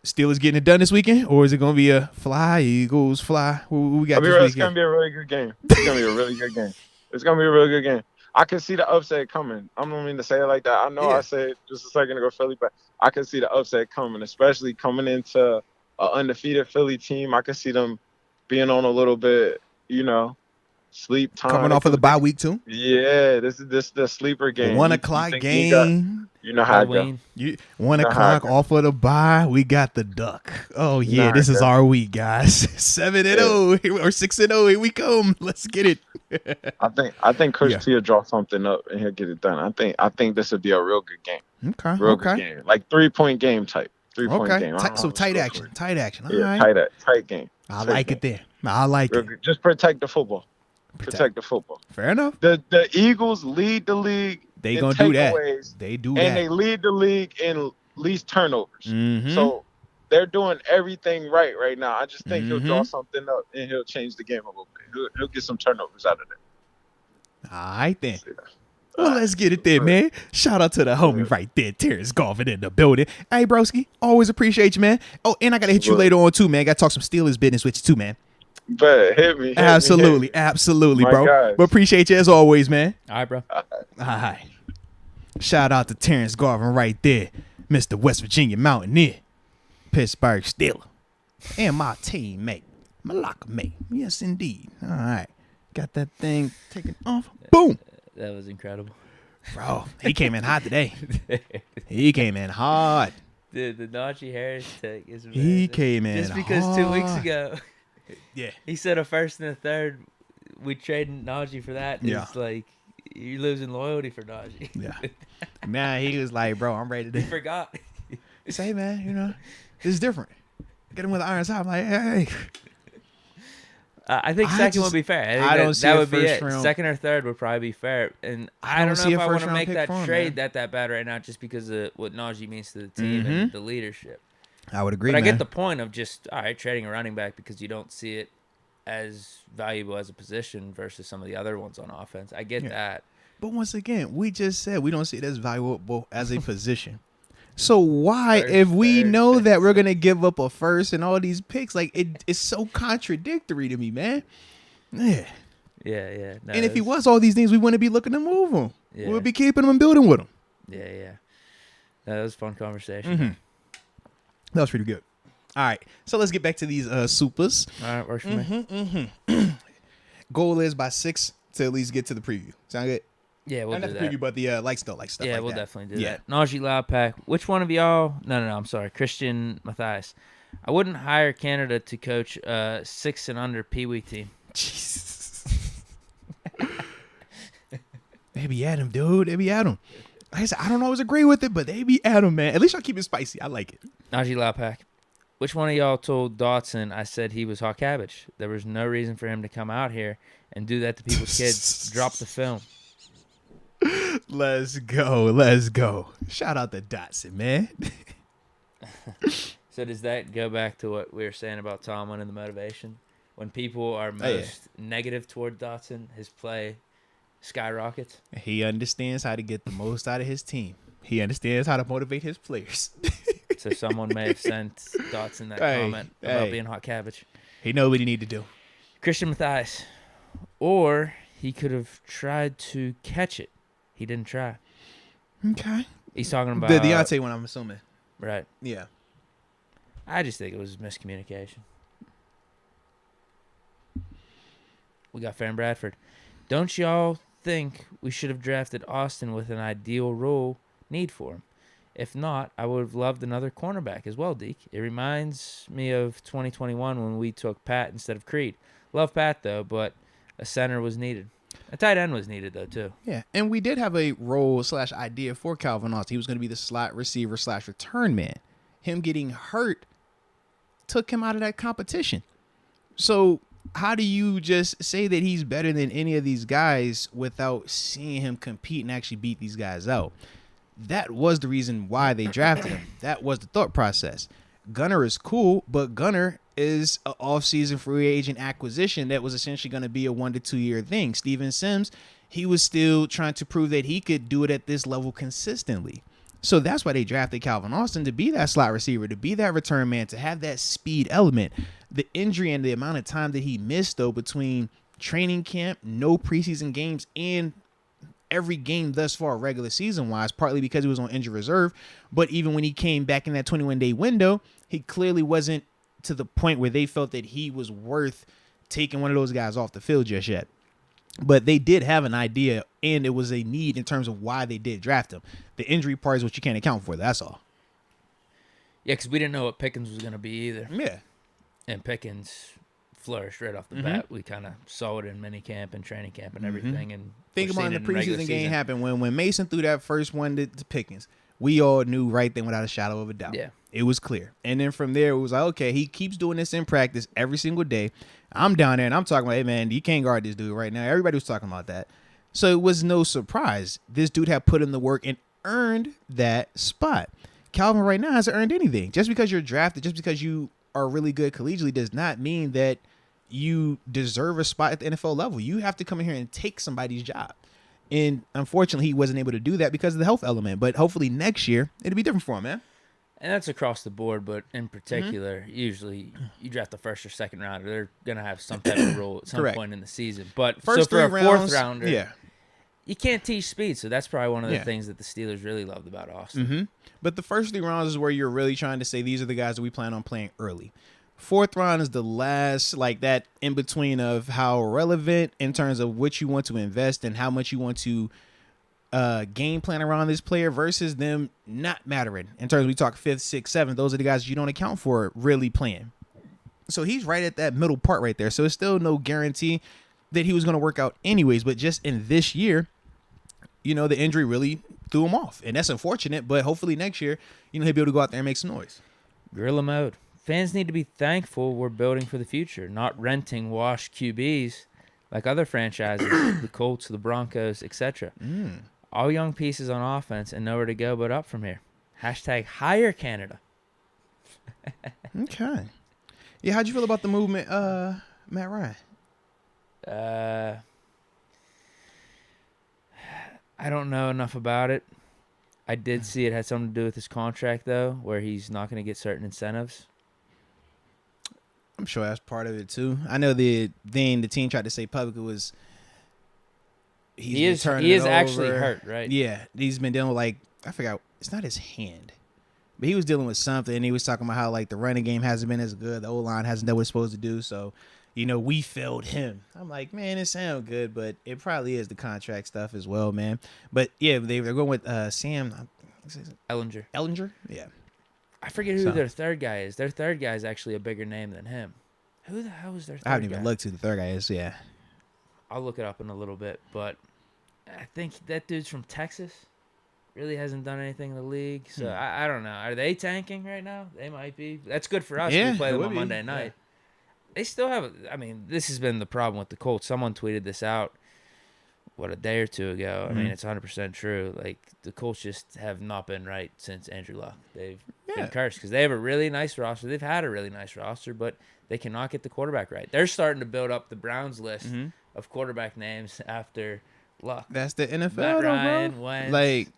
Speaker 1: Steelers getting it done this weekend, or is it going to be a fly? Eagles fly. Who we got this weekend?
Speaker 3: It's going to be a really good game. It's going to be a really good game. It's going to be a really good game. I can see the upset coming. I don't mean to say it like that. I know I said just a second ago Philly, but I can see the upset coming, especially coming into an undefeated Philly team. I can see them being on a little bit, sleep time.
Speaker 1: Coming off of the bye week too?
Speaker 3: Yeah, this is the sleeper game.
Speaker 1: 1 o'clock game.
Speaker 3: You know how it goes.
Speaker 1: 1 o'clock off of the bye, we got the duck. Oh yeah, this is our week, guys. 7-0 or 6-0. Here we come. Let's get it.
Speaker 3: I think Coach T will draw something up and he'll get it done. I think this would be a real good game.
Speaker 1: Okay.
Speaker 3: Real good game. Like 3-point game type. 3-point game.
Speaker 1: So tight action. All
Speaker 3: right. Tight game.
Speaker 1: I like it there. I like it.
Speaker 3: Just protect the football. Protect the football.
Speaker 1: Fair enough.
Speaker 3: The Eagles lead the league.
Speaker 1: They gonna do that. They do that.
Speaker 3: And they lead the league in least turnovers.
Speaker 1: Mm-hmm.
Speaker 3: So they're doing everything right now. I just think he'll draw something up and he'll change the game a little bit. He'll get some turnovers out of there.
Speaker 1: All right then. Well, let's get it there, man. Shout out to the homie right there, Terence Garvin in the building. Hey, broski, always appreciate you, man. Oh, and I gotta hit you later on too, man. Gotta talk some Steelers business with you too, man.
Speaker 3: But hit me.
Speaker 1: Absolutely, bro.
Speaker 3: Guys.
Speaker 1: But appreciate you as always, man.
Speaker 2: All right, bro.
Speaker 1: All right. Shout out to Terence Garvin right there, Mr. West Virginia Mountaineer, Pittsburgh Steeler, and my teammate, my locker mate. Yes, indeed. All right. Got that thing taken off. Boom.
Speaker 2: That was incredible.
Speaker 1: Bro, he came in hot today. He came in hot.
Speaker 2: Dude, the Naji Harris take is amazing.
Speaker 1: He came in
Speaker 2: just because
Speaker 1: hard.
Speaker 2: 2 weeks ago,
Speaker 1: he
Speaker 2: said a first and a third. We traded Naji for that. It's like you're losing loyalty for Naji.
Speaker 1: Yeah. Man, he was like, bro, I'm ready to.
Speaker 2: He forgot.
Speaker 1: Say, hey, man, this is different. Get him with the iron top. I'm like, hey.
Speaker 2: I think second would be fair.
Speaker 1: I don't see
Speaker 2: that would be it.
Speaker 1: Round.
Speaker 2: Second or third would probably be fair. And I don't know if I want to make that trade that bad right now just because of what Naji means to the team and the leadership.
Speaker 1: I would agree,
Speaker 2: but
Speaker 1: man.
Speaker 2: I get the point of just, all right, trading a running back because you don't see it as valuable as a position versus some of the other ones on offense. I get that.
Speaker 1: But once again, we just said we don't see it as valuable as a position. So why, if we know that we're going to give up a first and all these picks, like it's so contradictory to me, man. Yeah.
Speaker 2: Yeah. No,
Speaker 1: and if he was all these things, we wouldn't be looking to move him.
Speaker 2: Yeah.
Speaker 1: we'll be keeping him and building with him.
Speaker 2: Yeah. That was a fun conversation.
Speaker 1: Mm-hmm. That was pretty good. All right, so let's get back to these supers.
Speaker 2: All right, works for me.
Speaker 1: Goal is by 6 to at least get to the preview. Sound good?
Speaker 2: Yeah, we'll
Speaker 1: Not
Speaker 2: do
Speaker 1: the
Speaker 2: that.
Speaker 1: preview, but the like stuff.
Speaker 2: Yeah,
Speaker 1: like
Speaker 2: we'll
Speaker 1: that.
Speaker 2: definitely do that. Naji Loudpack. Which one of y'all? No, I'm sorry. Christian Matthias. I wouldn't hire Canada to coach a 6 and under Pee Wee team.
Speaker 1: Jesus. They be at him, dude. They be at him. Like I said, I don't always agree with it, but they be at him, man. At least y'all keep it spicy. I like it.
Speaker 2: Naji Loudpack. Which one of y'all told Dotson I said he was hot cabbage? There was no reason for him to come out here and do that to people's kids. Drop the film.
Speaker 1: Let's go. Shout out to Dotson, man.
Speaker 2: So does that go back to what we were saying about Tomlin and the motivation? When people are most negative toward Dotson, his play skyrockets.
Speaker 1: He understands how to get the most out of his team. He understands how to motivate his players.
Speaker 2: So someone may have sent Dotson that comment about being hot cabbage.
Speaker 1: He know what he need to do.
Speaker 2: Christian Matthias. Or he could have tried to catch it. He didn't try.
Speaker 1: Okay.
Speaker 2: He's talking about
Speaker 1: the Deontay one, I'm assuming.
Speaker 2: Right.
Speaker 1: Yeah.
Speaker 2: I just think it was miscommunication. We got Farron Bradford. Don't y'all think we should have drafted Austin with an ideal role need for him? If not, I would have loved another cornerback as well, Deke. It reminds me of 2021 when we took Pat instead of Creed. Love Pat, though, but a center was needed. A tight end was needed, though, too.
Speaker 1: Yeah, and we did have a role / idea for Calvin Austin. He was going to be the slot receiver / return man. Him getting hurt took him out of that competition. So how do you just say that he's better than any of these guys without seeing him compete and actually beat these guys out? That was the reason why they drafted him. That was the thought process. Gunner is cool, but Gunner is an off-season free agent acquisition that was essentially going to be a 1 to 2 year thing. Steven Sims, he was still trying to prove that he could do it at this level consistently. So that's why they drafted Calvin Austin, to be that slot receiver, to be that return man, to have that speed element. The injury and the amount of time that he missed, though, between training camp, no preseason games, and every game thus far regular season wise, partly because he was on injured reserve, but even when he came back in that 21-day window, he clearly wasn't to the point where they felt that he was worth taking one of those guys off the field just yet. But they did have an idea, and it was a need in terms of why they did draft him. The injury part is what you can't account for. That's all.
Speaker 2: Yeah, because we didn't know what Pickens was going to be either.
Speaker 1: Yeah.
Speaker 2: And Pickens flourished right off the bat. We kind of saw it in minicamp and training camp and everything. And
Speaker 1: think about when the preseason game happened, when Mason threw that first one to Pickens, we all knew right then without a shadow of a doubt.
Speaker 2: Yeah.
Speaker 1: It was clear. And then from there, it was like, okay, he keeps doing this in practice every single day. I'm down there and I'm talking about, hey, man, you can't guard this dude right now. Everybody was talking about that. So it was no surprise. This dude had put in the work and earned that spot. Calvin right now hasn't earned anything. Just because you're drafted, just because you are really good collegiately does not mean that you deserve a spot at the NFL level. You have to come in here and take somebody's job. And unfortunately, he wasn't able to do that because of the health element. But hopefully next year, it'll be different for him, man.
Speaker 2: And that's across the board, but in particular, usually you draft the first or second rounder, they're going to have some type of role at some point in the season. But
Speaker 1: first
Speaker 2: so for
Speaker 1: three
Speaker 2: a fourth
Speaker 1: rounds,
Speaker 2: rounder, you can't teach speed. So that's probably one of the things that the Steelers really loved about Austin.
Speaker 1: But the first 3 rounds is where you're really trying to say these are the guys that we plan on playing early. 4th round is the last, like that in between of how relevant in terms of what you want to invest and how much you want to game plan around this player versus them not mattering. In terms of we talk 5th, 6th, 7th, those are the guys you don't account for really playing. So he's right at that middle part right there. So it's still no guarantee that he was going to work out anyways. But just in this year, you know, the injury really threw him off. And that's unfortunate. But hopefully next year, you know, he'll be able to go out there and make some noise.
Speaker 2: Gorilla mode. Fans need to be thankful we're building for the future, not renting washed QBs like other franchises, the Colts, the Broncos, etc. All young pieces on offense and nowhere to go but up from here. Hashtag hire Canada.
Speaker 1: Okay. Yeah, how'd you feel about the movement, Matt Ryan?
Speaker 2: I don't know enough about it. I did see it had something to do with his contract, though, where he's not going to get certain incentives.
Speaker 1: I'm sure that's part of it, too. I know the thing the team tried to say publicly was He is
Speaker 2: actually hurt, right?
Speaker 1: Yeah, he's been dealing with I forgot. It's not his hand, but he was dealing with something. And he was talking about how the running game hasn't been as good. The O-line hasn't done what it's supposed to do. So, we failed him. I'm like, man, it sounds good, but it probably is the contract stuff as well, man. But yeah, they're going with Sam Ellinger. Yeah.
Speaker 2: I forget who their third guy is. Their third guy is actually a bigger name than him. Who the hell is their third guy?
Speaker 1: I haven't even looked who the third guy is. Yeah.
Speaker 2: I'll look it up in a little bit, but I think that dude's from Texas. Really hasn't done anything in the league, so I don't know. Are they tanking right now? They might be. That's good for us. We play them on Monday night. Yeah. They still have. This has been the problem with the Colts. Someone tweeted this out, a day or two ago. I mean, it's 100% true. The Colts just have not been right since Andrew Luck. They've been cursed because they have a really nice roster. They've had a really nice roster, but they cannot get the quarterback right. They're starting to build up the Browns list of quarterback names after Luck.
Speaker 1: That's the NFL,
Speaker 2: Matt Ryan,
Speaker 1: bro.
Speaker 2: Wentz.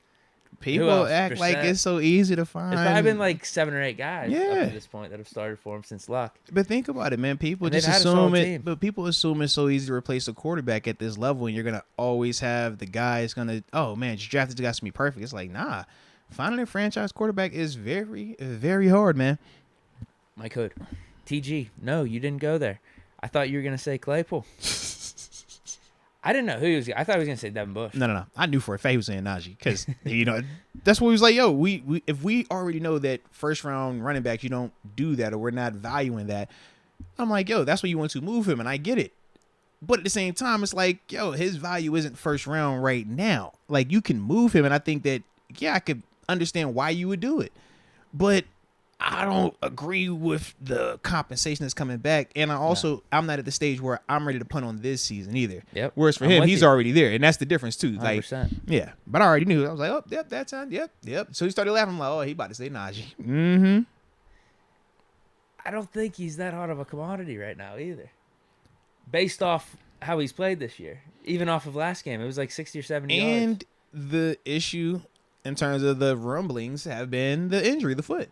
Speaker 1: People act like it's so easy to find.
Speaker 2: It's probably been 7 or 8 guys up to this point that have started for him since Luck.
Speaker 1: But think about it, man. People just assume it. But people assume it's so easy to replace a quarterback at this level, and you're gonna always have the guy that's gonna. Oh man, just drafted the guy to be perfect. It's nah. Finding a franchise quarterback is very, very hard, man.
Speaker 2: Mike Hood, TG. No, you didn't go there. I thought you were gonna say Claypool. I didn't know who he was. I thought he was gonna say Devin Bush.
Speaker 1: No. I knew for a fact he was saying Naji because that's what he was like. Yo, we if we already know that first round running backs, you don't do that, or we're not valuing that. I'm like, yo, that's what you want to move him, and I get it. But at the same time, it's like, yo, his value isn't first round right now. You can move him, and I think that I could understand why you would do it, but I don't agree with the compensation that's coming back. And I'm not at the stage where I'm ready to punt on this season either.
Speaker 2: Yep.
Speaker 1: Whereas for him, he's already there. And that's the difference too.
Speaker 2: 100%.
Speaker 1: Yeah. But I already knew. I was like, oh, yep, that sound. Yep. So he started laughing. I'm like, oh, he about to say Naji. Mm-hmm.
Speaker 2: I don't think he's that hot of a commodity right now either. Based off how he's played this year. Even off of last game. It was 60 or 70 yards.
Speaker 1: And the issue in terms of the rumblings have been the injury, the foot.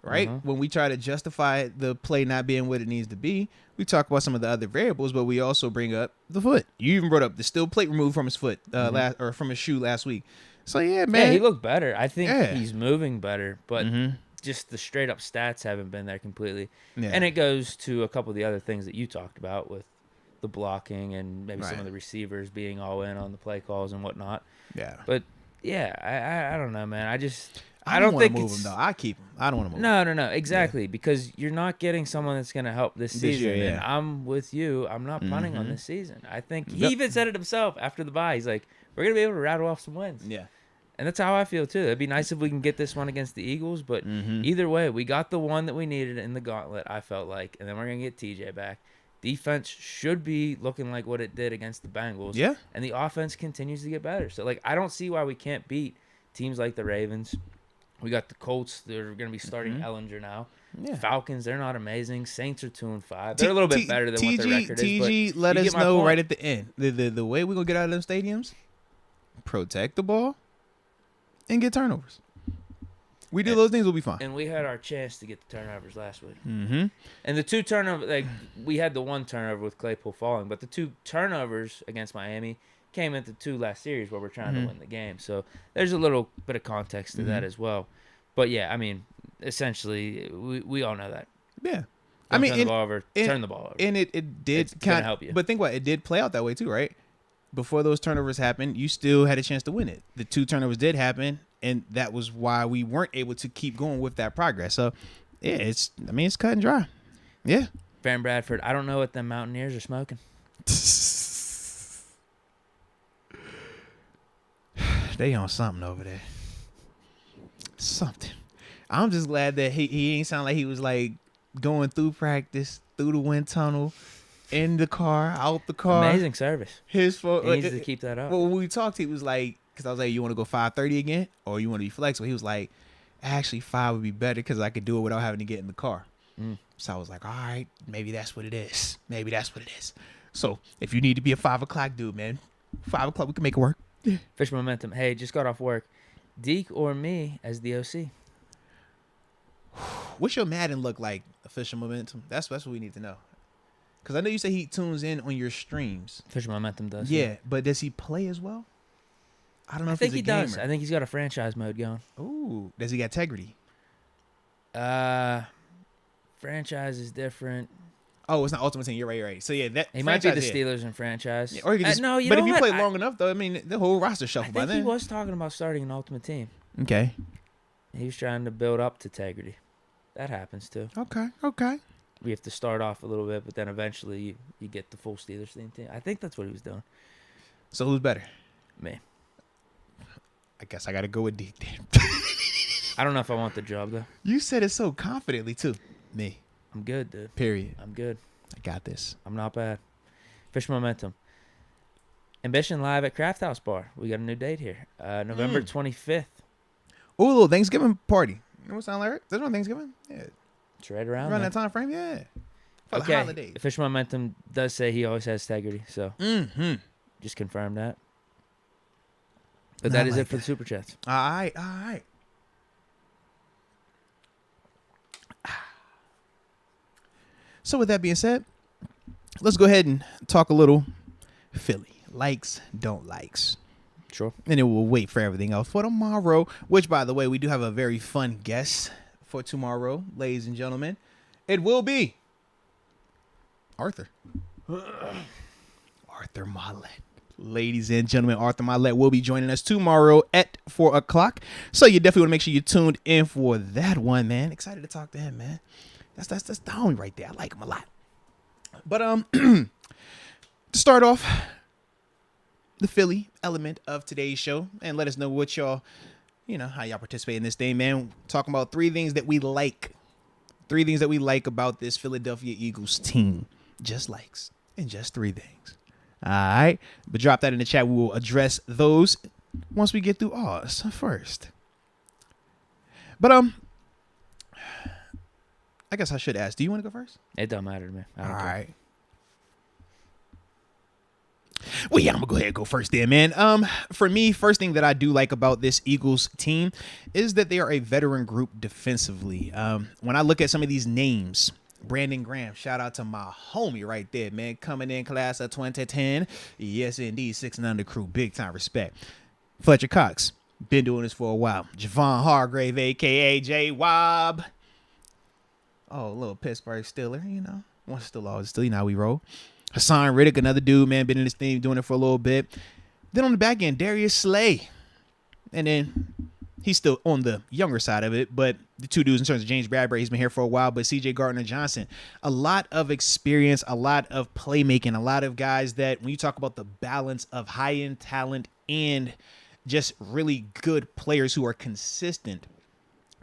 Speaker 1: Right? When we try to justify the play not being what it needs to be, we talk about some of the other variables, but we also bring up the foot. You even brought up the steel plate removed from his foot or from his shoe last week. So, yeah, man.
Speaker 2: Yeah, he looked better. I think he's moving better, but just the straight up stats haven't been there completely. Yeah. And it goes to a couple of the other things that you talked about with the blocking and maybe some of the receivers being all in on the play calls and whatnot. Yeah. But, yeah, I don't know, man. I don't think
Speaker 1: move him though. I keep him. I don't want to move him.
Speaker 2: No, exactly. Because you're not getting someone that's going to help this season. Year, and I'm with you. I'm not punting on this season. I think he even said it himself after the bye. He's like, we're going to be able to rattle off some wins. Yeah. And that's how I feel too. It'd be nice if we can get this one against the Eagles. But either way, we got the one that we needed in the gauntlet, I felt like. And then we're going to get TJ back. Defense should be looking like what it did against the Bengals. Yeah. And the offense continues to get better. So, I don't see why we can't beat teams like the Ravens. We got the Colts. They're going to be starting Ellinger now. Yeah. Falcons, they're not amazing. Saints are 2-5. They're a little bit better than what their record is.
Speaker 1: TG, let us know right at the end. The way we're going to get out of them stadiums, protect the ball and get turnovers. We do those things, we'll be fine.
Speaker 2: And we had our chance to get the turnovers last week. And the 2 turnovers, we had the 1 turnover with Claypool falling, but the 2 turnovers against Miami came into 2 last series where we're trying to win the game. So there's a little bit of context to that as well. But yeah, essentially we all know that. Yeah. Turn the ball over.
Speaker 1: And it did kind of help you. But think about it, did play out that way too, right? Before those turnovers happened, you still had a chance to win it. The 2 turnovers did happen, and that was why we weren't able to keep going with that progress. So yeah, it's cut and dry. Yeah.
Speaker 2: Van Bradford, I don't know what them Mountaineers are smoking.
Speaker 1: They on something over there. Something. I'm just glad that he ain't sound like he was going through practice, through the wind tunnel, in the car, out the car.
Speaker 2: Amazing service.
Speaker 1: His fault.
Speaker 2: He needs to keep that up.
Speaker 1: Well, when we talked, he was like, because I was like, you want to go 5:30 again, or you want to be flexible? He was like, actually 5 would be better because I could do it without having to get in the car. So I was like, all right, maybe that's what it is. So if you need to be a 5 o'clock dude, man, 5 o'clock, we can make it work.
Speaker 2: Fish momentum. Hey, just got off work. Deke or me as the OC?
Speaker 1: What's your Madden look like? Official momentum. That's what we need to know. Because I know you say he tunes in on your streams.
Speaker 2: Fisher Momentum does.
Speaker 1: Yeah, but does he play as well? I don't know if he's a gamer. I think he does.
Speaker 2: I think he's got a franchise mode going.
Speaker 1: Ooh, does he got integrity?
Speaker 2: Franchise is different.
Speaker 1: Oh, it's not Ultimate Team. You're right. So yeah, that
Speaker 2: he might be the Steelers in franchise.
Speaker 1: Yeah, or he could just,
Speaker 2: no,
Speaker 1: but if you play long enough, though, I mean, the whole roster shuffle by then.
Speaker 2: I think he was talking about starting an Ultimate Team.
Speaker 1: Okay.
Speaker 2: He was trying to build up to integrity. That happens too.
Speaker 1: Okay.
Speaker 2: We have to start off a little bit, but then eventually you get the full Steelers team. I think that's what he was doing.
Speaker 1: So who's better?
Speaker 2: Me.
Speaker 1: I guess I got to go with Deke then.
Speaker 2: I don't know if I want the job, though.
Speaker 1: You said it so confidently, too. Me.
Speaker 2: I'm good, dude.
Speaker 1: Period.
Speaker 2: I'm good.
Speaker 1: I got this.
Speaker 2: I'm not bad. Fish Momentum. Ambition live at Craft House Bar. We got a new date here. November 25th.
Speaker 1: Oh, a little Thanksgiving party. You know what sound like? Is that on Thanksgiving? Yeah.
Speaker 2: It's right around
Speaker 1: that time frame, yeah. For
Speaker 2: okay.
Speaker 1: the holidays.
Speaker 2: Fish Momentum does say he always has integrity, so just confirm that. But that is it for the Super Chats.
Speaker 1: All right. So with that being said, let's go ahead and talk a little Philly. Likes, don't likes.
Speaker 2: Sure.
Speaker 1: And then we'll wait for everything else for tomorrow, which, by the way, we do have a very fun guest for tomorrow, ladies and gentlemen. It will be Arthur Mollett. Ladies and gentlemen, Arthur Mollett will be joining us tomorrow at 4 o'clock. So you definitely want to make sure you tuned in for that one, man. Excited to talk to him, man. That's the homie right there. I like him a lot. But to start off the Philly element of today's show, and let us know what y'all, how y'all participate in this thing, man. Talking about 3 things that we like. 3 things that we like about this Philadelphia Eagles team. Just likes. And just 3 things. All right. But drop that in the chat. We will address those once we get through ours first. But I guess I should ask. Do you want to go first?
Speaker 2: It don't matter to me. All
Speaker 1: right. Well, yeah, I'm going to go ahead and go first there, man. For me, first thing that I do like about this Eagles team is that they are a veteran group defensively. When I look at some of these names, Brandon Graham, shout out to my homie right there, man. Coming in class of 2010. Yes, indeed. 6 and under crew. Big time respect. Fletcher Cox, been doing this for a while. Javon Hargrave, a.k.a. J-Wob. Oh, a little Pittsburgh Steeler, Once still, always still, how we roll. Hassan Riddick, another dude, man, been in this thing, doing it for a little bit. Then on the back end, Darius Slay. And then he's still on the younger side of it, but the 2 dudes in terms of James Bradbury, he's been here for a while, but C.J. Gardner-Johnson, a lot of experience, a lot of playmaking, a lot of guys that when you talk about the balance of high-end talent and just really good players who are consistent,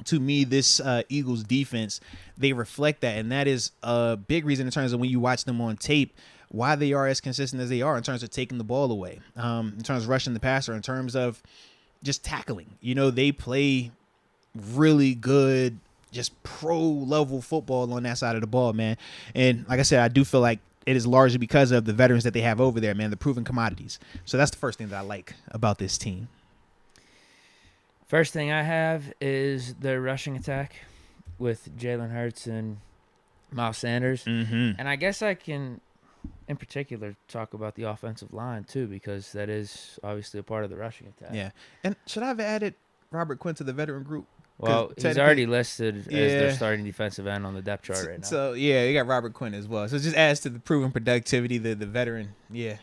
Speaker 1: to me, this Eagles defense, they reflect that. And that is a big reason in terms of when you watch them on tape, why they are as consistent as they are in terms of taking the ball away, in terms of rushing the passer, in terms of just tackling. They play really good, just pro-level football on that side of the ball, man. And like I said, I do feel like it is largely because of the veterans that they have over there, man, the proven commodities. So that's the first thing that I like about this team.
Speaker 2: First thing I have is their rushing attack with Jalen Hurts and Miles Sanders.
Speaker 1: Mm-hmm.
Speaker 2: And I guess I can, in particular, talk about the offensive line, too, because that is obviously a part of the rushing attack.
Speaker 1: Yeah. And should I have added Robert Quinn to the veteran group?
Speaker 2: Well, he's already listed as their starting defensive end on the depth chart right now.
Speaker 1: So, yeah, you got Robert Quinn as well. So it just adds to the proven productivity, the veteran. Yeah.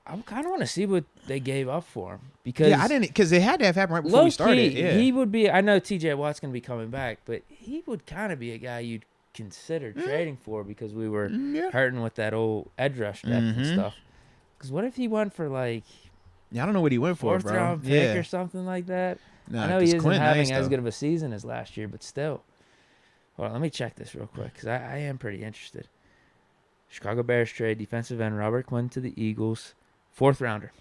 Speaker 2: I kind of want to see what they gave up for him because
Speaker 1: they had to have happened right before we started. Yeah,
Speaker 2: he would be. I know T.J. Watt's going to be coming back, but he would kind of be a guy you'd consider trading for because we were hurting with that old edge rush depth and stuff. Because what if he went for I
Speaker 1: don't know what he went for, bro.
Speaker 2: 4th round pick or something like that. I know he isn't having as good of a season as last year, but still. Hold on, let me check this real quick because I am pretty interested. Chicago Bears trade defensive end Robert Quinn to the Eagles. 4th rounder.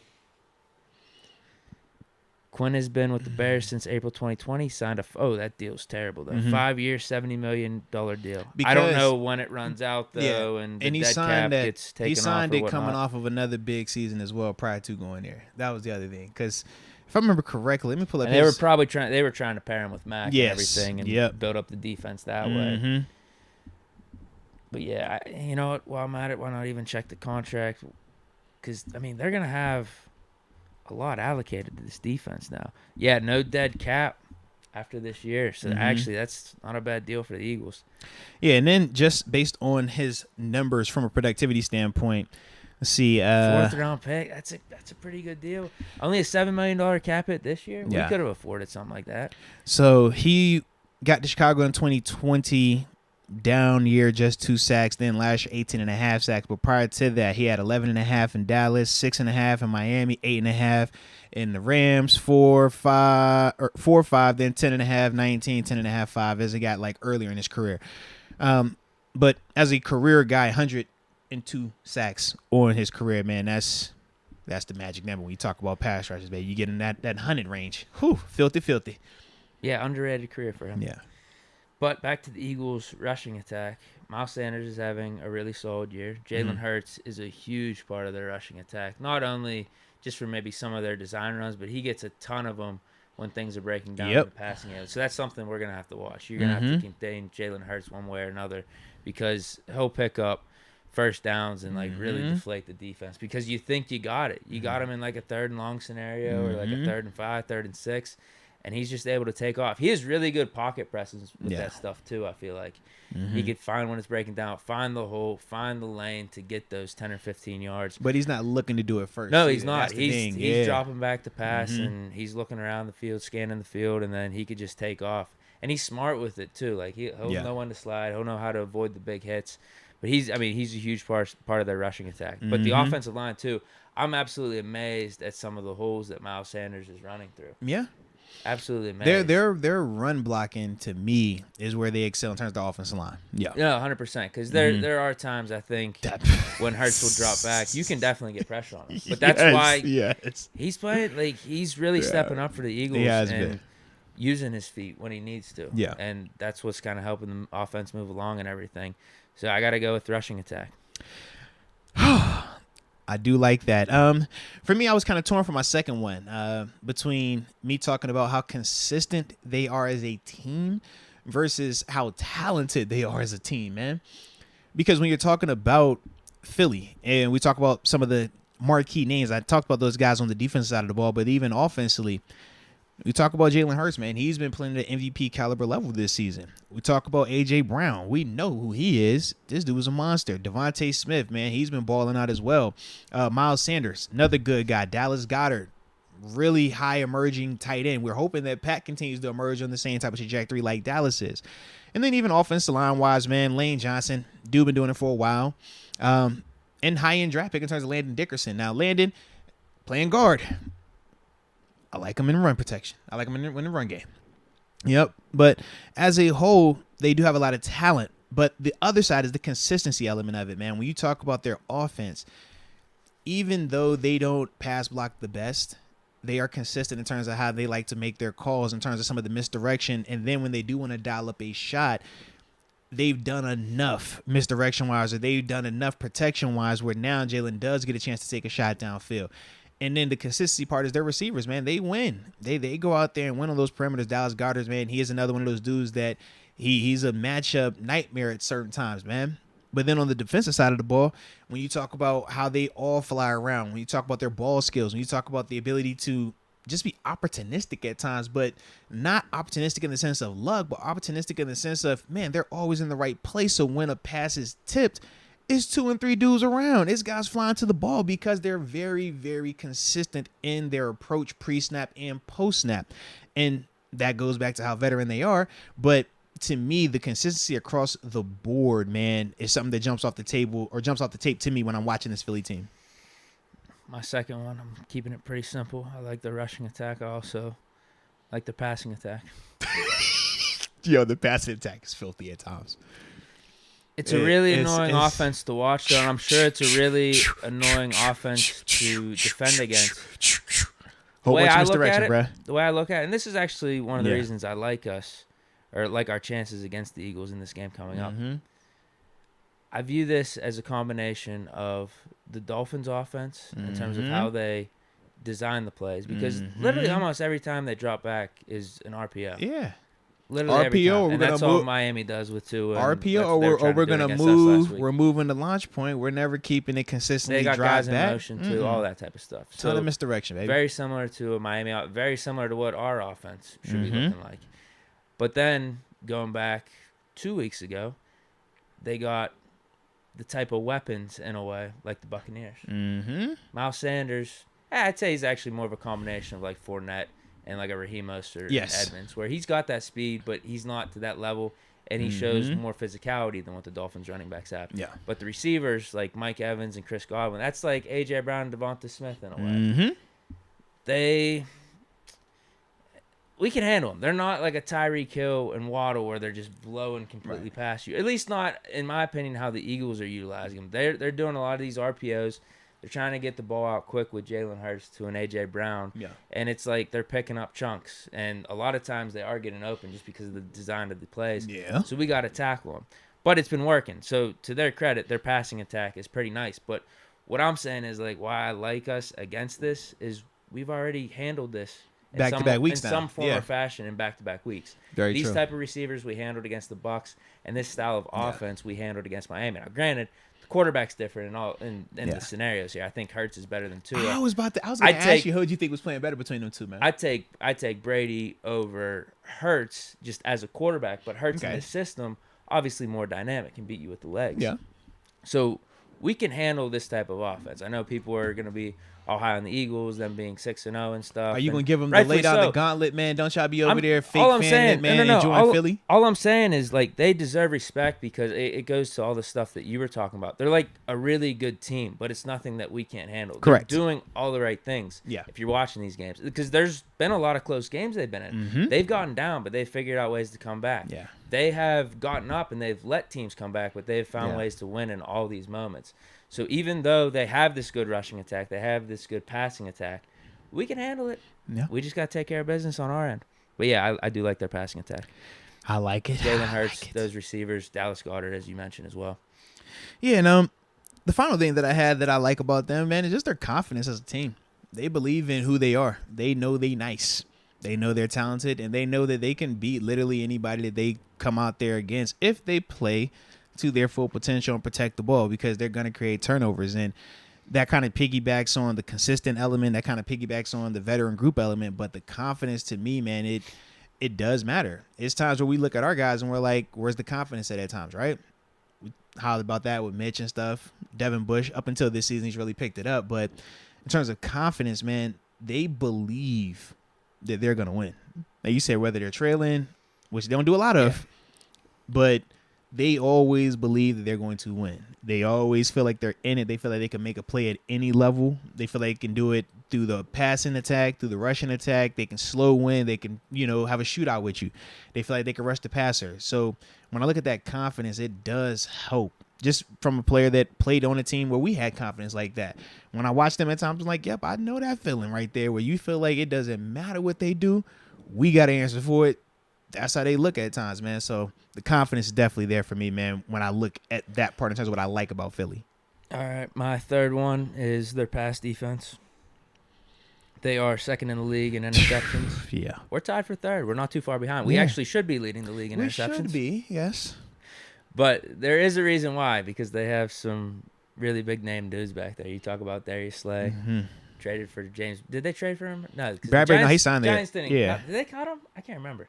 Speaker 2: Quinn has been with the Bears since April 2020. Signed that deal's terrible though. 5-year, $70 million deal. Because, I don't know when it runs out though, and the dead cap gets taken off.
Speaker 1: He signed it coming off of another big season as well prior to going there. That was the other thing. Because if I remember correctly, let me pull up.
Speaker 2: And they were probably trying to pair him with Mac and everything, and build up the defense that way. But yeah, you know what? While I'm at it, why not even check the contract? Because I mean, they're gonna have a lot allocated to this defense now. Yeah, no dead cap after this year, so actually that's not a bad deal for the Eagles.
Speaker 1: Yeah, and then just based on his numbers from a productivity standpoint, let's see.
Speaker 2: 4th round pick. That's a pretty good deal. Only a $7 million cap hit this year.
Speaker 1: Yeah.
Speaker 2: We could have afforded something like that.
Speaker 1: So he got to Chicago in 2020, down year, just 2 sacks. Then last year, 18.5 sacks. But prior to that, he had 11.5 in Dallas, 6.5 in Miami, 8.5 in the Rams, 4-5, then 10.5, 19, 10.5, 5 as he got like earlier in his career. But as a career guy, 102 sacks on his career, man. That's the magic number when you talk about pass rushes, baby. You get in that 100 range. Whew, filthy.
Speaker 2: Yeah, underrated career for him.
Speaker 1: Yeah.
Speaker 2: But back to the Eagles' rushing attack. Miles Sanders is having a really solid year. Jalen Hurts is a huge part of their rushing attack. Not only just for maybe some of their design runs, but he gets a ton of them when things are breaking down in the passing game. So that's something we're going to have to watch. You're going to have to contain Jalen Hurts one way or another because he'll pick up first downs and like really deflate the defense because you think you got it. You got him in like a 3rd and long scenario or like a 3rd and 5, 3rd and 6. And he's just able to take off. He has really good pocket presence with that stuff, too, I feel like. He could find when it's breaking down, find the hole, find the lane to get those 10 or 15 yards.
Speaker 1: But he's not looking to do it first.
Speaker 2: No, he's not. He's dropping back to pass, and he's looking around the field, scanning the field, and then he could just take off. And he's smart with it, too. Like, he'll know when to slide. He'll know how to avoid the big hits. But he's a huge part of their rushing attack. But the offensive line, too, I'm absolutely amazed at some of the holes that Miles Sanders is running through.
Speaker 1: Yeah.
Speaker 2: Absolutely amazing.
Speaker 1: Their run blocking to me is where they excel in terms of the offensive line. Yeah,
Speaker 2: 100%. Because there are times I think when Hurts will drop back, you can definitely get pressure on him. But that's why he's playing like he's really stepping up for the Eagles and using his feet when he needs to.
Speaker 1: Yeah,
Speaker 2: and that's what's kind of helping the offense move along and everything. So I got to go with rushing attack.
Speaker 1: I do like that. For me, I was kind of torn for my second one between me talking about how consistent they are as a team versus how talented they are as a team, man. Because when you're talking about Philly and we talk about some of the marquee names, I talked about those guys on the defensive side of the ball, but even offensively, we talk about Jalen Hurts, man. He's been playing at an MVP caliber level this season. We talk about A.J. Brown. We know who he is. This dude was a monster. Devontae Smith, man, he's been balling out as well. Miles Sanders, another good guy. Dallas Goedert, really high emerging tight end. We're hoping that Pat continues to emerge on the same type of trajectory like Dallas is. And then even offensive line-wise, man, Lane Johnson, dude been doing it for a while. And high-end draft pick in terms of Landon Dickerson. Now, Landon playing guard. I like him in run protection. I like him in the run game. Yep. But as a whole, they do have a lot of talent. But the other side is the consistency element of it, man. When you talk about their offense, even though they don't pass block the best, they are consistent in terms of how they like to make their calls, in terms of some of the misdirection. And then when they do want to dial up a shot, they've done enough misdirection-wise, or they've done enough protection-wise where now Jalen does get a chance to take a shot downfield. And then the consistency part is their receivers, man. They win. They go out there and win on those perimeters. Dallas Goedert, man, he is another one of those dudes that he's a matchup nightmare at certain times, man. But then on the defensive side of the ball, when you talk about how they all fly around, when you talk about their ball skills, when you talk about the ability to just be opportunistic at times, but not opportunistic in the sense of luck, but opportunistic in the sense of, man, they're always in the right place. So when a pass is tipped, it's 2 and 3 dudes around. It's guys flying to the ball because they're very, very consistent in their approach pre-snap and post-snap. And that goes back to how veteran they are. But to me, the consistency across the board, man, is something that jumps off the table or jumps off the tape to me when I'm watching this Philly team.
Speaker 2: My second one, I'm keeping it pretty simple. I like the rushing attack. I also like the passing attack.
Speaker 1: Yo, the passing attack is filthy at times.
Speaker 2: It's a really annoying offense to watch, though, and I'm sure it's a really annoying offense to defend against. The way I look at it, and this is actually one of the reasons I like us, or like our chances against the Eagles in this game coming up. I view this as a combination of the Dolphins' offense in terms of how they design the plays, because literally almost every time they drop back is an RPO.
Speaker 1: Yeah.
Speaker 2: Literally every
Speaker 1: RPO,
Speaker 2: time. And that's all Miami does with Tua.
Speaker 1: RPO, or we're gonna move. We're moving the launch point. We're never keeping it consistently.
Speaker 2: They got
Speaker 1: drive
Speaker 2: guys
Speaker 1: back.
Speaker 2: in motion too, all that type of stuff.
Speaker 1: So the misdirection, baby.
Speaker 2: Very similar to a Miami. Very similar to what our offense should be looking like. But then going back 2 weeks ago, they got the type of weapons in a way like the Buccaneers. Miles Sanders, I'd say he's actually more of a combination of like Fournette and like a Raheem Mostert and Edmonds, where he's got that speed, but he's not to that level, and he shows more physicality than what the Dolphins running backs have.
Speaker 1: Yeah.
Speaker 2: But the receivers, like Mike Evans and Chris Godwin, that's like A.J. Brown and Devonta Smith in a way. We can handle them. They're not like a Tyreek Hill and Waddle where they're just blowing completely past you. At least not, in my opinion, how the Eagles are utilizing them. They're doing a lot of these RPOs. They're trying to get the ball out quick with Jalen Hurts to an A.J. Brown. Yeah. And it's like they're picking up chunks. And a lot of times they are getting open just because of the design of the plays. Yeah. So we got to tackle them. But it's been working. So to their credit, their passing attack is pretty nice. But what I'm saying is like why I like us against this is we've already handled this.
Speaker 1: Back-to-back weeks
Speaker 2: in some form or fashion in back-to-back weeks. These type of receivers we handled against the Bucs, and this style of offense we handled against Miami. Now, granted, the quarterback's different in the scenarios here. I think Hurts is better than Tua.
Speaker 1: I was going to ask you, who do you think was playing better between them two, man?
Speaker 2: I take Brady over Hurts just as a quarterback, but Hurts in this system obviously more dynamic, can beat you with the legs. Yeah. So we can handle this type of offense. I know people are going to be all high on the Eagles, them being 6-0 and stuff.
Speaker 1: Are you going to give them the lay down the gauntlet, man? Don't y'all be over there fake fanning it, man, enjoying Philly?
Speaker 2: All I'm saying is, like, they deserve respect because it goes to all the stuff that you were talking about. They're, like, a really good team, but it's nothing that we can't handle.
Speaker 1: Correct.
Speaker 2: They're doing all the right things if you're watching these games. Because there's been a lot of close games they've been in. They've gotten down, but they've figured out ways to come back. Yeah. They have gotten up, and they've let teams come back, but they've found ways to win in all these moments. So even though they have this good rushing attack, they have this good passing attack, we can handle it. Yeah. We just got to take care of business on our end. But, yeah, I do like their passing attack.
Speaker 1: I like it.
Speaker 2: Jalen Hurts, those receivers, Dallas Goedert, as you mentioned as well.
Speaker 1: Yeah, and the final thing that I had that I like about them, man, is just their confidence as a team. They believe in who they are. They know they nice. They know they're talented, and they know that they can beat literally anybody that they come out there against if they play to their full potential and protect the ball, because they're going to create turnovers. And that kind of piggybacks on the consistent element, that kind of piggybacks on the veteran group element. But the confidence, to me, man, it does matter. It's times where we look at our guys and we're like, where's the confidence at times, right? We hollered about that with Mitch and stuff. Devin Bush, up until this season, he's really picked it up. But in terms of confidence, man, they believe that they're going to win. Now, you said whether they're trailing, which they don't do a lot of, but they always believe that they're going to win. They always feel like they're in it. They feel like they can make a play at any level. They feel like they can do it through the passing attack, through the rushing attack. They can slow win. They can, have a shootout with you. They feel like they can rush the passer. So when I look at that confidence, it does help. Just from a player that played on a team where we had confidence like that. When I watch them at times, I'm like, yep, I know that feeling right there where you feel like it doesn't matter what they do. We got to answer for it. That's how they look at times, man. So the confidence is definitely there for me, man, when I look at that part in terms of what I like about Philly.
Speaker 2: All right, my third one is their pass defense. They are second in the league in interceptions.
Speaker 1: Yeah.
Speaker 2: We're tied for third. We're not too far behind. We actually should be leading the league in interceptions.
Speaker 1: We should be, yes.
Speaker 2: But there is a reason why, because they have some really big name dudes back there. You talk about Darius Slay. Traded for James. Did they trade for him? No.
Speaker 1: Bradbury, no, he signed there.
Speaker 2: Yeah. Did they cut him? I can't remember.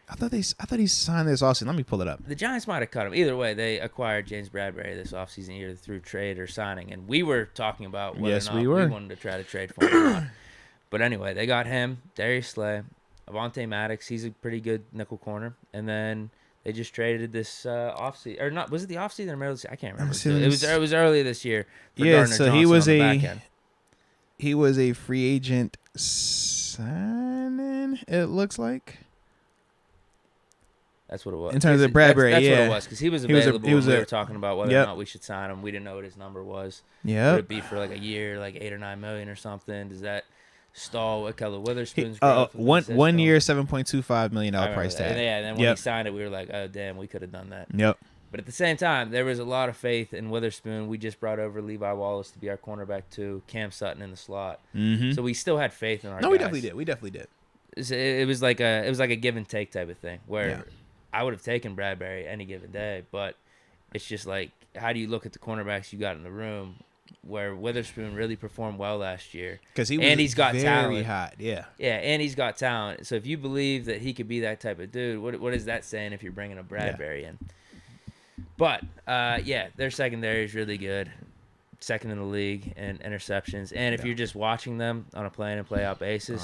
Speaker 1: I thought he signed this offseason. Let me pull it up.
Speaker 2: The Giants might have cut him. Either way, they acquired James Bradbury this offseason, either through trade or signing. And we were talking about whether or not we wanted to try to trade for him or not. But anyway, they got him, Darius Slay, Avonte Maddox. He's a pretty good nickel corner. And then they just traded this offseason. Or not, was it the offseason or middle of the season? I can't remember. It was earlier this year for Gardner
Speaker 1: so
Speaker 2: Johnson
Speaker 1: he was a free agent signing, it looks like.
Speaker 2: That's what it was.
Speaker 1: In terms of Bradbury,
Speaker 2: that's
Speaker 1: what
Speaker 2: it was, because he was available. We were talking about whether or not we should sign him. We didn't know what his number was.
Speaker 1: Yeah.
Speaker 2: Would it be for like a year, like $8 or $9 million or something? Does that stall Ahkello Witherspoon's growth?
Speaker 1: 1 year, $7.25 million price tag.
Speaker 2: And then when he signed it, we were like, oh, damn, we could have done that.
Speaker 1: Yep.
Speaker 2: But at the same time, there was a lot of faith in Witherspoon. We just brought over Levi Wallace to be our cornerback too, Cam Sutton in the slot. So we still had faith in our guys.
Speaker 1: We definitely did.
Speaker 2: it was like a give and take type of thing where I would have taken Bradbury any given day, but it's just like, how do you look at the cornerbacks you got in the room? Where Witherspoon really performed well last year,
Speaker 1: because he's got very talent. Hot, yeah,
Speaker 2: and he's got talent. So if you believe that he could be that type of dude, what is that saying if you're bringing a Bradbury in? But their secondary is really good, second in the league in interceptions. And if you're just watching them on a play in and play out basis,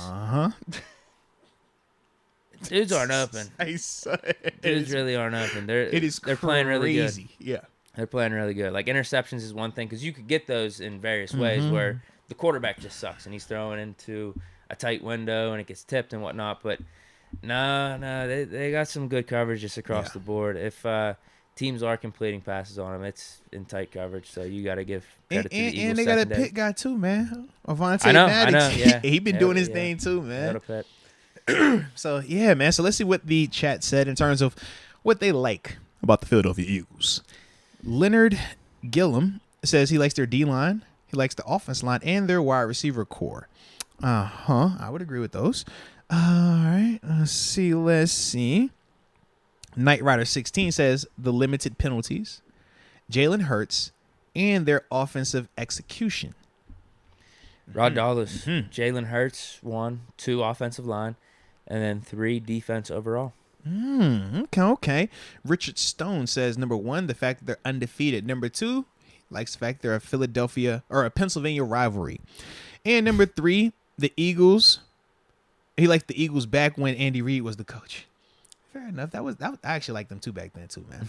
Speaker 2: dudes aren't open. Dudes really aren't open. They're playing really good.
Speaker 1: Yeah.
Speaker 2: They're playing really good. Like, interceptions is one thing because you could get those in various ways where the quarterback just sucks and he's throwing into a tight window and it gets tipped and whatnot. But no, they got some good coverage just across the board. If teams are completing passes on them, it's in tight coverage. So you got to give credit to the Eagles.
Speaker 1: And they got a Pitt guy too, man. Avante
Speaker 2: I know. Yeah,
Speaker 1: he been doing his thing too, man. So yeah, man. So let's see what the chat said in terms of what they like about the Philadelphia Eagles. Leonard Gillum says he likes their D-line, he likes the offense line, and their wide receiver core. I would agree with those. All right, let's see. Knight Rider 16 says the limited penalties, Jalen Hurts, and their offensive execution.
Speaker 2: Raw dollars. Jalen Hurts, 1, 2 offensive line, and then 3 defense overall.
Speaker 1: Okay. Richard Stone says, number 1, the fact that they're undefeated. Number 2, he likes the fact they're a Pennsylvania rivalry. And number 3, the Eagles. He liked the Eagles back when Andy Reid was the coach. Fair enough. I actually liked them too back then too, man.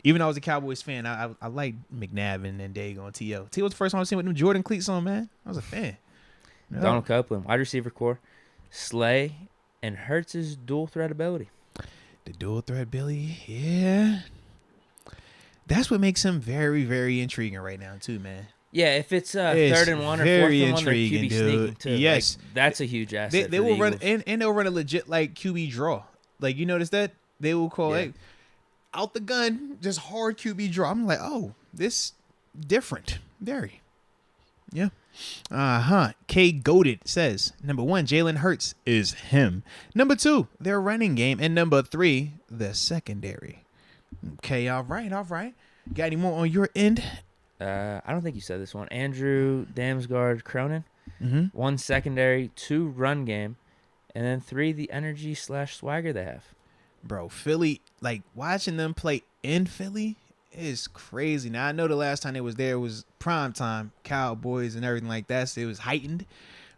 Speaker 1: Even though I was a Cowboys fan, I liked McNabb and Deke on T.O. T.O. was the first time I seen with them Jordan cleats on, man. I was a fan.
Speaker 2: Donald Copeland, wide receiver core, Slay, and Hurts' dual threat ability.
Speaker 1: The dual threat ability, yeah. That's what makes him very, very intriguing right now, too, man.
Speaker 2: Yeah, if it's 3rd and 1 or 4th and 1, they're QB
Speaker 1: dude.
Speaker 2: sneaking too.
Speaker 1: Yes,
Speaker 2: like, that's a huge asset.
Speaker 1: They will run and they'll run a legit like QB draw. Like, you notice that they will call it out the gun, just hard QB draw. I'm like, oh, this different, very, yeah. K Goated says, number 1, Jalen Hurts is him. Number 2, their running game. And number 3, the secondary. Okay, all right. Got any more on your end?
Speaker 2: I don't think you said this one. Andrew Damsgaard Cronin. 1 secondary, 2 run game, and then 3 the energy / swagger they have.
Speaker 1: Bro, Philly, like watching them play in Philly is crazy. Now I know the last time they was there was prime time, Cowboys and everything like that. So it was heightened,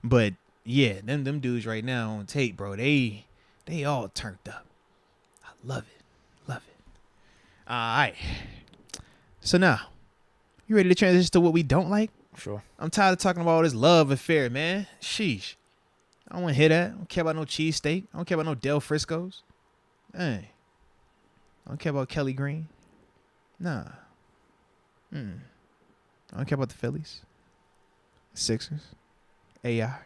Speaker 1: but yeah, them dudes right now on tape, bro. They all turned up. I love it. All right. So now, you ready to transition to what we don't like?
Speaker 2: Sure.
Speaker 1: I'm tired of talking about all this love affair, man. Sheesh. I don't want to hear that. I don't care about no cheesesteak. I don't care about no Del Frisco's. Hey. I don't care about Kelly Green. Nah. I don't care about the Phillies. Sixers. AI.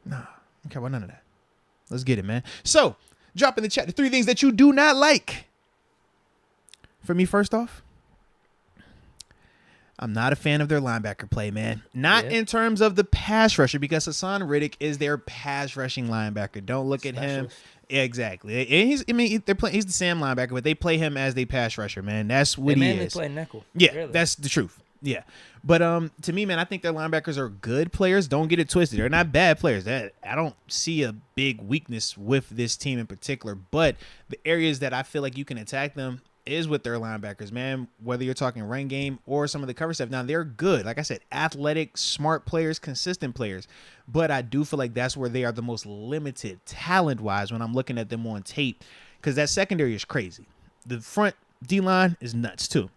Speaker 1: Nah. I don't care about none of that. Let's get it, man. So, drop in the chat the 3 things that you do not like. For me, first off, I'm not a fan of their linebacker play, man. Not in terms of the pass rusher, because Hassan Riddick is their pass rushing linebacker. Don't look at him. Yeah, exactly. And he's the Sam linebacker, but they play him as the pass rusher, man. That's what he is.
Speaker 2: They play nickel.
Speaker 1: Yeah, really. That's the truth. Yeah. But to me, man, I think their linebackers are good players. Don't get it twisted. They're not bad players. I don't see a big weakness with this team in particular. But the areas that I feel like you can attack them is with their linebackers, man. Whether you're talking run game or some of the cover stuff. Now, they're good. Like I said, athletic, smart players, consistent players. But I do feel like that's where they are the most limited talent-wise when I'm looking at them on tape, because that secondary is crazy. The front D-line is nuts, too.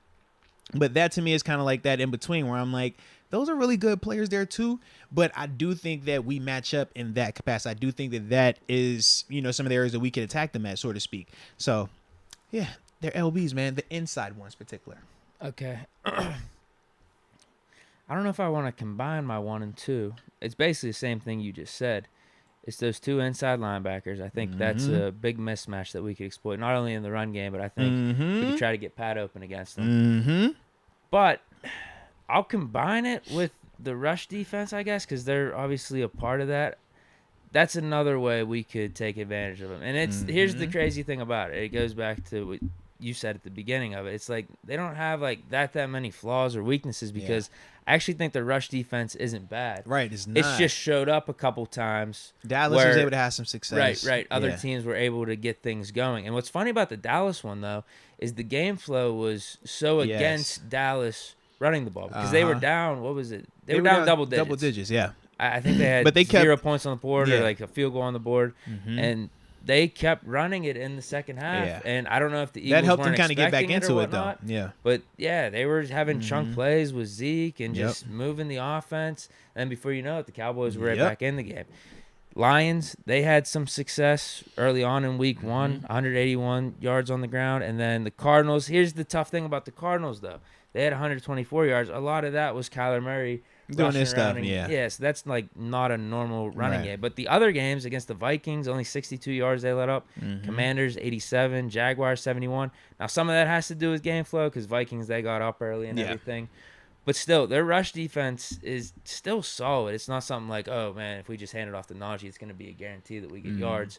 Speaker 1: But that, to me, is kind of like that in-between where I'm like, those are really good players there, too. But I do think that we match up in that capacity. I do think that is, some of the areas that we can attack them at, so to speak. So, yeah. They're LBs, man. The inside ones, particular.
Speaker 2: Okay. I don't know if I want to combine my 1 and 2. It's basically the same thing you just said. It's those 2 inside linebackers. I think that's a big mismatch that we could exploit, not only in the run game, but I think we could try to get Pat open against them. But I'll combine it with the rush defense, I guess, because they're obviously a part of that. that's another way we could take advantage of them. And here's the crazy thing about it. It goes back to what you said at the beginning of it. It's like they don't have like that many flaws or weaknesses because I actually think the rush defense isn't bad.
Speaker 1: Right, it's not.
Speaker 2: It's just showed up a couple times.
Speaker 1: Dallas was able to have some success.
Speaker 2: Right. Other teams were able to get things going. And what's funny about the Dallas one, though, is the game flow was so against Dallas running the ball because they were down. What was it? They were down double digits.
Speaker 1: Double digits, yeah.
Speaker 2: I think they had
Speaker 1: but they kept
Speaker 2: 0 points on the board or like a field goal on the board, and they kept running it in the second half.
Speaker 1: Yeah.
Speaker 2: And I don't know if the Eagles
Speaker 1: that helped them
Speaker 2: kind of
Speaker 1: get back into it, though. Yeah.
Speaker 2: But yeah, they were having chunk plays with Zeke and just moving the offense. And before you know it, the Cowboys were right back in the game. Lions, they had some success early on in week 1, 181 yards on the ground. And then the Cardinals, here's the tough thing about the Cardinals, though. They had 124 yards. A lot of that was Kyler Murray
Speaker 1: doing his stuff,
Speaker 2: so that's like not a normal running game. But the other games against the Vikings, only 62 yards they let up. Commanders, 87. Jaguars, 71. Now, some of that has to do with game flow because Vikings, they got up early and everything. But still, their rush defense is still solid. It's not something like, oh, man, if we just hand it off to Naji, it's going to be a guarantee that we get yards.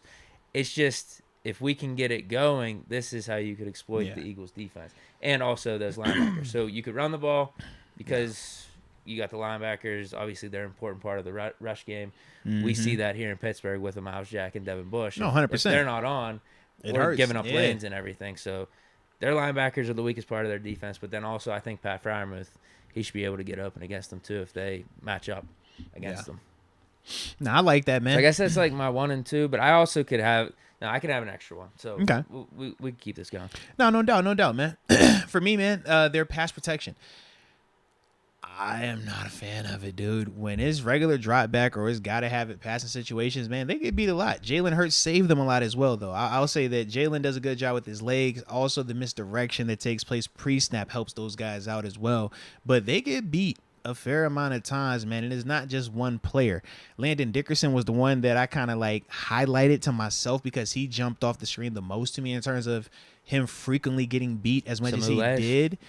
Speaker 2: It's just, if we can get it going, this is how you could exploit the Eagles' defense. And also those linebackers. So you could run the ball because you got the linebackers. Obviously, they're an important part of the rush game. We see that here in Pittsburgh with Miles Jack and Devin Bush.
Speaker 1: No, 100%.
Speaker 2: If they're not on, we're giving up lanes and everything. So their linebackers are the weakest part of their defense. But then also I think Pat Freiermuth, he should be able to get open against them too if they match up against them.
Speaker 1: No, I like that, man.
Speaker 2: So I guess that's like my 1 and 2. But I also could have – no, I could have an extra one. So we can keep this going.
Speaker 1: No doubt, man. For me, man, their pass protection. I am not a fan of it, dude. When it's regular drop back or it's got to have it passing situations, man, they get beat a lot. Jalen Hurts saved them a lot as well, though. I'll say that Jalen does a good job with his legs. Also, the misdirection that takes place pre-snap helps those guys out as well. But they get beat a fair amount of times, man. And it's not just one player. Landon Dickerson was the one that I kind of like highlighted to myself because he jumped off the screen the most to me in terms of him frequently getting beat as much as he did.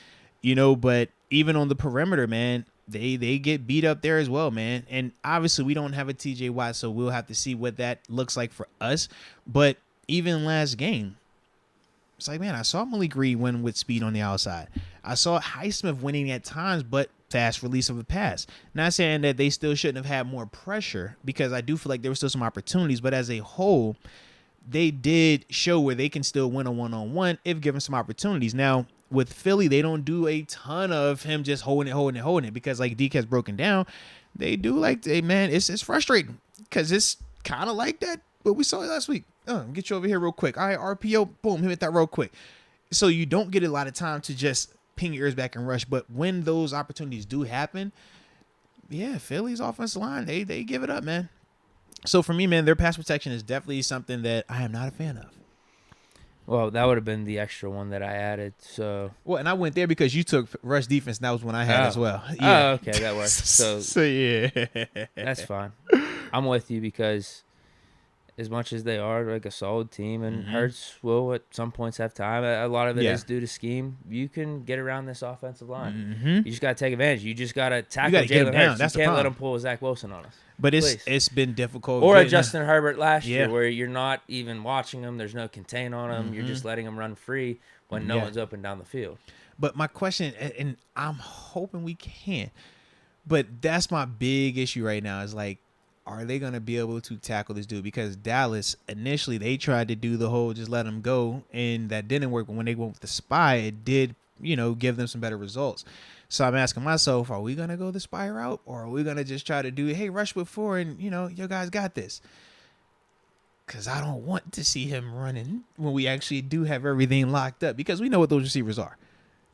Speaker 1: You know, but even on the perimeter, man, they get beat up there as well, man. And obviously we don't have a TJ Watt, so we'll have to see what that looks like for us. But even last game, it's like, man, I saw Malik Reed win with speed on the outside. I saw Highsmith winning at times, but fast release of a pass. Not saying that they still shouldn't have had more pressure because I do feel like there were still some opportunities, but as a whole, they did show where they can still win a one-on-one if given some opportunities. Now, with Philly, they don't do a ton of him just holding it because like Deke has broken down. They do like, hey, man, it's frustrating because it's kind of like that, what we saw last week. Get you over here real quick. All right, RPO, boom, hit that real quick. So you don't get a lot of time to just ping your ears back and rush. But when those opportunities do happen, yeah, Philly's offensive line, they give it up, man. So for me, man, their pass protection is definitely something that I am not a fan of.
Speaker 2: Well, that would have been the extra one that I added. So
Speaker 1: and I went there because you took rush defense, and that was one I had as well. Yeah.
Speaker 2: Oh, okay, that works. So
Speaker 1: yeah,
Speaker 2: that's fine. I'm with you because as much as they are like a solid team, and Hurts will at some points have time. A lot of it is due to scheme. You can get around this offensive line. You just got to take advantage. You just got to tackle Jalen Hurts. You can't let him pull a Zach Wilson on us.
Speaker 1: But it's been difficult.
Speaker 2: Or a Justin Herbert last year where you're not even watching him. There's no contain on him. You're just letting him run free when no one's open down the field.
Speaker 1: But my question, and I'm hoping we can, but that's my big issue right now is like, are they going to be able to tackle this dude? Because Dallas, initially, they tried to do the whole just let him go, and that didn't work. But when they went with the spy, it did, give them some better results. So I'm asking myself, are we going to go the spy route, or are we going to just try to do, hey, rush with 4 and, your guys got this? Because I don't want to see him running when we actually do have everything locked up, because we know what those receivers are.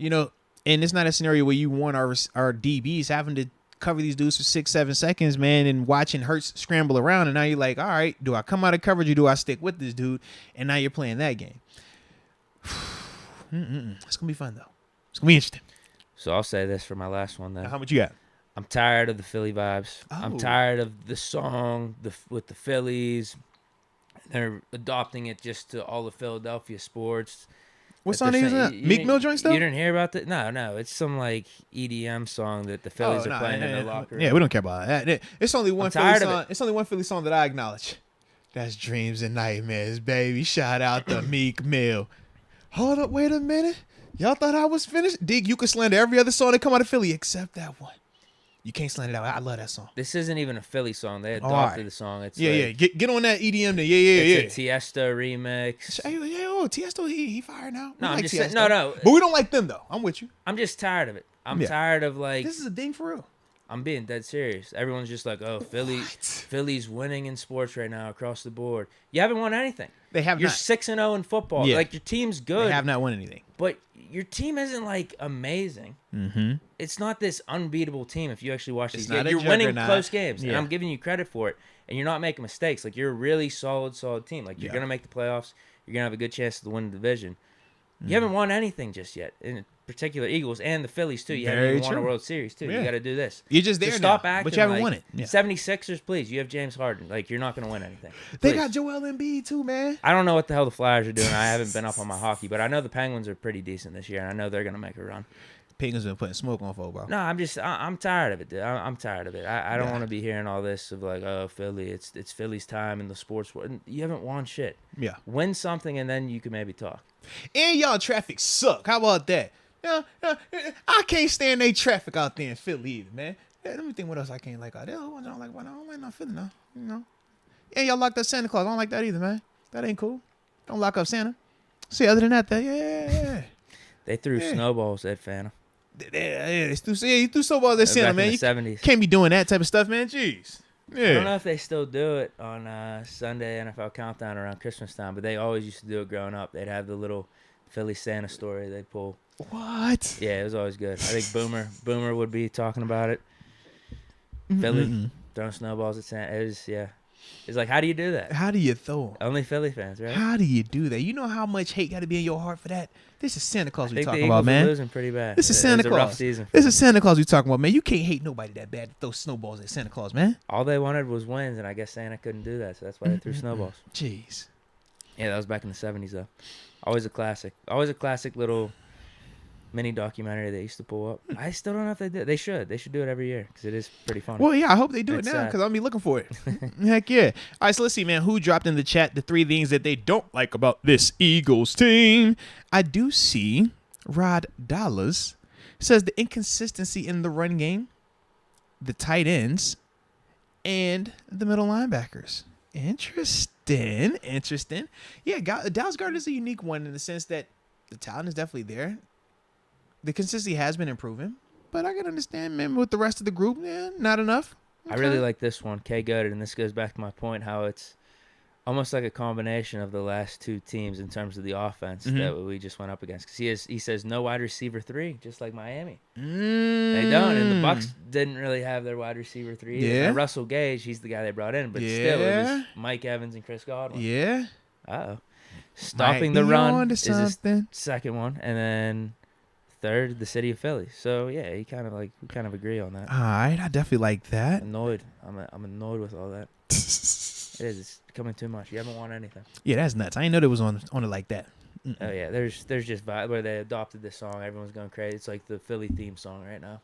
Speaker 1: And it's not a scenario where you want our DBs having to cover these dudes for 6-7 seconds, man, and watching Hurts scramble around, and now you're like, all right, do I come out of coverage or do I stick with this dude? And now you're playing that game. It's gonna be fun though. It's gonna be interesting.
Speaker 2: So I'll say this for my last one then.
Speaker 1: How much you got?
Speaker 2: I'm tired of the Philly vibes. I'm tired of the song with the Phillies. They're adopting it just to all the Philadelphia sports.
Speaker 1: What song they using? That Meek Mill joint stuff?
Speaker 2: You didn't hear about that? No. It's some like EDM song that the Phillies are playing in their locker room.
Speaker 1: Yeah, we don't care about that. It's only one Philly song. It's only one Philly song that I acknowledge. That's Dreams and Nightmares, baby. Shout out to Meek Mill. Hold up, wait a minute. Y'all thought I was finished? Deke, you can slander every other song that come out of Philly except that one. You can't slander that one. I love that song.
Speaker 2: This isn't even a Philly song. They adopted the song. It's
Speaker 1: Get on that EDM.
Speaker 2: It's a Tiesto remix.
Speaker 1: Tiesto, he fired now.
Speaker 2: No, I'm just saying, no.
Speaker 1: But we don't like them though. I'm with you.
Speaker 2: I'm just tired of it. I'm tired of like.
Speaker 1: This is a thing for real.
Speaker 2: I'm being dead serious. Everyone's just like, oh, Philly's winning in sports right now across the board. You haven't won anything.
Speaker 1: They have.
Speaker 2: You're 6-0 in football.
Speaker 1: Yeah.
Speaker 2: Like your team's good.
Speaker 1: They have not won anything.
Speaker 2: But your team isn't like amazing. Mm-hmm. It's not this unbeatable team. If you actually watch these games, you're winning close games, and I'm giving you credit for it. And you're not making mistakes. Like you're a really solid team. Like you're gonna make the playoffs. You're gonna have a good chance to win the division. You haven't won anything just yet. In particular, Eagles and the Phillies too. You haven't even won a World Series too. You got to do this.
Speaker 1: You're just there.
Speaker 2: Stop acting.
Speaker 1: But you haven't won it.
Speaker 2: 76ers, please. You have James Harden. Like you're not gonna win anything. Please.
Speaker 1: They got Joel Embiid too, man.
Speaker 2: I don't know what the hell the Flyers are doing. I haven't been up on my hockey, but I know the Penguins are pretty decent this year, and I know they're gonna make a run.
Speaker 1: Penguins been putting smoke on folk, bro.
Speaker 2: No, I'm tired of it, dude. I'm tired of it. I don't want to be hearing all this of like, oh, Philly, it's Philly's time in the sports world. You haven't won shit. Yeah. Win something, and then you can maybe talk.
Speaker 1: And y'all traffic suck. How about that? I can't stand they traffic out there in Philly either, man. Let me think what else I can't like out there. I don't like no Philly, no. You know. And y'all locked up Santa Claus. I don't like that either, man. That ain't cool. Don't lock up Santa. See, other than that,
Speaker 2: They threw snowballs at Phantom.
Speaker 1: He threw snowballs at Santa, man.
Speaker 2: In the 70s.
Speaker 1: Can't be doing that type of stuff, man. Jeez. Yeah.
Speaker 2: I don't know if they still do it on Sunday NFL Countdown around Christmas time, but they always used to do it growing up. They'd have the little Philly Santa story they'd pull.
Speaker 1: What?
Speaker 2: Yeah, it was always good. I think Boomer would be talking about it. Philly throwing snowballs at Santa. It was, It's like, how do you do that?
Speaker 1: How do you throw them?
Speaker 2: Only Philly fans, right?
Speaker 1: How do you do that? You know how much hate got to be in your heart for that? This is Santa Claus we talking
Speaker 2: about,
Speaker 1: man.
Speaker 2: The Eagles are losing pretty bad.
Speaker 1: This is Santa Claus.
Speaker 2: A rough season.
Speaker 1: This is Santa Claus we talking about, man. You can't hate nobody that bad to throw snowballs at Santa Claus, man.
Speaker 2: All they wanted was wins, and I guess Santa couldn't do that, so that's why they threw snowballs.
Speaker 1: Jeez.
Speaker 2: Yeah, that was back in the 70s, though. Always a classic. Always a classic little mini documentary they used to pull up. I still don't know if they did. They should do it every year because it is pretty funny.
Speaker 1: Well, yeah, I hope they do it now because I'll be looking for it. Heck yeah. All right, so let's see, man. Who dropped in the chat the 3 things that they don't like about this Eagles team? I do see Rod Dollars says the inconsistency in the run game, the tight ends, and the middle linebackers. Interesting. Yeah, Dallas Goedert is a unique one in the sense that the talent is definitely there. The consistency has been improving, but I can understand, man, with the rest of the group, not enough.
Speaker 2: Okay. I really like this one, K. Goddard, and this goes back to my point how it's almost like a combination of the last 2 teams in terms of the offense that we just went up against. Because he says no wide receiver 3, just like Miami. They don't, and the Bucs didn't really have their wide receiver 3 either.
Speaker 1: Yeah.
Speaker 2: Now, Russell Gage, he's the guy they brought in, but still, it was Mike Evans and Chris Godwin.
Speaker 1: Yeah.
Speaker 2: Uh-oh. Stopping the run is his second one, and then third, the city of Philly. So yeah, we kind of agree on that.
Speaker 1: All right, I definitely like that.
Speaker 2: Annoyed. I'm annoyed with all that. It is. It's becoming too much. You haven't won anything.
Speaker 1: Yeah, that's nuts. I didn't know there was on it like that.
Speaker 2: Oh yeah, there's just vibe where they adopted this song. Everyone's going crazy. It's like the Philly theme song right now.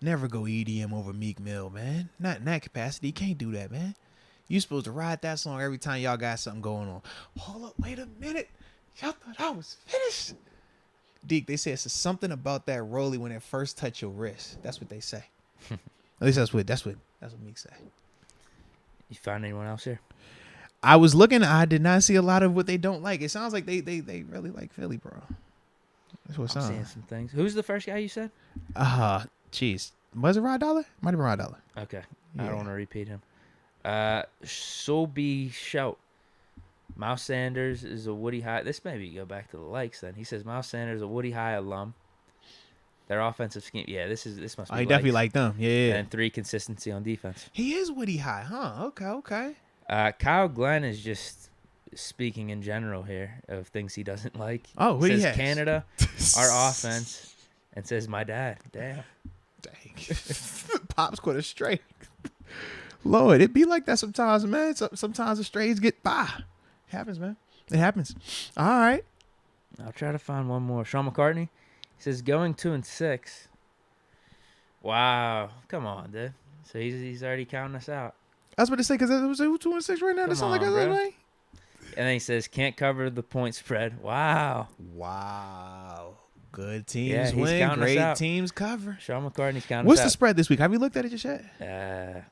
Speaker 1: Never go EDM over Meek Mill, man. Not in that capacity. You can't do that, man. You supposed to ride that song every time y'all got something going on. Hold up, wait a minute. Y'all thought I was finished. Deke, they say it's something about that rollie when it first touch your wrist. That's what they say. At least that's what Meek say.
Speaker 2: You find anyone else here?
Speaker 1: I was looking. I did not see a lot of what they don't like. It sounds like they really like Philly, bro. That's what it sounds.
Speaker 2: I'm seeing some things. Who's the first guy you said?
Speaker 1: Jeez. Was it Rod Dollar? Might have been Rod Dollar.
Speaker 2: Okay. Yeah. I don't want to repeat him. Sobe Shout. Miles Sanders is a Woody High. This maybe go back to the likes then. He says Miles Sanders is a Woody High alum. Their offensive scheme. Yeah, this must be.
Speaker 1: I definitely like them. Yeah.
Speaker 2: And 3, consistency on defense.
Speaker 1: He is Woody High, huh? Okay.
Speaker 2: Kyle Glenn is just speaking in general here of things he doesn't like.
Speaker 1: Oh, what
Speaker 2: says Canada, our offense, and says my dad. Damn.
Speaker 1: Dang. Pop's quite a stray. Lord, it be like that sometimes, man. Sometimes the strays get by. Happens, man. It happens. All right.
Speaker 2: I'll try to find one more. Sean McCartney, he says going 2-6. Wow, come on, dude. So he's already counting us out.
Speaker 1: I was about to say because it was 2-6 right now. That sounds like us, right?
Speaker 2: And then he says can't cover the point spread. Wow.
Speaker 1: Good teams win. Great teams cover.
Speaker 2: Sean McCartney's counting.
Speaker 1: What's the spread this week? Have you looked at it just yet?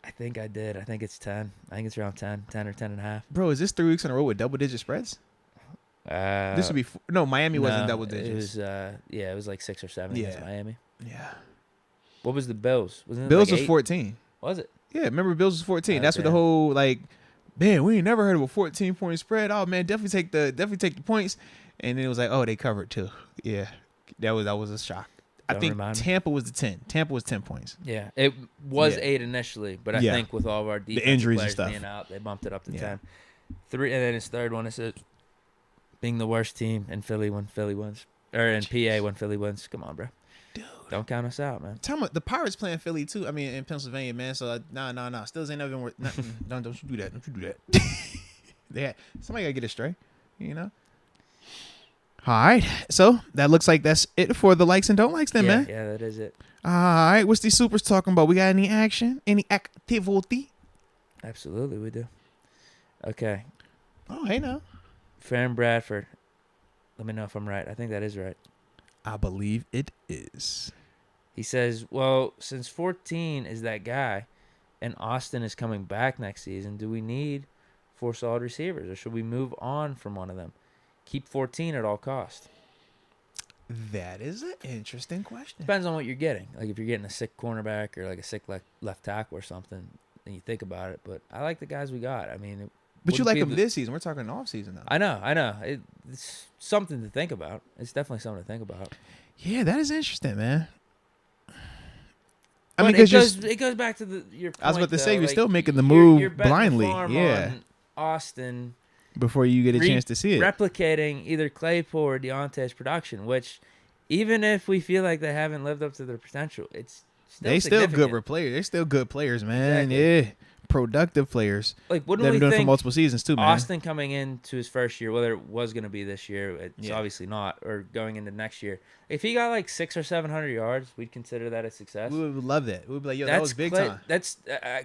Speaker 2: I think I did. I think it's 10. I think it's around 10 or 10.5.
Speaker 1: Bro, is this 3 weeks in a row with double-digit spreads? This would be Miami wasn't double digits.
Speaker 2: It was like 6 or 7 against Miami.
Speaker 1: Yeah.
Speaker 2: What was the Bills?
Speaker 1: Bills was 14.
Speaker 2: Was it?
Speaker 1: Yeah, remember Bills was 14. That's what the whole man, we ain't never heard of a 14-point spread. Oh man, definitely take the points. And then it was like, oh, they covered too. Yeah, that was a shock. I think Tampa was the 10. Tampa was 10 points.
Speaker 2: Yeah, it was 8 initially, but I think with all of our defensive
Speaker 1: injuries
Speaker 2: players
Speaker 1: and stuff
Speaker 2: being out, they bumped it up to 10. 3, and then his third one is being the worst team in Philly when Philly wins, or in PA when Philly wins. Come on, bro.
Speaker 1: Dude,
Speaker 2: don't count us out, man.
Speaker 1: Tell me, the Pirates playing Philly too. I mean, in Pennsylvania, man. So nah. Stills ain't never been worth. Don't you do that. Don't you do that. Somebody gotta get it straight. You know. All right, so that looks like that's it for the likes and don't likes then, man.
Speaker 2: Yeah, that is it.
Speaker 1: All right, what's these supers talking about? We got any action? Any activity?
Speaker 2: Absolutely, we do. Okay.
Speaker 1: Oh, hey now.
Speaker 2: Farron Bradford. Let me know if I'm right. I think that is right.
Speaker 1: I believe it is.
Speaker 2: He says, well, since 14 is that guy and Austin is coming back next season, do we need 4 solid receivers or should we move on from one of them? Keep 14 at all costs.
Speaker 1: That is an interesting question.
Speaker 2: Depends on what you're getting. Like if you're getting a sick cornerback or like a sick left tackle or something, then you think about it. But I like the guys we got. I mean,
Speaker 1: but you like them this season. We're talking off season now.
Speaker 2: I know. It's something to think about. It's definitely something to think about.
Speaker 1: Yeah, that is interesting, man. I
Speaker 2: mean, it goes back to your point,
Speaker 1: I was about to say, you're
Speaker 2: like,
Speaker 1: still making the move
Speaker 2: you're
Speaker 1: blindly.
Speaker 2: Yeah. Austin.
Speaker 1: Before you get a chance to see it.
Speaker 2: Replicating either Claypool or Deontay's production, which even if we feel like they haven't lived up to their potential, it's still
Speaker 1: good players. They're still good players, man. Exactly. Yeah. Productive players.
Speaker 2: Like, what do we
Speaker 1: doing
Speaker 2: think
Speaker 1: for multiple seasons too, man?
Speaker 2: Austin coming into his first year, whether it was going to be this year, it's obviously not, or going into next year. If he got like 600 or 700 yards, we'd consider that a success.
Speaker 1: We would love that. We'd be like, yo, that was big time.
Speaker 2: That's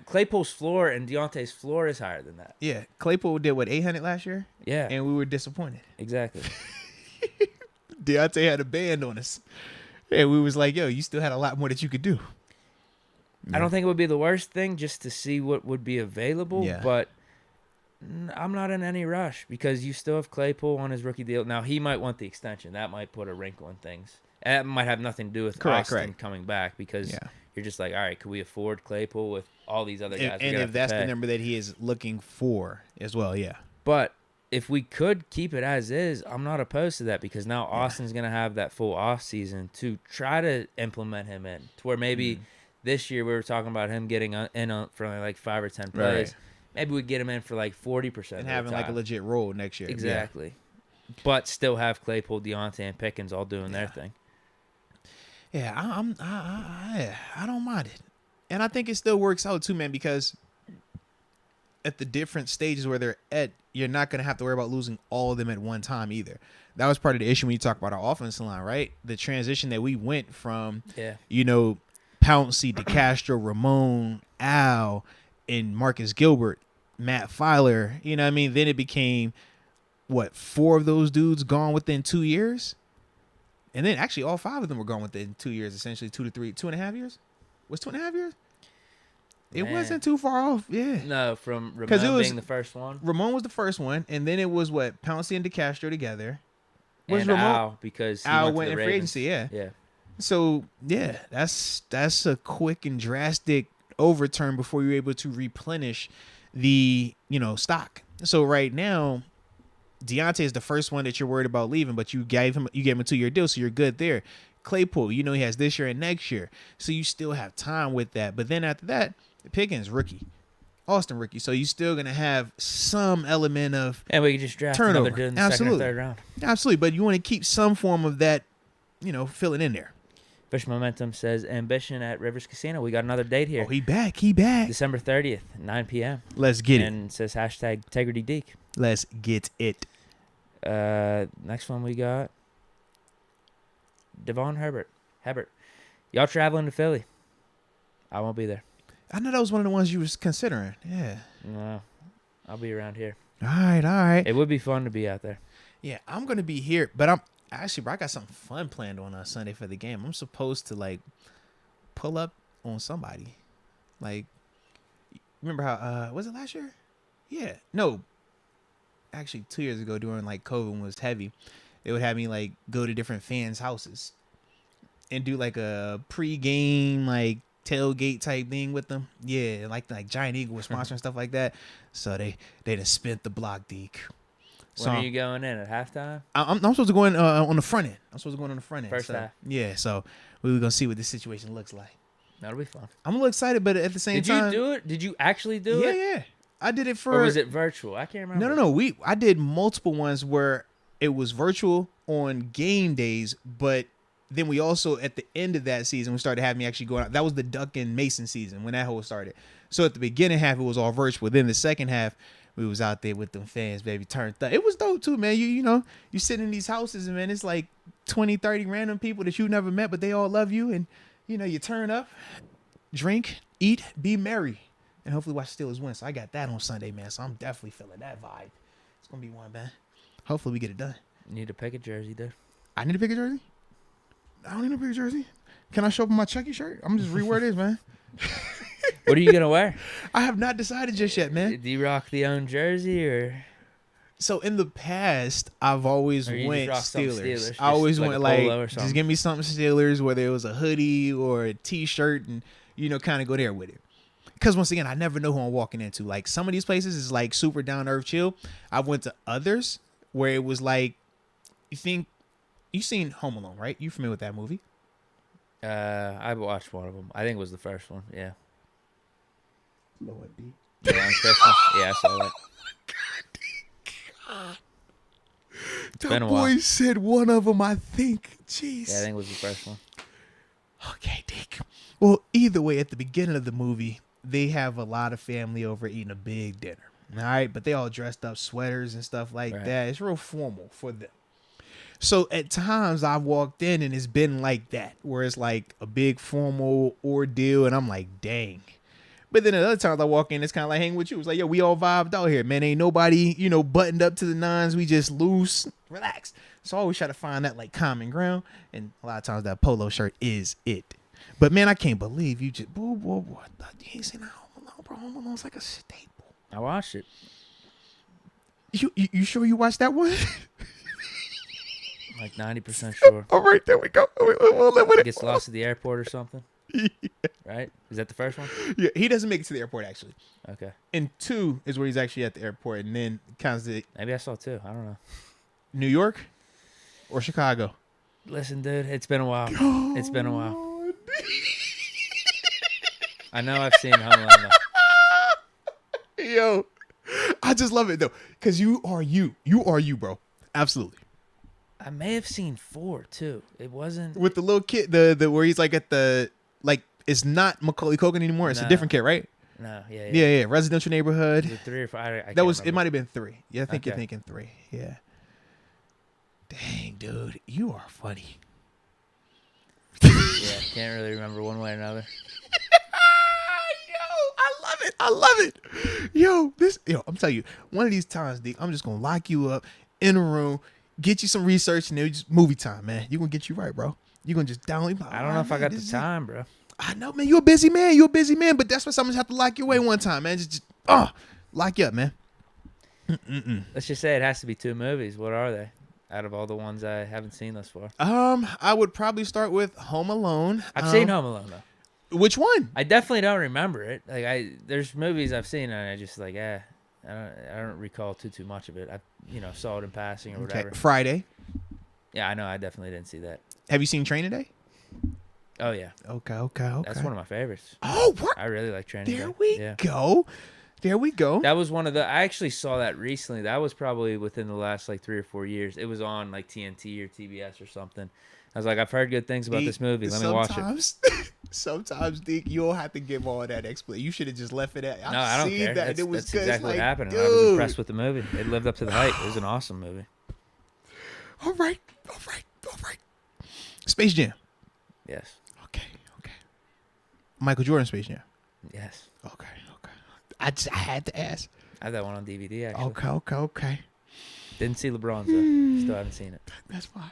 Speaker 2: Claypool's floor and Deontay's floor is higher than that.
Speaker 1: Yeah, Claypool did 800 last year.
Speaker 2: Yeah,
Speaker 1: and we were disappointed.
Speaker 2: Exactly.
Speaker 1: Deontay had a band on us, and we was like, yo, you still had a lot more that you could do.
Speaker 2: I don't think it would be the worst thing just to see what would be available, but I'm not in any rush because you still have Claypool on his rookie deal. Now, he might want the extension. That might put a wrinkle in things. And that might have nothing to do with Austin coming back because you're just like, all right, could we afford Claypool with all these other guys?
Speaker 1: And if that's the number that he is looking for as well,
Speaker 2: But if we could keep it as is, I'm not opposed to that because now Austin's going to have that full off season to try to implement him in to where maybe – this year we were talking about him getting in for like 5 or 10 plays. Right. Maybe we'd get him in for like 40%
Speaker 1: and having like a legit role next year.
Speaker 2: Exactly. But still have Claypool, Deontay, and Pickens all doing their thing.
Speaker 1: Yeah, I don't mind it. And I think it still works out too, man, because at the different stages where they're at, you're not going to have to worry about losing all of them at one time either. That was part of the issue when you talk about our offensive line, right? The transition that we went from, Pouncey, DeCastro, Ramon, Al, and Marcus Gilbert, Matt Filer, you know what I mean? Then it became, 4 of those dudes gone within 2 years? And then actually all 5 of them were gone within 2 years, essentially 2 to 3, 2.5 years? Was 2.5 years? It wasn't too far off, yeah.
Speaker 2: No, from Ramon being the first one.
Speaker 1: Ramon was the first one, and then it was Pouncey and DeCastro together.
Speaker 2: And
Speaker 1: Ramon?
Speaker 2: Al, because
Speaker 1: Al went in free agency,
Speaker 2: Yeah.
Speaker 1: So, that's a quick and drastic overturn before you're able to replenish the, stock. So right now, Deontay is the first one that you're worried about leaving, but you gave him a 2-year deal, so you're good there. Claypool, he has this year and next year, so you still have time with that. But then after that, Pickens, rookie. Austin, rookie. So you're still going to have some element of
Speaker 2: and we can just draft
Speaker 1: turnover.
Speaker 2: Another dude in the second or third round.
Speaker 1: Absolutely, but you want to keep some form of that, filling in there.
Speaker 2: Fish Momentum says, Ambition at Rivers Casino. We got another date here.
Speaker 1: Oh, he back. December
Speaker 2: 30th, 9 p.m.
Speaker 1: Let's get it.
Speaker 2: And it says #IntegrityDeke.
Speaker 1: Let's get it.
Speaker 2: Next one we got Devon Herbert. Y'all traveling to Philly? I won't be there.
Speaker 1: I know that was one of the ones you was considering. Yeah.
Speaker 2: No, I'll be around here.
Speaker 1: All right.
Speaker 2: It would be fun to be out there.
Speaker 1: Yeah, I'm gonna be here, but I'm actually, bro, I got something fun planned on Sunday for the game. I'm supposed to like pull up on somebody. Like, remember how was it last year? Yeah. No. Actually 2 years ago during like COVID was heavy. They would have me like go to different fans' houses and do like a pre-game like tailgate type thing with them. Yeah, like Giant Eagle was sponsoring stuff like that. So they done spent the block, Deke.
Speaker 2: When are you going in at halftime?
Speaker 1: I'm supposed to go in on the front end.
Speaker 2: First half.
Speaker 1: Yeah, so we were gonna see what this situation looks like.
Speaker 2: That'll be fun.
Speaker 1: I'm a little excited, but at the same time,
Speaker 2: did you do it? Did you actually do it?
Speaker 1: Yeah. I did it for.
Speaker 2: Or was it virtual? I can't remember.
Speaker 1: No. I did multiple ones where it was virtual on game days, but then we also at the end of that season we started having me actually going out. That was the Duck and Mason season when that whole started. So at the beginning half it was all virtual. Then the second half we was out there with them fans, baby, turned up. It was dope too, man. You know, you sit in these houses and man, it's like 20, 30 random people that you never met, but they all love you, and you know, you turn up, drink, eat, be merry, and hopefully watch Steelers win. So I got that on Sunday, man. So I'm definitely feeling that vibe. It's gonna be one, man. Hopefully we get it done.
Speaker 2: You need to pick a jersey, dude.
Speaker 1: I need to pick a jersey? I don't need to pick a jersey. Can I show up in my Chucky shirt? I'm just rewear this, man.
Speaker 2: What are you gonna wear?
Speaker 1: I have not decided just yet, man.
Speaker 2: Do you rock the own jersey or?
Speaker 1: So in the past, I've always went Steelers. I always went like just give me something Steelers, whether it was a hoodie or a T-shirt, and you know, kind of go there with it. Because once again, I never know who I'm walking into. Like some of these places is like super down to earth chill. I went to others where it was like, you seen Home Alone, right? You familiar with that movie?
Speaker 2: I watched one of them. I think it was the first one. Yeah.
Speaker 1: Lord D.
Speaker 2: Yeah, on Christmas. Yeah, I saw that.
Speaker 1: God. The boy said one of them, I think. Jeez.
Speaker 2: Yeah, I think it was the first one.
Speaker 1: Okay, Deke. Well, either way, at the beginning of the movie, they have a lot of family over eating a big dinner. All right, but they all dressed up, sweaters and stuff like that. It's real formal for them. So at times I've walked in and it's been like that, where it's like a big formal ordeal, and I'm like, dang. But then at other times I walk in, it's kind of like hanging with you. It's like, yo, we all vibed out here, man. Ain't nobody, you know, buttoned up to the nines. We just loose, relax. So I always try to find that like common ground, and a lot of times that polo shirt is it. But man, I can't believe you just, you ain't seen that Home Alone, bro. Home Alone's like a staple.
Speaker 2: I watched it.
Speaker 1: You sure you watched that one?
Speaker 2: Like 90% sure.
Speaker 1: All right, there we go.
Speaker 2: He gets lost at the airport or something. Yeah. Right? Is that the first one?
Speaker 1: Yeah, he doesn't make it to the airport actually.
Speaker 2: Okay.
Speaker 1: And 2 is where he's actually at the airport, and then
Speaker 2: maybe I saw 2. I don't know.
Speaker 1: New York or Chicago?
Speaker 2: Listen, dude, it's been a while. It's been a while. I know I've seen Home Alone though.
Speaker 1: Yo, I just love it though, because you are you, bro. Absolutely.
Speaker 2: I may have seen 4 too. It wasn't
Speaker 1: with the little kid, the where he's like at the like. It's not Macaulay Culkin anymore. It's a different kid, right?
Speaker 2: No,
Speaker 1: yeah. Residential neighborhood.
Speaker 2: Was it 3 or 5?
Speaker 1: That was. Remember. It might have been 3. Yeah, I think you're thinking 3. Yeah. Dang, dude, you are funny.
Speaker 2: Yeah, can't really remember one way or another.
Speaker 1: I love it. Yo, I'm telling you, one of these times, Deke, I'm just gonna lock you up in a room, get you some research, and then just movie time, man. You're gonna get you right, bro. You're gonna just download.
Speaker 2: I don't know if I got the time, bro.
Speaker 1: I know, man. You're a busy man, but that's why someone's have to lock you away one time, man. Just lock you up, man.
Speaker 2: Let's just say it has to be 2 movies. What are they? Out of all the ones I haven't seen thus far.
Speaker 1: I would probably start with Home Alone.
Speaker 2: I've seen Home Alone though.
Speaker 1: Which one?
Speaker 2: I definitely don't remember it. Like there's movies I've seen and I just like I don't recall too much of it. I saw it in passing or whatever.
Speaker 1: Friday.
Speaker 2: Yeah, I know. I definitely didn't see that.
Speaker 1: Have you seen Training Day?
Speaker 2: Oh yeah.
Speaker 1: Okay.
Speaker 2: That's one of my favorites.
Speaker 1: Oh, what?
Speaker 2: I really like Training Day.
Speaker 1: There we go.
Speaker 2: That was one of I actually saw that recently. That was probably within the last like 3 or 4 years. It was on like TNT or TBS or something. I was like, I've heard good things about this movie. Let me watch it.
Speaker 1: Sometimes, Deke, you don't have to give all that explanation. You should have just left it at.
Speaker 2: No, I don't care.
Speaker 1: That. It was
Speaker 2: that's
Speaker 1: good.
Speaker 2: exactly
Speaker 1: like,
Speaker 2: what happened.
Speaker 1: Dude.
Speaker 2: I was impressed with the movie. It lived up to the hype. It was an awesome movie.
Speaker 1: All right. Space Jam.
Speaker 2: Yes.
Speaker 1: Okay. Michael Jordan Space Jam.
Speaker 2: Yes.
Speaker 1: Okay. I had to ask.
Speaker 2: I have that one on DVD, actually.
Speaker 1: Okay.
Speaker 2: Didn't see LeBron's, though. Still haven't seen it.
Speaker 1: That's fine.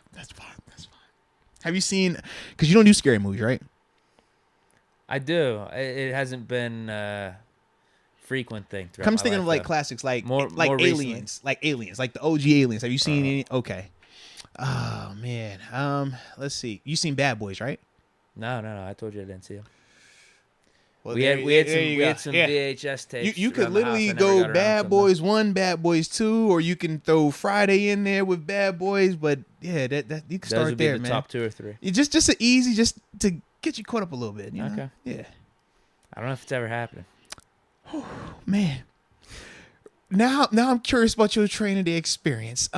Speaker 1: Have you seen, because you don't do scary movies, right?
Speaker 2: I do. It hasn't been a frequent thing throughout
Speaker 1: I'm
Speaker 2: my
Speaker 1: thinking
Speaker 2: life,
Speaker 1: of like
Speaker 2: though.
Speaker 1: classics, like
Speaker 2: More
Speaker 1: Aliens, like the OG Aliens. Have you seen any? Okay. Oh man. Let's see. You seen Bad Boys, right?
Speaker 2: No. I told you I didn't see them.
Speaker 1: Well,
Speaker 2: we had some VHS tapes.
Speaker 1: You could
Speaker 2: around the house.
Speaker 1: literally
Speaker 2: I never
Speaker 1: go
Speaker 2: got around to
Speaker 1: Bad
Speaker 2: them.
Speaker 1: Boys 1, Bad Boys 2, or you can throw Friday in there with Bad Boys. But yeah, that you can
Speaker 2: Those
Speaker 1: start
Speaker 2: would be
Speaker 1: there,
Speaker 2: the
Speaker 1: man.
Speaker 2: top 2 or 3.
Speaker 1: It's just an easy, just to get you caught up a little bit. You know?
Speaker 2: Okay.
Speaker 1: Yeah.
Speaker 2: I don't know if it's ever happening.
Speaker 1: Man. Now I'm curious about your training day experience.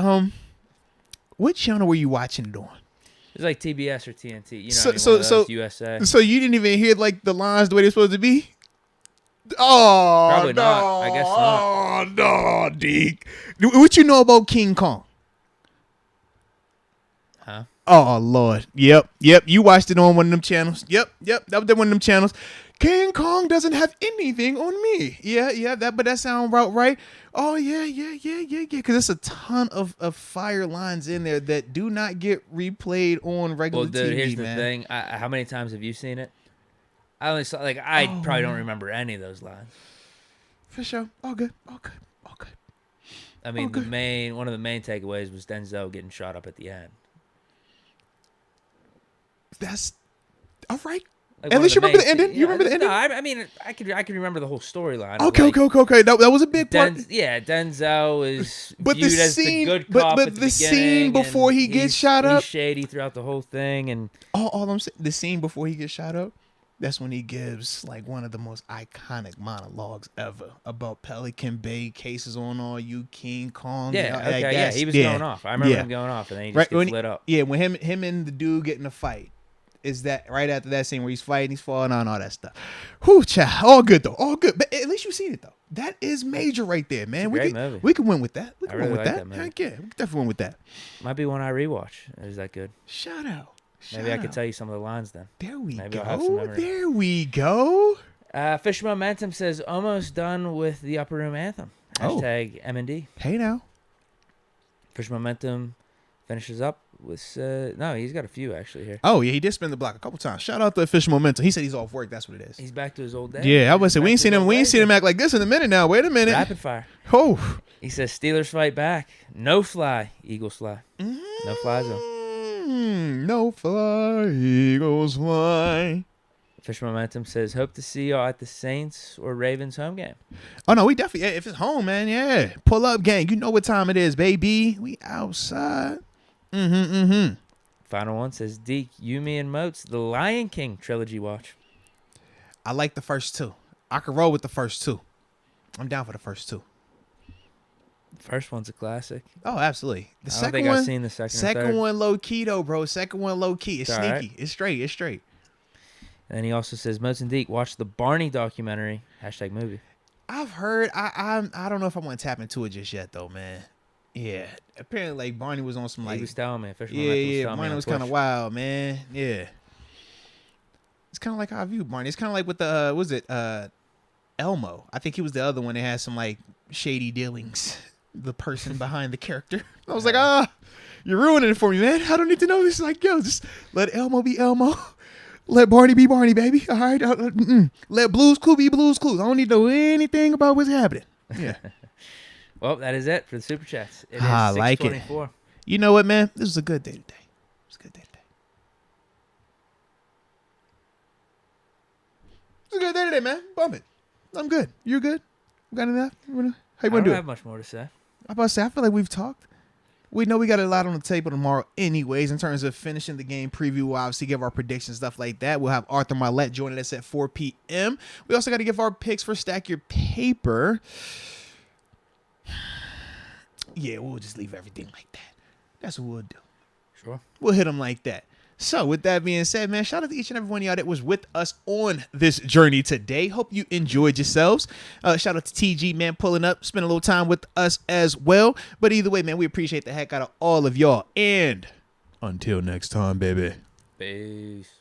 Speaker 1: What channel were you watching it on?
Speaker 2: It's like TBS or TNT. You know,
Speaker 1: So-
Speaker 2: one of
Speaker 1: so-
Speaker 2: those,
Speaker 1: so-
Speaker 2: USA.
Speaker 1: So you didn't even hear like the lines the way they're supposed to be? Oh,
Speaker 2: Probably
Speaker 1: no.
Speaker 2: not. I guess not.
Speaker 1: Oh, no, Deke. What you know about King Kong?
Speaker 2: Huh?
Speaker 1: Oh, Lord. Yep. You watched it on one of them channels. Yep. That was one of them channels. King Kong doesn't have anything on me. Yeah. But that sound about right. Oh, yeah. Because there's a ton of fire lines in there that do not get replayed on regular
Speaker 2: Well, dude,
Speaker 1: TV,
Speaker 2: here's
Speaker 1: man.
Speaker 2: the thing. How many times have you seen it? I only saw, I probably don't remember any of those lines.
Speaker 1: For sure. All good.
Speaker 2: I mean, one of the main takeaways was Denzel getting shot up at the end.
Speaker 1: That's all right.
Speaker 2: Like,
Speaker 1: At
Speaker 2: one
Speaker 1: least
Speaker 2: of
Speaker 1: you remember
Speaker 2: main
Speaker 1: the ending.
Speaker 2: sce-
Speaker 1: You remember the ending?
Speaker 2: No, I mean, I could remember the whole storyline.
Speaker 1: Okay. That was a big part.
Speaker 2: Denzel is
Speaker 1: But the
Speaker 2: viewed as
Speaker 1: scene-
Speaker 2: the good
Speaker 1: but-
Speaker 2: cop
Speaker 1: but
Speaker 2: at the
Speaker 1: the scene
Speaker 2: beginning,
Speaker 1: before
Speaker 2: and
Speaker 1: he gets shot up-
Speaker 2: he's shady throughout the whole thing, and
Speaker 1: All I'm saying, the scene before he gets shot up, that's when he gives like one of the most iconic monologues ever about Pelican Bay cases on all you, King Kong.
Speaker 2: yeah,
Speaker 1: you know,
Speaker 2: okay,
Speaker 1: like,
Speaker 2: yeah, he was going off. I remember him going off, and then he just gets lit up.
Speaker 1: Yeah, when him and the dude get in a fight. Is that right after that scene where he's fighting, he's falling on all that stuff? Whew, child. All good though. All good. But at least you've seen it though. That is major right there, man.
Speaker 2: Great movie.
Speaker 1: We can win with that. We
Speaker 2: I
Speaker 1: can
Speaker 2: really
Speaker 1: win with
Speaker 2: like
Speaker 1: that.
Speaker 2: that movie.
Speaker 1: Heck yeah, we can definitely win with that.
Speaker 2: Might be one I rewatch. Is that good?
Speaker 1: Shout out.
Speaker 2: Maybe I could tell you some of the lines then.
Speaker 1: There we
Speaker 2: Maybe I'll have some
Speaker 1: go.
Speaker 2: memory.
Speaker 1: There we go.
Speaker 2: Fish Momentum says almost done with the Upper Room Anthem. Hashtag M&D.
Speaker 1: Hey now.
Speaker 2: Fish Momentum finishes up with no, he's got a few actually here.
Speaker 1: Oh yeah, he did spin the block a couple times. Shout out to Official Momentum. He said he's off work. That's what it is.
Speaker 2: He's back to his old days.
Speaker 1: Yeah, I was say we ain't seen him. We ain't seen him act like this in a minute now. Wait a minute.
Speaker 2: Rapid fire.
Speaker 1: Oh.
Speaker 2: He says Steelers fight back. No fly. Eagles fly. No fly zone.
Speaker 1: No fly. Eagles fly.
Speaker 2: Fish Momentum says hope to see y'all at the Saints or Ravens home game.
Speaker 1: Oh no, we definitely. If it's home, man, yeah. Pull up, gang. You know what time it is, baby. We outside.
Speaker 2: Final one says Deke, Yumi, and Moats, the Lion King trilogy watch.
Speaker 1: I like the first two. I could roll with the first two. I'm down for the first two.
Speaker 2: The first one's a classic.
Speaker 1: Oh, absolutely. The
Speaker 2: I don't
Speaker 1: second
Speaker 2: think
Speaker 1: one,
Speaker 2: I've seen the second and third.
Speaker 1: second one low key though, bro. Second one low key. It's
Speaker 2: It's
Speaker 1: sneaky.
Speaker 2: alright.
Speaker 1: It's straight. It's straight.
Speaker 2: And he also says Moats and Deke, watch the Barney documentary. Hashtag movie.
Speaker 1: I've heard. I don't know if I want to tap into it just yet though, man. Yeah. Apparently, like Barney was on some like.
Speaker 2: He was telling me. Fish
Speaker 1: Yeah,
Speaker 2: Momentum was
Speaker 1: yeah.
Speaker 2: telling me
Speaker 1: Barney
Speaker 2: on
Speaker 1: was kind of
Speaker 2: Twitch.
Speaker 1: wild, man. Yeah. It's kind of like how I view Barney. It's kind of like with the was it Elmo? I think he was the other one that had some like shady dealings. The person behind the character. I was like, you're ruining it for me, man. I don't need to know this. Like, yo, just let Elmo be Elmo. Let Barney be Barney, baby. All right. Let Blue's Clues be Blue's Clues. I don't need to know anything about what's happening. Yeah.
Speaker 2: Well, that is it for the Super Chats. It is
Speaker 1: I like it.
Speaker 2: 6:24.
Speaker 1: You know what, man? This was a good day today. It was a good day today. It was a good day today, man. Bump it. I'm good. You're good? Got enough? How you
Speaker 2: I
Speaker 1: want
Speaker 2: don't
Speaker 1: to do
Speaker 2: have
Speaker 1: it?
Speaker 2: much more to say.
Speaker 1: I'm about to say, I feel like we've talked. We know we got a lot on the table tomorrow anyways in terms of finishing the game preview. We'll obviously give our predictions, stuff like that. We'll have Arthur Marlette joining us at 4 p.m. We also got to give our picks for Stack Your Paper. Yeah, we'll just leave everything like that. That's what we'll do.
Speaker 2: Sure.
Speaker 1: We'll hit them like that. So with that being said, man, shout out to each and every one of y'all that was with us on this journey today. Hope you enjoyed yourselves. Shout out to TG, man, pulling up, spend a little time with us as well. But either way, man, we appreciate the heck out of all of y'all. And until next time, baby.
Speaker 2: Peace.